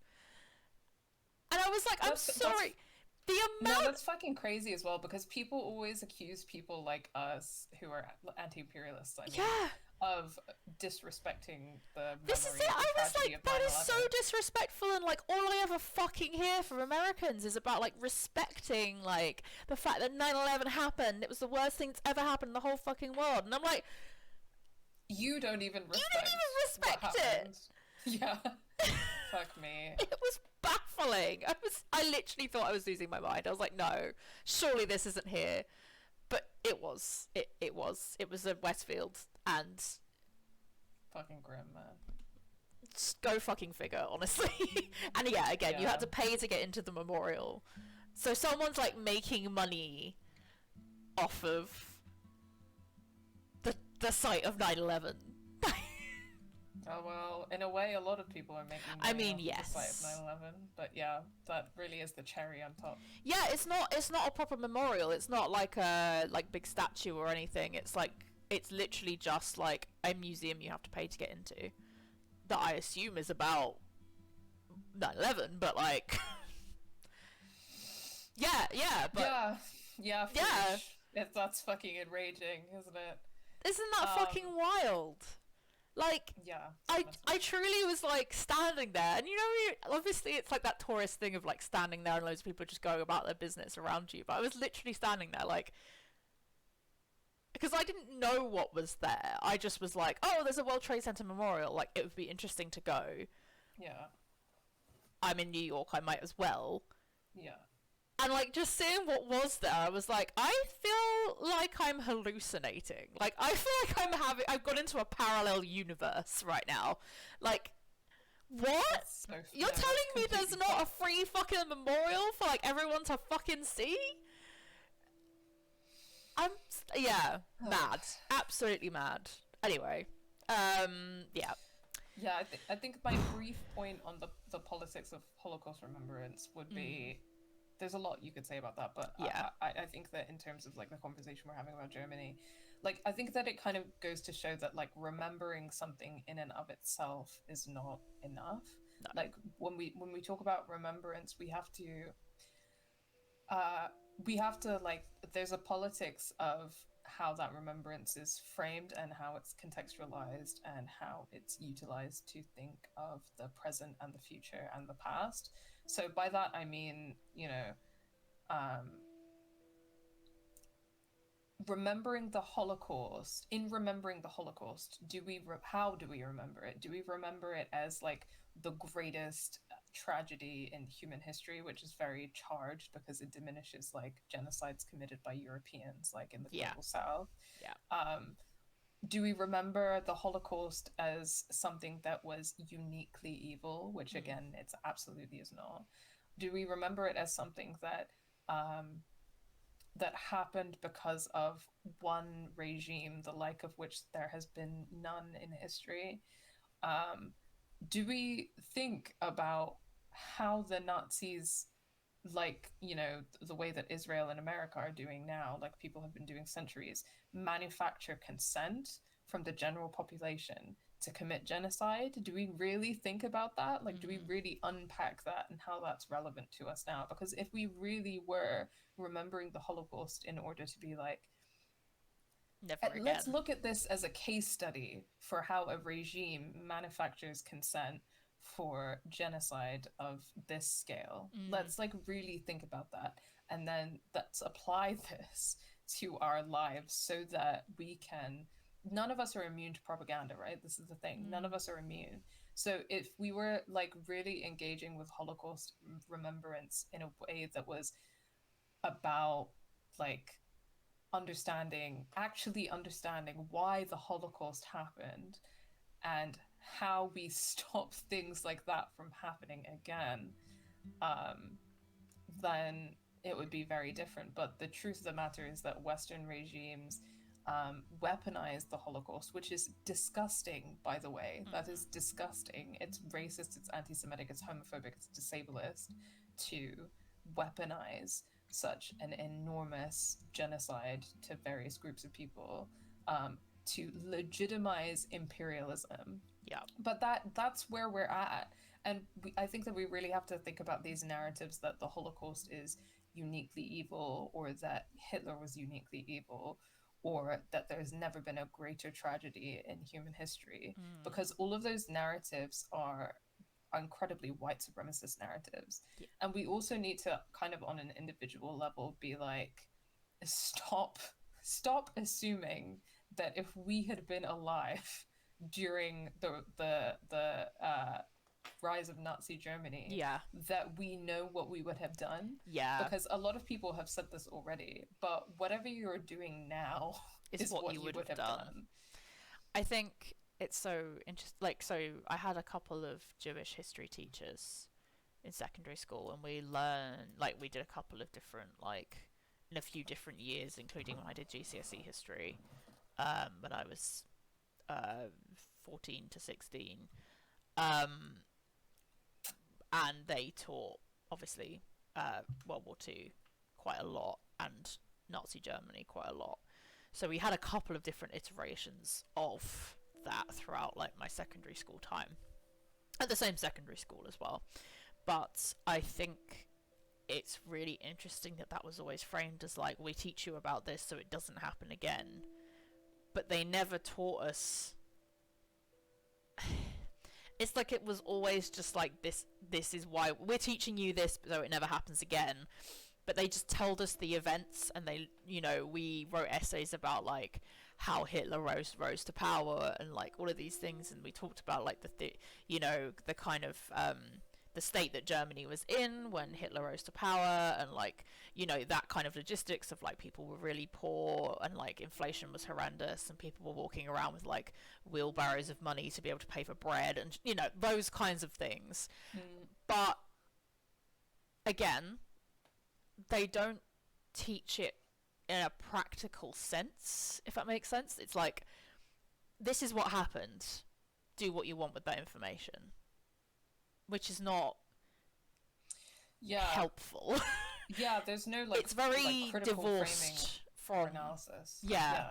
S2: And I was like, I'm
S1: That's-
S2: sorry. The
S1: No,
S2: amount...
S1: that's fucking crazy as well, because people always accuse people like us, who are anti-imperialists, I mean,
S2: Yeah.
S1: of disrespecting the
S2: This is
S1: memory
S2: it.
S1: of the
S2: I was
S1: tragedy
S2: like,
S1: of
S2: that is so
S1: 9/11.
S2: disrespectful, and like all I ever fucking hear from Americans is about like respecting like the fact that 9/11 happened. It was the worst thing that's ever happened in the whole fucking world. And I'm like,
S1: You don't even respect
S2: don't even respect
S1: what
S2: it.
S1: happened. Yeah. Fuck me.
S2: it was baffling. I literally thought I was losing my mind. I was like, no, surely this isn't here. But it was. It was. It was a Westfield, and
S1: Fucking grim, man.
S2: go fucking figure, honestly. And yeah, again, you had to pay to get into the memorial. So someone's like making money off of the site of 9/11.
S1: Oh well, in a way, a lot of people are making money off the site of 9/11, but yeah, that really is the cherry on top.
S2: Yeah, it's not a proper memorial. It's not like a big statue or anything. It's literally just like a museum you have to pay to get into. That I assume is about 9/11, but like, yeah.
S1: That's fucking enraging, isn't it?
S2: Isn't that fucking wild? Like, I truly was like standing there, and obviously it's like that tourist thing of like standing there and loads of people just going about their business around you, but I was literally standing there like, because I didn't know what was there. I just was like, oh, there's a World Trade Center memorial, like it would be interesting to go.
S1: Yeah.
S2: I'm in New York, I might as well.
S1: Yeah.
S2: And like just seeing what was there, I was like, I feel like I'm hallucinating. Like I feel like I've got into a parallel universe right now. Like, what? You're telling me there's not a free fucking memorial for like everyone to fucking see? Mad. Absolutely mad. Anyway, yeah.
S1: Yeah, I think my brief point on the politics of Holocaust remembrance would be, there's a lot you could say about that, but
S2: yeah.
S1: I think that in terms of like the conversation we're having about Germany, like I think that it kind of goes to show that like remembering something in and of itself is not enough. No. Like when we talk about remembrance, we have to like, there's a politics of how that remembrance is framed and how it's contextualized and how it's utilized to think of the present and the future and the past. So by that I mean, remembering the Holocaust. In remembering the Holocaust, how do we remember it? Do we remember it as like the greatest tragedy in human history, which is very charged because it diminishes like genocides committed by Europeans, like in the global South?
S2: Yeah.
S1: Do we remember the Holocaust as something that was uniquely evil, which again, it's absolutely is not? Do we remember it as something that that happened because of one regime, the like of which there has been none in history? Do we think about how the Nazis, like, the way that Israel and America are doing now, like people have been doing centuries, manufacture consent from the general population to commit genocide? Do we really think about that? Like, do we really unpack that and how that's relevant to us now? Because if we really were remembering the Holocaust in order to be like, let's look at this as a case study for how a regime manufactures consent for genocide of this scale. Let's like really think about that, and then let's apply this to our lives so that we can, none of us are immune to propaganda, right? This is the thing. None of us are immune. So if we were like really engaging with Holocaust remembrance in a way that was about like actually understanding why the Holocaust happened and how we stop things like that from happening again, then it would be very different. But the truth of the matter is that Western regimes weaponize the Holocaust, which is disgusting, by the way. That is disgusting. It's racist, it's anti-Semitic, it's homophobic, it's disablist to weaponize such an enormous genocide to various groups of people, to legitimize imperialism.
S2: Yeah.
S1: But that's where we're at. And I think that we really have to think about these narratives that the Holocaust is uniquely evil, or that Hitler was uniquely evil, or that there's never been a greater tragedy in human history. Because all of those narratives are incredibly white supremacist narratives. Yeah. And we also need to kind of on an individual level be like, stop assuming that if we had been alive during the rise of Nazi Germany, that we know what we would have done. Yeah. Because a lot of people have said this already, but whatever you're doing now is what you would have done.
S2: I think it's so interesting. Like, so I had a couple of Jewish history teachers in secondary school, and we learned, like, we did a couple of different, like, in a few different years, including when I did GCSE history, when I was 14 to 16, and they taught, obviously, World War II quite a lot, and Nazi Germany quite a lot. So we had a couple of different iterations of that throughout, like, my secondary school time, at the same secondary school as well. But I think it's really interesting that that was always framed as, like, we teach you about this so it doesn't happen again, but they never taught us. It's like it was always just like, this is why we're teaching you this so it never happens again. But they just told us the events, and they, you know, we wrote essays about, like, how Hitler rose to power, and, like, all of these things, and we talked about, like, you know, the kind of the state that Germany was in when Hitler rose to power, and, like, you know, that kind of logistics of, like, people were really poor, and, like, inflation was horrendous, and people were walking around with, like, wheelbarrows of money to be able to pay for bread, and, you know, those kinds of things. But again, they don't teach it in a practical sense, if that makes sense. It's like, this is what happened, do what you want with that information, which is not helpful.
S1: Yeah, there's no, like,
S2: it's very,
S1: like, critical
S2: divorced
S1: framing
S2: from
S1: analysis.
S2: Yeah.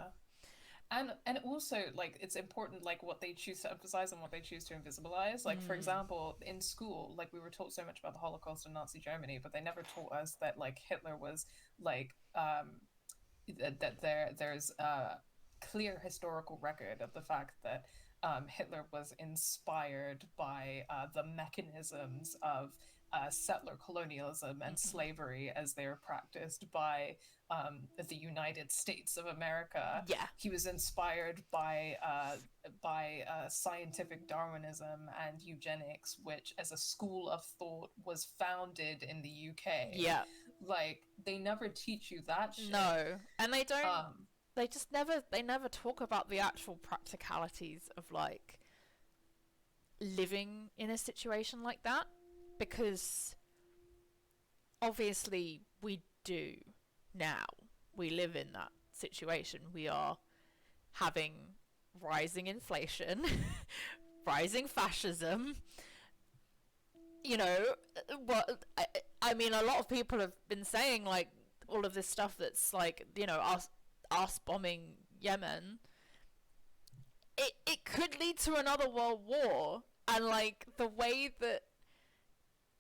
S1: And also, like, it's important, like, what they choose to emphasize and what they choose to invisibilize. Like, for example, in school, like, we were taught so much about the Holocaust in Nazi Germany, but they never taught us that, like, Hitler was, like, that there's a clear historical record of the fact that Hitler was inspired by the mechanisms of settler colonialism and slavery as they were practiced by the United States of America.
S2: Yeah.
S1: He was inspired by scientific Darwinism and eugenics, which as a school of thought was founded in the UK.
S2: Yeah.
S1: Like, they never teach you that shit.
S2: No. And they don't they never talk about the actual practicalities of, like, living in a situation like that, because obviously we do now. We live in that situation. We are having rising inflation, rising fascism. You know, what I mean, a lot of people have been saying, like, all of this stuff that's, like, you know, us bombing Yemen, it could lead to another world war. And, like, the way that,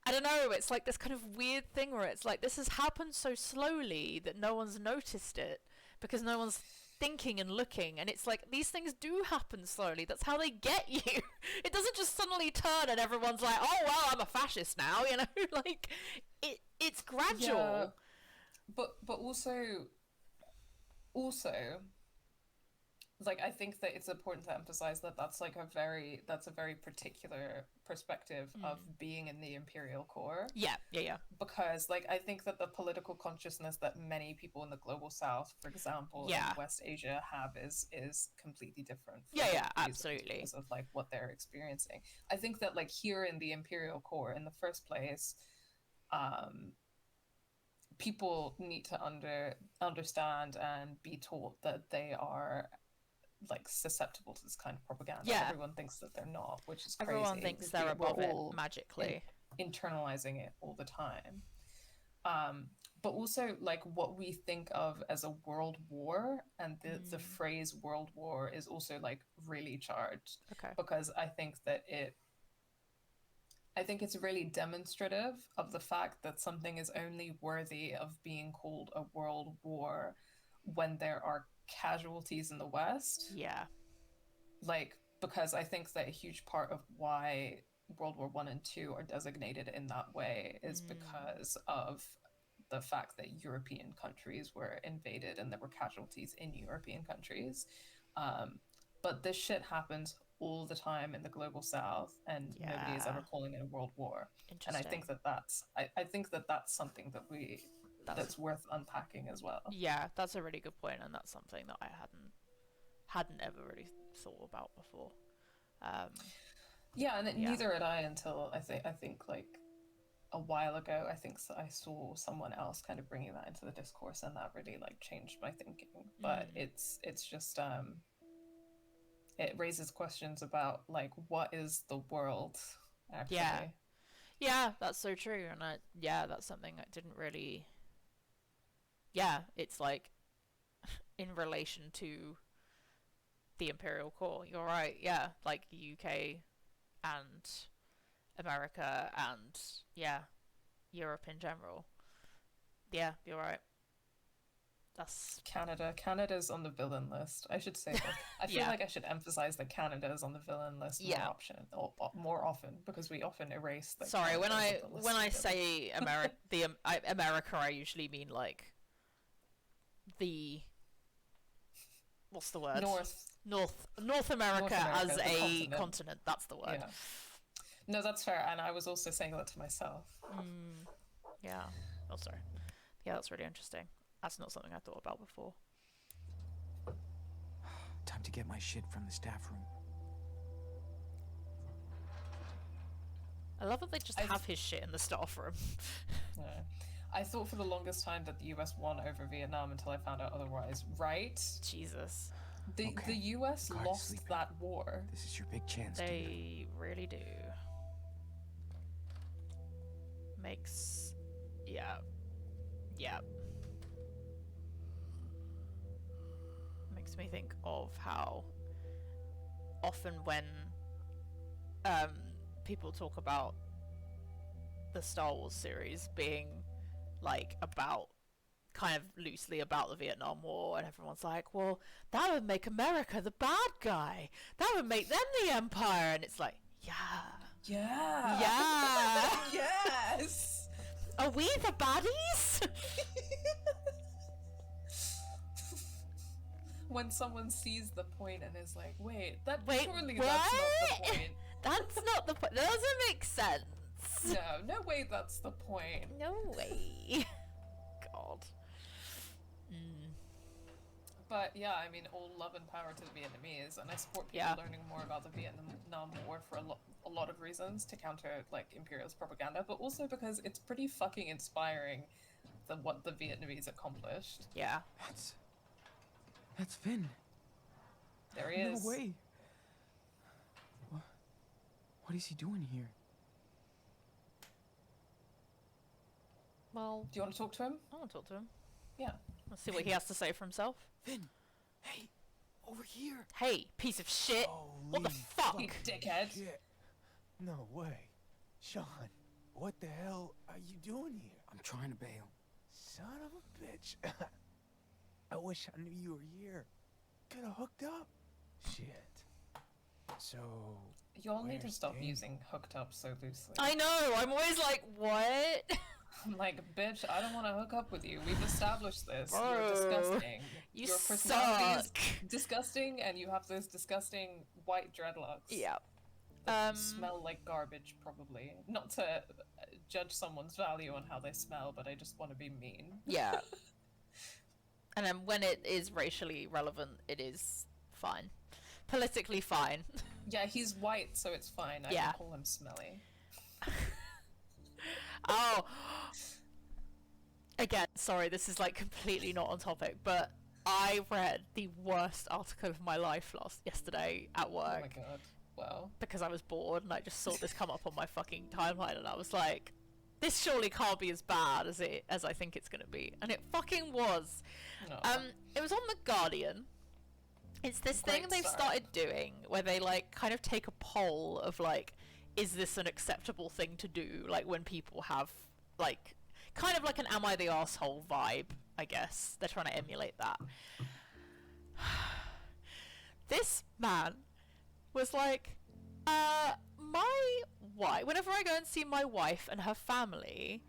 S2: I don't know, it's like this kind of weird thing where it's like, this has happened so slowly that no one's noticed it because no one's thinking and looking. And it's like, these things do happen slowly. That's how they get you. It doesn't just suddenly turn and everyone's like, oh, well, I'm a fascist now, you know? Like, it's gradual.
S1: Yeah. But also, like, I think that it's important to emphasize that that's a very particular perspective of being in the imperial core.
S2: Yeah.
S1: Because, like, I think that the political consciousness that many people in the global south, for example, in West Asia have is completely different.
S2: Absolutely.
S1: Because of, like, what they're experiencing. I think that, like, here in the imperial core, in the first place, people need to understand and be taught that they are, like, susceptible to this kind of propaganda.
S2: Yeah.
S1: Everyone thinks that they're not, which is crazy.
S2: Everyone thinks they're above it magically.
S1: Internalizing it all the time. But also, like, what we think of as a world war, and the phrase world war is also, like, really charged.
S2: Okay.
S1: Because I think it's really demonstrative of the fact that something is only worthy of being called a world war when there are casualties in the West.
S2: Yeah.
S1: Like, because I think that a huge part of why World War I and II are designated in that way is because of the fact that European countries were invaded and there were casualties in European countries. But this shit happens all the time in the global south, and nobody is ever calling it a world war. And I think that's something that that's worth unpacking as well.
S2: Yeah, that's a really good point, and that's something that I hadn't ever really thought about before.
S1: Yeah, and
S2: Yeah.
S1: neither had I until I think like a while ago. I think I saw someone else kind of bringing that into the discourse, and that really like changed my thinking. But it's just it raises questions about like what is the world actually.
S2: Yeah, that's so true, and that's something I didn't really. Yeah, it's like in relation to the Imperial Core. You're right. Yeah, like UK and America and Europe in general. Yeah, you're right. That's
S1: Canada. Canada's on the villain list. I should say that. I feel like I should emphasize that Canada is on the villain list more often because we often erase. Like,
S2: sorry, when I say America, I usually mean like the what's the word? North America as a continent. That's the word.
S1: Yeah. No, that's fair, and I was also saying that to myself.
S2: Yeah. Oh, sorry. Yeah, that's really interesting. That's not something I thought about before.
S6: Time to get my shit from the staff room.
S2: I love that they just have his shit in the staff room.
S1: Yeah. I thought for the longest time that the US won over Vietnam until I found out otherwise. Right?
S2: Jesus.
S1: The US lost that war.
S6: This is your big chance.
S2: They really do. Makes makes me think of how often when people talk about the Star Wars series being like about kind of loosely about the Vietnam War, and everyone's like, well, that would make America the bad guy, that would make them the empire, and it's like, yeah
S1: Yes,
S2: are we the baddies?
S1: When someone sees the point and is like, wait, surely
S2: what?
S1: that's not the point.
S2: That's not the point. That doesn't make sense.
S1: No way that's the point.
S2: No way. God.
S1: But yeah, I mean, all love and power to the Vietnamese, and I support people learning more about the Vietnam War for a lot of reasons to counter like imperialist propaganda, but also because it's pretty fucking inspiring what the Vietnamese accomplished.
S2: Yeah.
S6: That's Finn.
S1: There he is.
S6: No way. What is he doing here?
S2: Well,
S1: do you want to talk to him?
S2: I want to talk to him.
S1: Yeah.
S2: Let's see what he has to say for himself.
S6: Finn, hey, over here.
S2: Hey, piece of shit. What the fuck?
S1: You dickhead.
S7: Shit. No way. Sean, what the hell are you doing here?
S6: I'm trying to bail.
S7: Son of a bitch. I wish I knew you were here. Could have hooked up. Shit. So...
S1: Y'all need to stop using hooked up so loosely.
S2: I know, I'm always like, what?
S1: I'm like, bitch, I don't want to hook up with you. We've established this.
S2: Bro,
S1: you're disgusting.
S2: Your
S1: personality is disgusting, and you have those disgusting white dreadlocks.
S2: Yeah.
S1: That smell like garbage, probably. Not to judge someone's value on how they smell, but I just want to be mean.
S2: Yeah. And then when it is racially relevant, it is fine. Politically fine.
S1: Yeah, he's white, so it's fine. I can call him smelly.
S2: Oh. Again, sorry, this is like completely not on topic, but I read the worst article of my life yesterday at work.
S1: Oh my god. Wow.
S2: Because I was bored and I just saw this come up on my fucking timeline, and I was like, this surely can't be as bad as I think it's gonna be. And it fucking was.
S1: No.
S2: It was on The Guardian. It's this thing they've started doing where they like kind of take a poll of like, is this an acceptable thing to do? Like when people have like kind of like an am I the arsehole vibe, I guess. They're trying to emulate that. This man was like, my wife, whenever I go and see my wife and her family,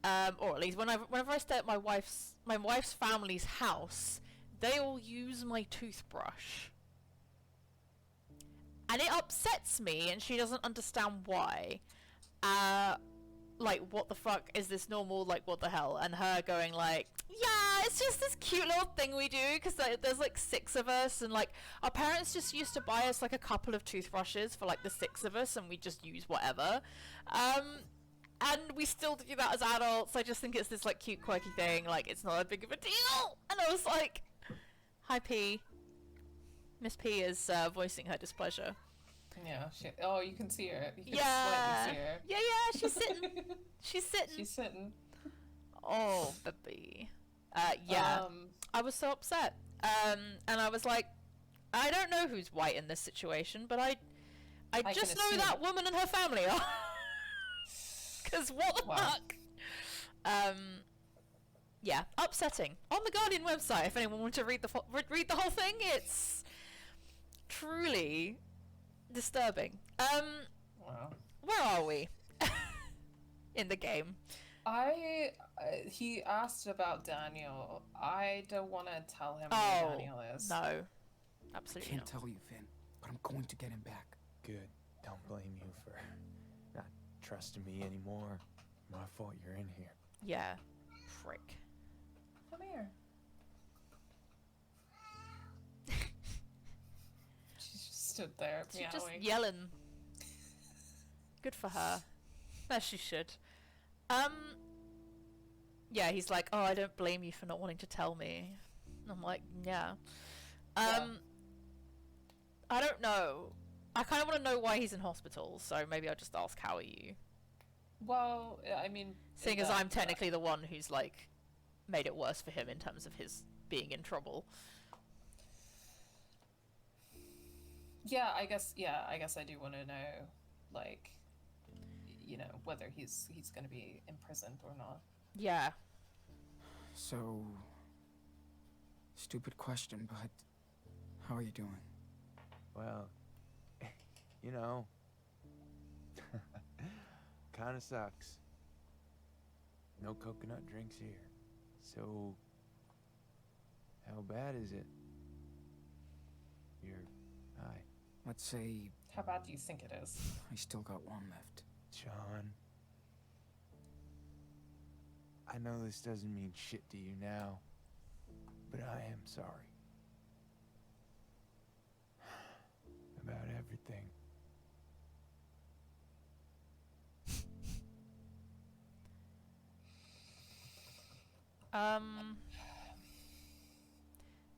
S2: or at least whenever I stay at my wife's family's house, they all use my toothbrush. And it upsets me, and she doesn't understand why. Like, what the fuck, is this normal? Like, what the hell? And her going like, yeah, it's just this cute little thing we do, because there's like 6 of us, and like our parents just used to buy us like a couple of toothbrushes for like the 6 of us, and we just use whatever. And we still do that as adults. I just think it's this like cute quirky thing, like it's not that big of a deal. And I was like, hi P. Miss P is voicing her displeasure.
S1: Yeah, you can see her. You can
S2: Yeah.
S1: slightly see her.
S2: Yeah, she's sitting. She's sitting.
S1: She's sitting.
S2: Oh, baby. Yeah. I was so upset. And I was like, I don't know who's white in this situation, but I just know that woman and her family are. Because what the fuck? Yeah, upsetting. On the Guardian website, if anyone wanted to read the whole thing, it's truly disturbing.
S1: Wow.
S2: Where are we in the game?
S1: He asked about Daniel. I don't want to tell him who Daniel is.
S2: No, absolutely
S6: I can't tell you, Finn, but I'm going to get him back.
S7: Good. Don't blame you for not trusting me anymore. My fault you're in here.
S2: Yeah, frick.
S1: Come here. She just stood there
S2: She's
S1: meowing.
S2: just yelling. Good for her. As she should. Yeah, he's like, oh, I don't blame you for not wanting to tell me. And I'm like, yeah. I don't know. I kind of want to know why he's in hospital, so maybe I'll just ask, how are you?
S1: Well, I mean...
S2: Seeing as I'm technically the one who's, like, made it worse for him in terms of his being in trouble.
S1: Yeah, I guess I do want to know, like, you know, whether he's going to be imprisoned or not.
S2: Yeah.
S6: So, stupid question, but how are you doing?
S7: Well, you know, kinda sucks. No coconut drinks here. So, how bad is it? Your eye.
S6: Let's say
S1: How bad do you think it is?
S6: I still got one left.
S7: John, I know this doesn't mean shit to you now, but I am sorry. About everything.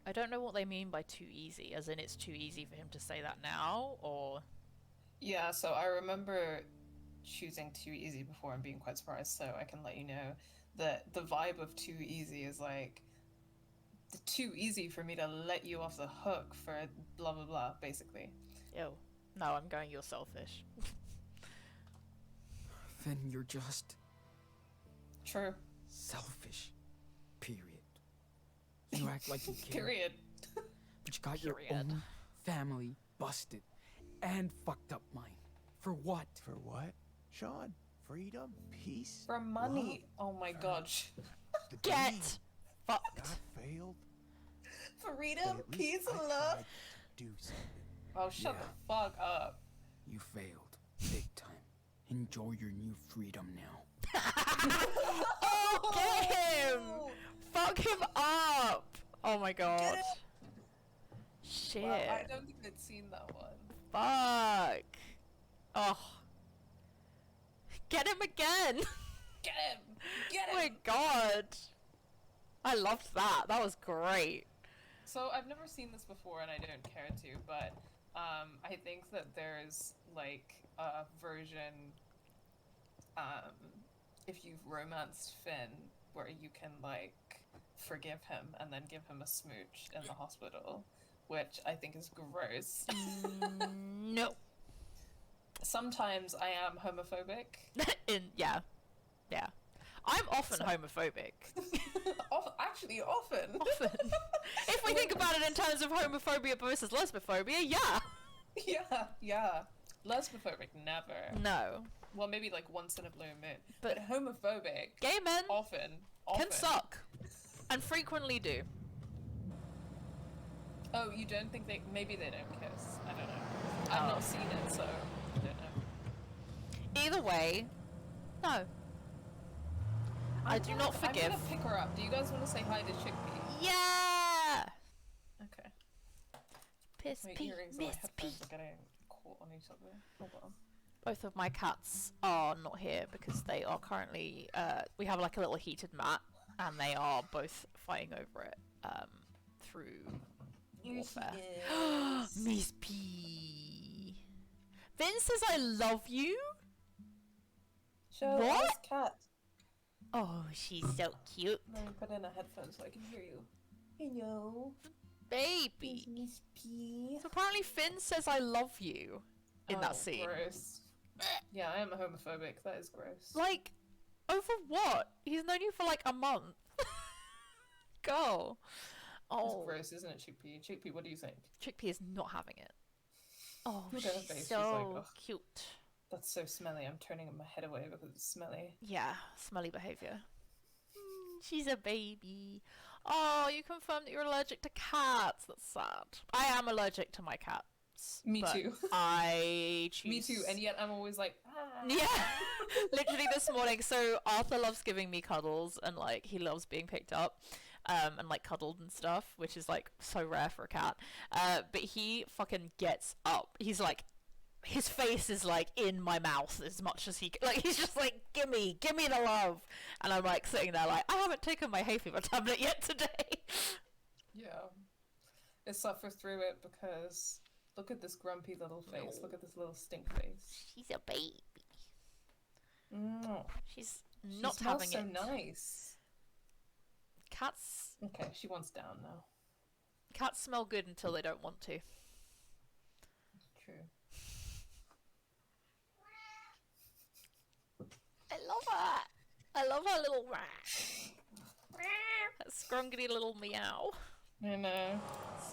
S2: I don't know what they mean by too easy, as in it's too easy for him to say that now, or...
S1: Yeah, so I remember choosing Too Easy before and being quite surprised, so I can let you know that the vibe of Too Easy is like too easy for me to let you off the hook for blah blah blah, basically.
S2: Ew. No, I'm going, you're selfish.
S6: Then you're just
S1: True.
S6: selfish. Period. You act like you care.
S1: Period.
S6: But you got your
S2: Period.
S6: own family busted and fucked up mine. For what?
S7: For what? Sean? Freedom? Peace?
S1: For money. Oh my gosh.
S7: The
S2: Get
S7: dream.
S2: fucked.
S7: God failed.
S1: Freedom,
S7: but at least
S1: peace, and
S7: I
S1: love.
S7: tried to do something.
S1: Oh, shut
S6: Yeah.
S1: the fuck up.
S6: You failed. Big time. Enjoy your new freedom now.
S2: Oh, get him! Fuck him up! Oh my god. Shit.
S1: Well, I don't think I'd seen that one.
S2: Fuck. Oh. Get him again!
S1: Get him! Get
S2: Oh
S1: him!
S2: my god. I loved that. That was great.
S1: So I've never seen this before and I don't care to, but I think that there's like a version if you've romanced Finn where you can like forgive him and then give him a smooch in the hospital, which I think is gross.
S2: No.
S1: Sometimes I am homophobic.
S2: Yeah. I'm often homophobic.
S1: Actually, often.
S2: Often. If we think about it in terms of homophobia versus lesbophobia, yeah.
S1: Yeah. Lesbophobic, never.
S2: No.
S1: Well, maybe like once in a blue moon.
S2: But
S1: But homophobic,
S2: gay men
S1: often.
S2: can suck. And frequently do.
S1: Oh, you don't think they... Maybe they don't kiss. I don't know. I've not seen it, so I don't know.
S2: Either way, no. I do not forgive.
S1: I'm gonna pick her up. Do you guys want to say hi to Chickpea?
S2: Yeah!
S1: Okay.
S2: Piss
S1: My
S2: pee,
S1: earrings and my
S2: miss
S1: headphones
S2: pee.
S1: are getting caught on each other. Hold on.
S2: Both of my cats are not here because they are currently, we have like a little heated mat, and they are both fighting over it, through warfare. Miss P. Vin says I love you?
S1: Show
S2: What?
S1: us cat.
S2: Oh, she's so cute.
S1: Let me put in a headphone so I can hear you. Hello.
S2: Baby.
S1: Miss P.
S2: So apparently Finn says I love you in that scene.
S1: Gross. Yeah, I am homophobic. That is gross.
S2: Like, over what? He's known you for like a month. Go. Oh.
S1: It's gross, isn't it, Chickpea? Chickpea, what do you think?
S2: Chickpea is not having it. Oh,
S1: Look at her
S2: she's
S1: face, she's
S2: so
S1: like, ugh.
S2: cute.
S1: That's so smelly. I'm turning my head away because it's smelly.
S2: Yeah, smelly behaviour. She's a baby. Oh, you confirmed that you're allergic to cats. That's sad. I am allergic to my cats.
S1: Me
S2: but
S1: too.
S2: I choose...
S1: Me too, and yet I'm always like, ah.
S2: Yeah, literally this morning. So Arthur loves giving me cuddles, and like he loves being picked up, and like cuddled and stuff, which is like so rare for a cat. But he fucking gets up. He's like, his face is like in my mouth as much as he like. He's just like, give me the love, and I'm like sitting there like, I haven't taken my hay fever tablet yet today.
S1: Yeah, it suffers through it because look at this grumpy little face. Look at this little stink face.
S2: She's a baby.
S1: Mm.
S2: She's
S1: She
S2: not
S1: smells
S2: having
S1: so
S2: it.
S1: nice.
S2: Cats.
S1: Okay, she wants down now.
S2: Cats smell good until they don't want to.
S1: True.
S2: I love her. I love her little rat. That scrungity little meow.
S1: I know.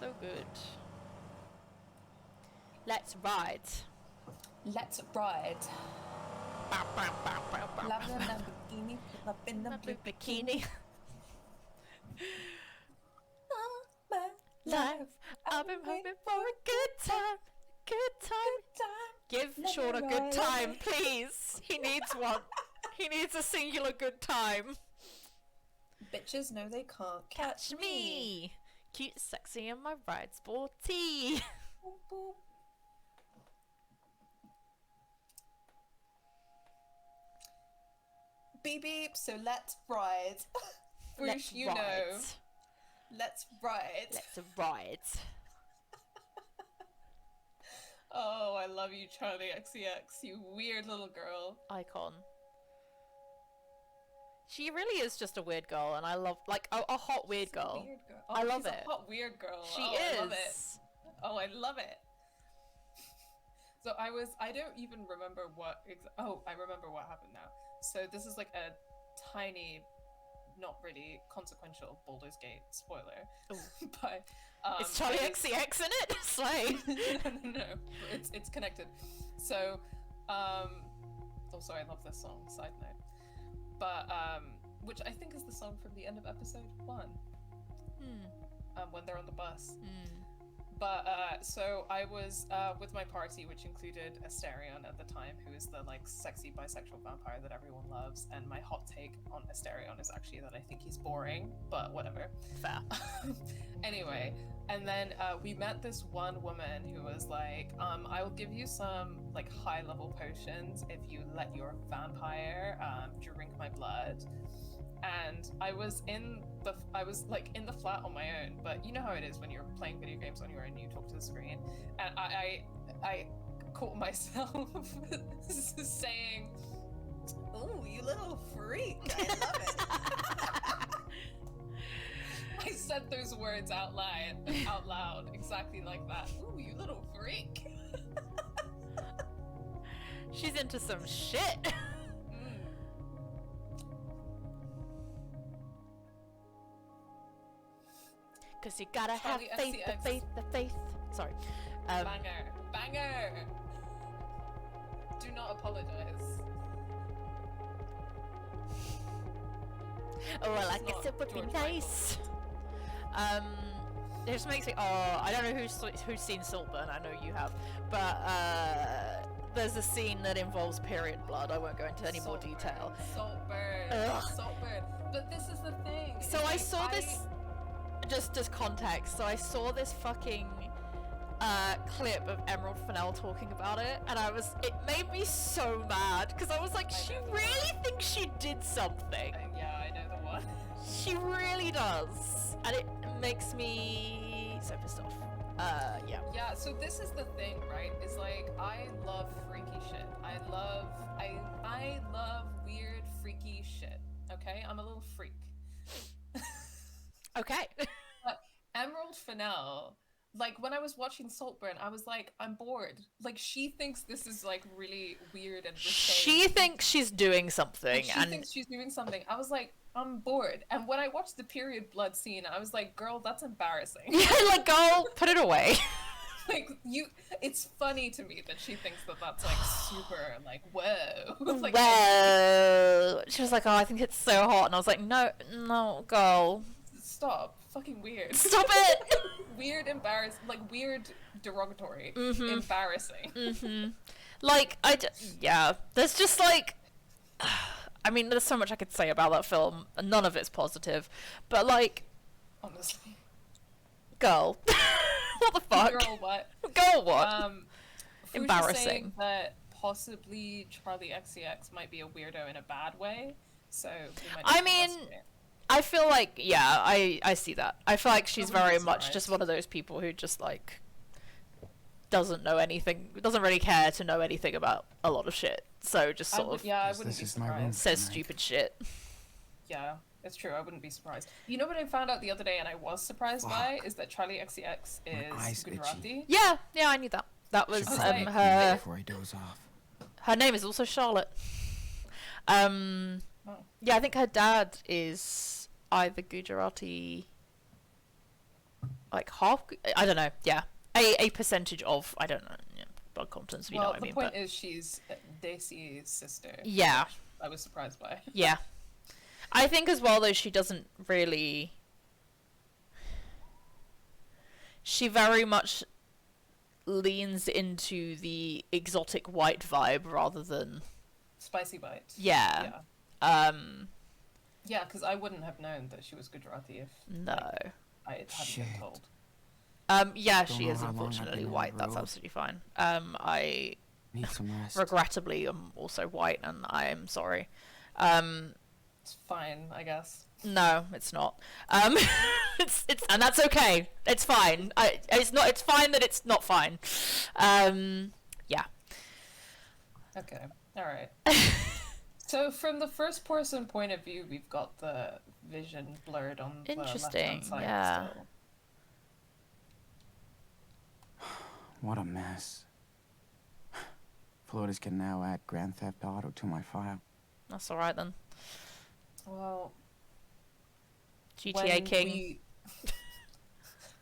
S2: So good. Let's ride.
S1: Let's ride. Love the Lamborghini, pull up in the blue
S2: bikini.
S1: my
S2: Life. I've been hoping for a good time. Good time. Give
S1: Let
S2: Sean
S1: me
S2: a good
S1: ride.
S2: time, please. He needs one. He needs a singular good time.
S1: Bitches know they can't catch me.
S2: Cute, sexy, and my ride sporty.
S1: Boop, boop. Beep beep, so let's ride. Bruce,
S2: Let's
S1: you
S2: ride.
S1: know. Let's ride.
S2: Let's ride.
S1: Oh, I love you, Charlie XCX, you weird little girl.
S2: Icon. She really is just a weird girl, and I love, like, a hot weird
S1: She's a
S2: girl.
S1: weird girl. Oh,
S2: I love
S1: she's
S2: it.
S1: A hot weird girl.
S2: She
S1: Oh,
S2: is.
S1: I love it. Oh, I love it. So I don't even remember what, I remember what happened now. So this is like a tiny, not really consequential Baldur's Gate spoiler. But
S2: Is Charlie XCX in it? Slay.
S1: no, it's connected. So, also I love this song, side note. But, which I think is the song from the end of episode 1. When they're on the bus. But, so I was, with my party, which included Asterion at the time, who is the, like, sexy bisexual vampire that everyone loves, and my hot take on Asterion is actually that I think he's boring, but whatever.
S2: Fair.
S1: Anyway, and then, we met this one woman who was like, I will give you some, like, high-level potions if you let your vampire, drink my blood. And I was like in the flat on my own, but you know how it is when you're playing video games on your own, you talk to the screen, and I caught myself saying, "Ooh, you little freak, I love it." I said those words out loud, exactly like that. Ooh, you little freak.
S2: She's into some shit. Cause you gotta have
S1: Charlie
S2: faith,
S1: XCX.
S2: the faith. Sorry.
S1: Banger. Do not apologize.
S2: Oh, well, I
S1: It's
S2: guess
S1: not
S2: it would be
S1: George
S2: nice. It just makes me. Oh, I don't know who's seen Saltburn. I know you have, but there's a scene that involves period blood. I won't go into any more detail.
S1: Saltburn.
S2: Ugh.
S1: Saltburn. But this is the thing.
S2: So I saw this, just context, so I saw this fucking clip of Emerald Fennell talking about it, and it made me so mad, because I was like, she really thinks she did something.
S1: Yeah, I know the one.
S2: She really does, and it makes me so pissed off. Yeah.
S1: Yeah, so this is the thing, right? Is like, I love freaky shit. I love weird, freaky shit. Okay? I'm a little freak.
S2: Okay.
S1: But Emerald Fennell, like, when I was watching Saltburn, I was like, I'm bored. Like, she thinks this is, like, really weird and risque.
S2: She thinks she's doing something.
S1: She thinks she's doing something. I was like, I'm bored. And when I watched the period blood scene, I was like, girl, that's embarrassing.
S2: Yeah, like, girl, put it away.
S1: Like, it's funny to me that she thinks that that's, like, super, like, whoa. Like,
S2: whoa. She was like, oh, I think it's so hot. And I was like, no, girl.
S1: Stop. Fucking weird.
S2: Stop it!
S1: Weird, embarrassing, like, weird, derogatory. Embarrassing.
S2: Like, yeah. There's just, like... I mean, there's so much I could say about that film, and none of it's positive. But, like...
S1: Honestly.
S2: Girl. What the fuck?
S1: Girl, what?
S2: Girl, what?
S1: Embarrassing. Saying that possibly Charlie XCX might be a weirdo in a bad way, so...
S2: I mean... I feel like, yeah, I see that. I feel like she's very much just one of those people who just, like, doesn't know anything, doesn't really care to know anything about a lot of shit. So just sort of
S1: I wouldn't be surprised.
S2: Says stupid shit.
S1: Yeah, it's true. I wouldn't be surprised. You know what I found out the other day and I was surprised by? Is that Charlie XCX is Gujarati.
S2: Yeah, I knew that. That was her...
S4: Before he doze off.
S2: Her name is also Charlotte. Yeah, I think her dad is either Gujarati, like half. I don't know. Yeah, a percentage of. I don't know. Yeah, blood contents. You know what I mean.
S1: The point is, she's Desi's sister.
S2: Yeah,
S1: I was surprised by.
S2: Yeah, I think as well though she doesn't really. She very much leans into the exotic white vibe rather than
S1: spicy bite.
S2: Yeah.
S1: Yeah, because I wouldn't have known that she was Gujarati if I hadn't been told.
S2: Yeah, she is unfortunately white. That's absolutely fine. I
S4: need some rest.
S2: Regrettably, I'm also white, and I am sorry.
S1: It's fine, I guess.
S2: No, it's not. It's and that's okay. It's fine. It's fine that it's not fine. Yeah.
S1: Okay. All right. So from the first person point of view, we've got the vision blurred on the left-hand side.
S2: Yeah.
S1: Still.
S4: What a mess. Floridas can now add Grand Theft Auto to my file.
S2: That's alright then.
S1: Well,
S2: GTA King.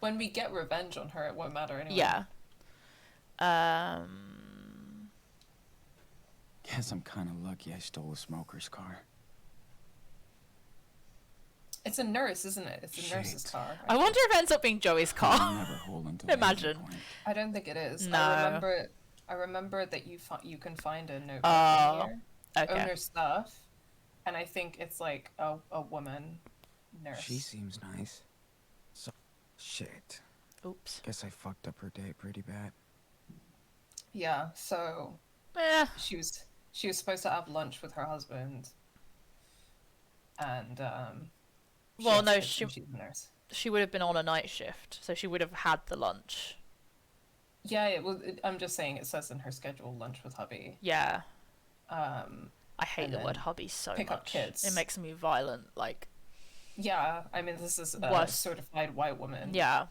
S1: When we get revenge on her, it won't matter anyway.
S2: Yeah.
S4: Guess I'm kind of lucky I stole a smoker's car.
S1: It's a nurse, isn't it? It's a nurse's car.
S2: I wonder if it ends up being Joey's car.
S4: I'll never hold until
S2: Imagine.
S1: I don't think it is.
S2: No.
S1: I remember that you can find a notebook in here.
S2: Okay.
S1: Owner stuff. And I think it's like a woman nurse.
S4: She seems nice. So, shit.
S2: Oops.
S4: Guess I fucked up her day pretty bad.
S1: Yeah, so she was supposed to have lunch with her husband. And
S2: well, no,
S1: she's a nurse.
S2: She would have been on a night shift, so she would have had the lunch.
S1: Yeah, I'm just saying it says in her schedule lunch with hubby.
S2: Yeah. I hate the word hubby so
S1: pick
S2: much.
S1: Up kids.
S2: It makes me violent, like.
S1: Yeah, I mean this is a certified white woman.
S2: Yeah.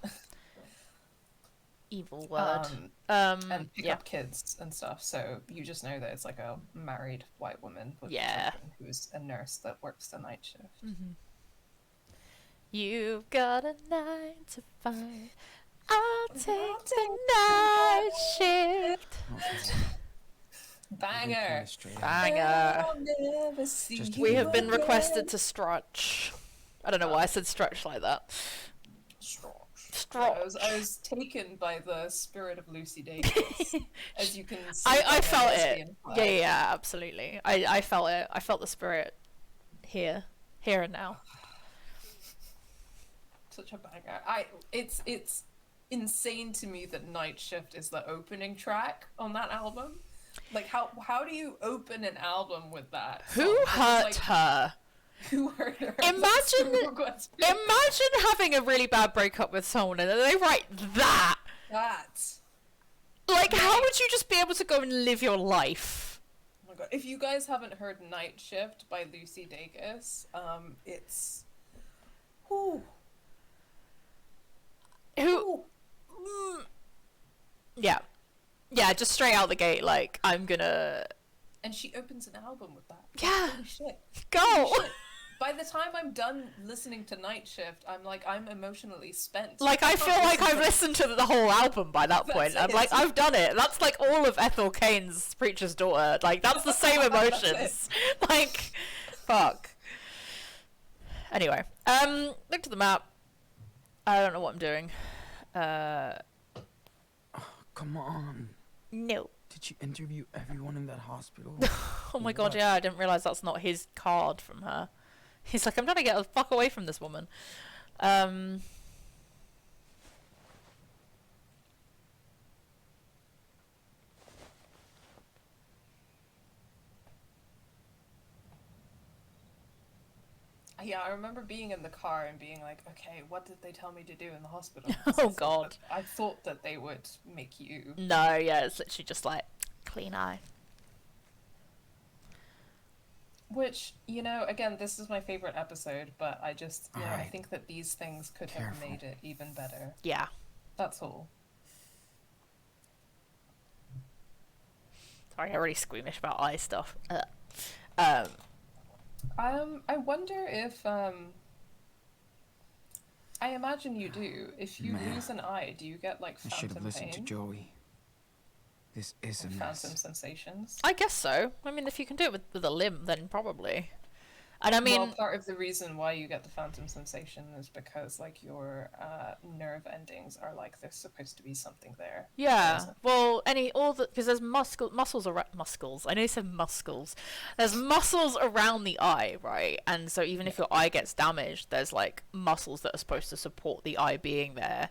S2: Evil word.
S1: And pick up kids and stuff. So you just know that it's like a married white woman with children who's a nurse that works the night shift.
S2: Mm-hmm. You've got a 9 to 5. I'll take the night shift.
S4: Okay.
S1: Banger.
S2: Banger. We have been requested to stretch. I don't know why I said stretch like that.
S1: I was taken by the spirit of Lucy Davis, as you can see.
S2: I felt it.
S1: lesbian flag.
S2: Yeah, absolutely. I felt it. I felt the spirit here and now.
S1: Such a banger. It's insane to me that Night Shift is the opening track on that album. Like, how do you open an album with that song?
S2: Who
S1: It's
S2: hurt
S1: like,
S2: her?
S1: who hurt her?
S2: Imagine having a really bad breakup with someone and then they write that. Like, how would you just be able to go and live your life?
S1: Oh my god! If you guys haven't heard Night Shift by Lucy Dacus, it's who.
S2: Yeah, just straight out the gate, like, I'm gonna.
S1: And she opens an album with that.
S2: Yeah.
S1: Holy shit.
S2: Go.
S1: Holy shit. By the time I'm done listening to Night Shift, I'm emotionally spent.
S2: Like, I feel like I've listened to the whole album by that point. I'm like, I've done it. That's like all of Ethel Cain's Preacher's Daughter. Like, that's the same emotions. Like, fuck. Anyway, look to the map. I don't know what I'm doing.
S6: Come on.
S2: No.
S6: Did you interview everyone in that hospital?
S2: Oh my god, yeah, I didn't realise that's not his card from her. He's like, I'm trying to get the fuck away from this woman.
S1: Yeah, I remember being in the car and being like, okay, what did they tell me to do in the hospital?
S2: Oh god.
S1: I thought that they would make you...
S2: No, yeah, it's literally just like, clean eye.
S1: Which, you know, again, this is my favorite episode, but I just, you know, I
S6: Alright.
S1: think that these things could have made it even better.
S2: Yeah.
S1: That's all.
S2: Sorry, I'm really squeamish about eye stuff.
S1: I wonder if, I imagine you do. If you lose an eye, do you get, like,
S6: I should have
S1: phantom
S6: listened to
S1: pain?
S6: Joey. This is a mess.
S1: Phantom sensations?
S2: I guess so. I mean, if you can do it with a limb, then probably. And I mean...
S1: Well, part of the reason why you get the phantom sensation is because, like, your nerve endings are, like, there's supposed to be something there.
S2: Yeah, well, because there's muscles around, I know you said muscles. There's muscles around the eye, right? And so even if your eye gets damaged, there's, like, muscles that are supposed to support the eye being there.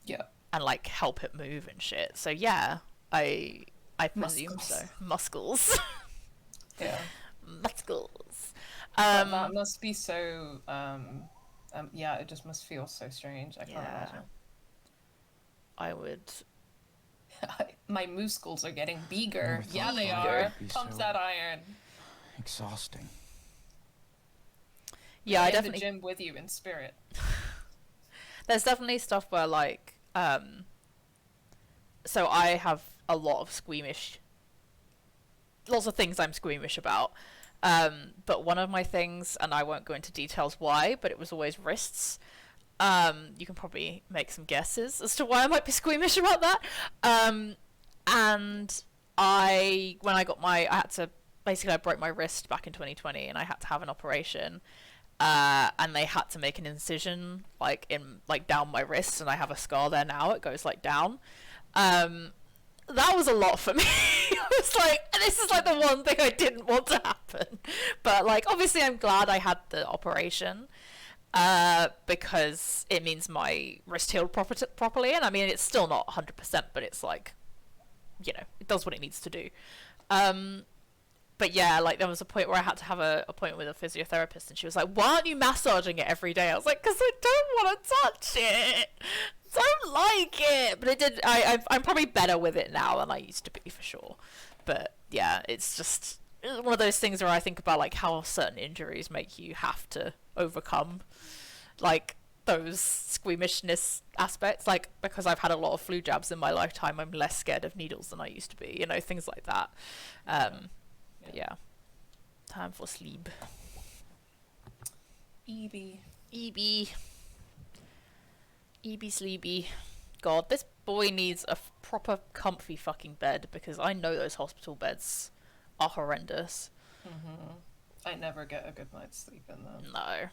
S1: Yeah.
S2: And, like, help it move and shit. So, yeah, I presume so. Muscles.
S1: Yeah.
S2: Muscles.
S1: That must be so, yeah, it just must feel so strange. I can't imagine.
S2: I would...
S1: My muscles are getting bigger.
S6: Never
S1: Yeah,
S6: thought
S1: they
S6: life
S1: are.
S6: would be
S1: Pump
S6: so
S1: that iron.
S6: Exhausting.
S2: Yeah,
S1: I'm
S2: I
S1: in
S2: definitely...
S1: the gym with you in spirit.
S2: There's definitely stuff where, like, so I have a lot of lots of things I'm squeamish about. But one of my things, and I won't go into details why, but it was always wrists. You can probably make some guesses as to why I might be squeamish about that. And I broke my wrist back in 2020 and I had to have an operation. And they had to make an incision, like, down my wrist, and I have a scar there now. It goes, like, down. That was a lot for me. I was like, this is like the one thing I didn't want to happen. But, like, obviously I'm glad I had the operation, because it means my wrist healed properly. And I mean, it's still not 100%, but it's like, you know, it does what it needs to do. But yeah, like, there was a point where I had to have an appointment with a physiotherapist, and she was like, why aren't you massaging it every day? I was like, because I don't want to touch it. Don't like it. But it did. I'm probably better with it now than I used to be, for sure. But yeah, it's just one of those things where I think about, like, how certain injuries make you have to overcome, like, those squeamishness aspects. Like, because I've had a lot of flu jabs in my lifetime, I'm less scared of needles than I used to be, you know, things like that. But yeah, time for sleep. EB sleepy. God, this boy needs a proper comfy fucking bed, because I know those hospital beds are horrendous.
S1: I never get a good night's sleep in them.
S2: No.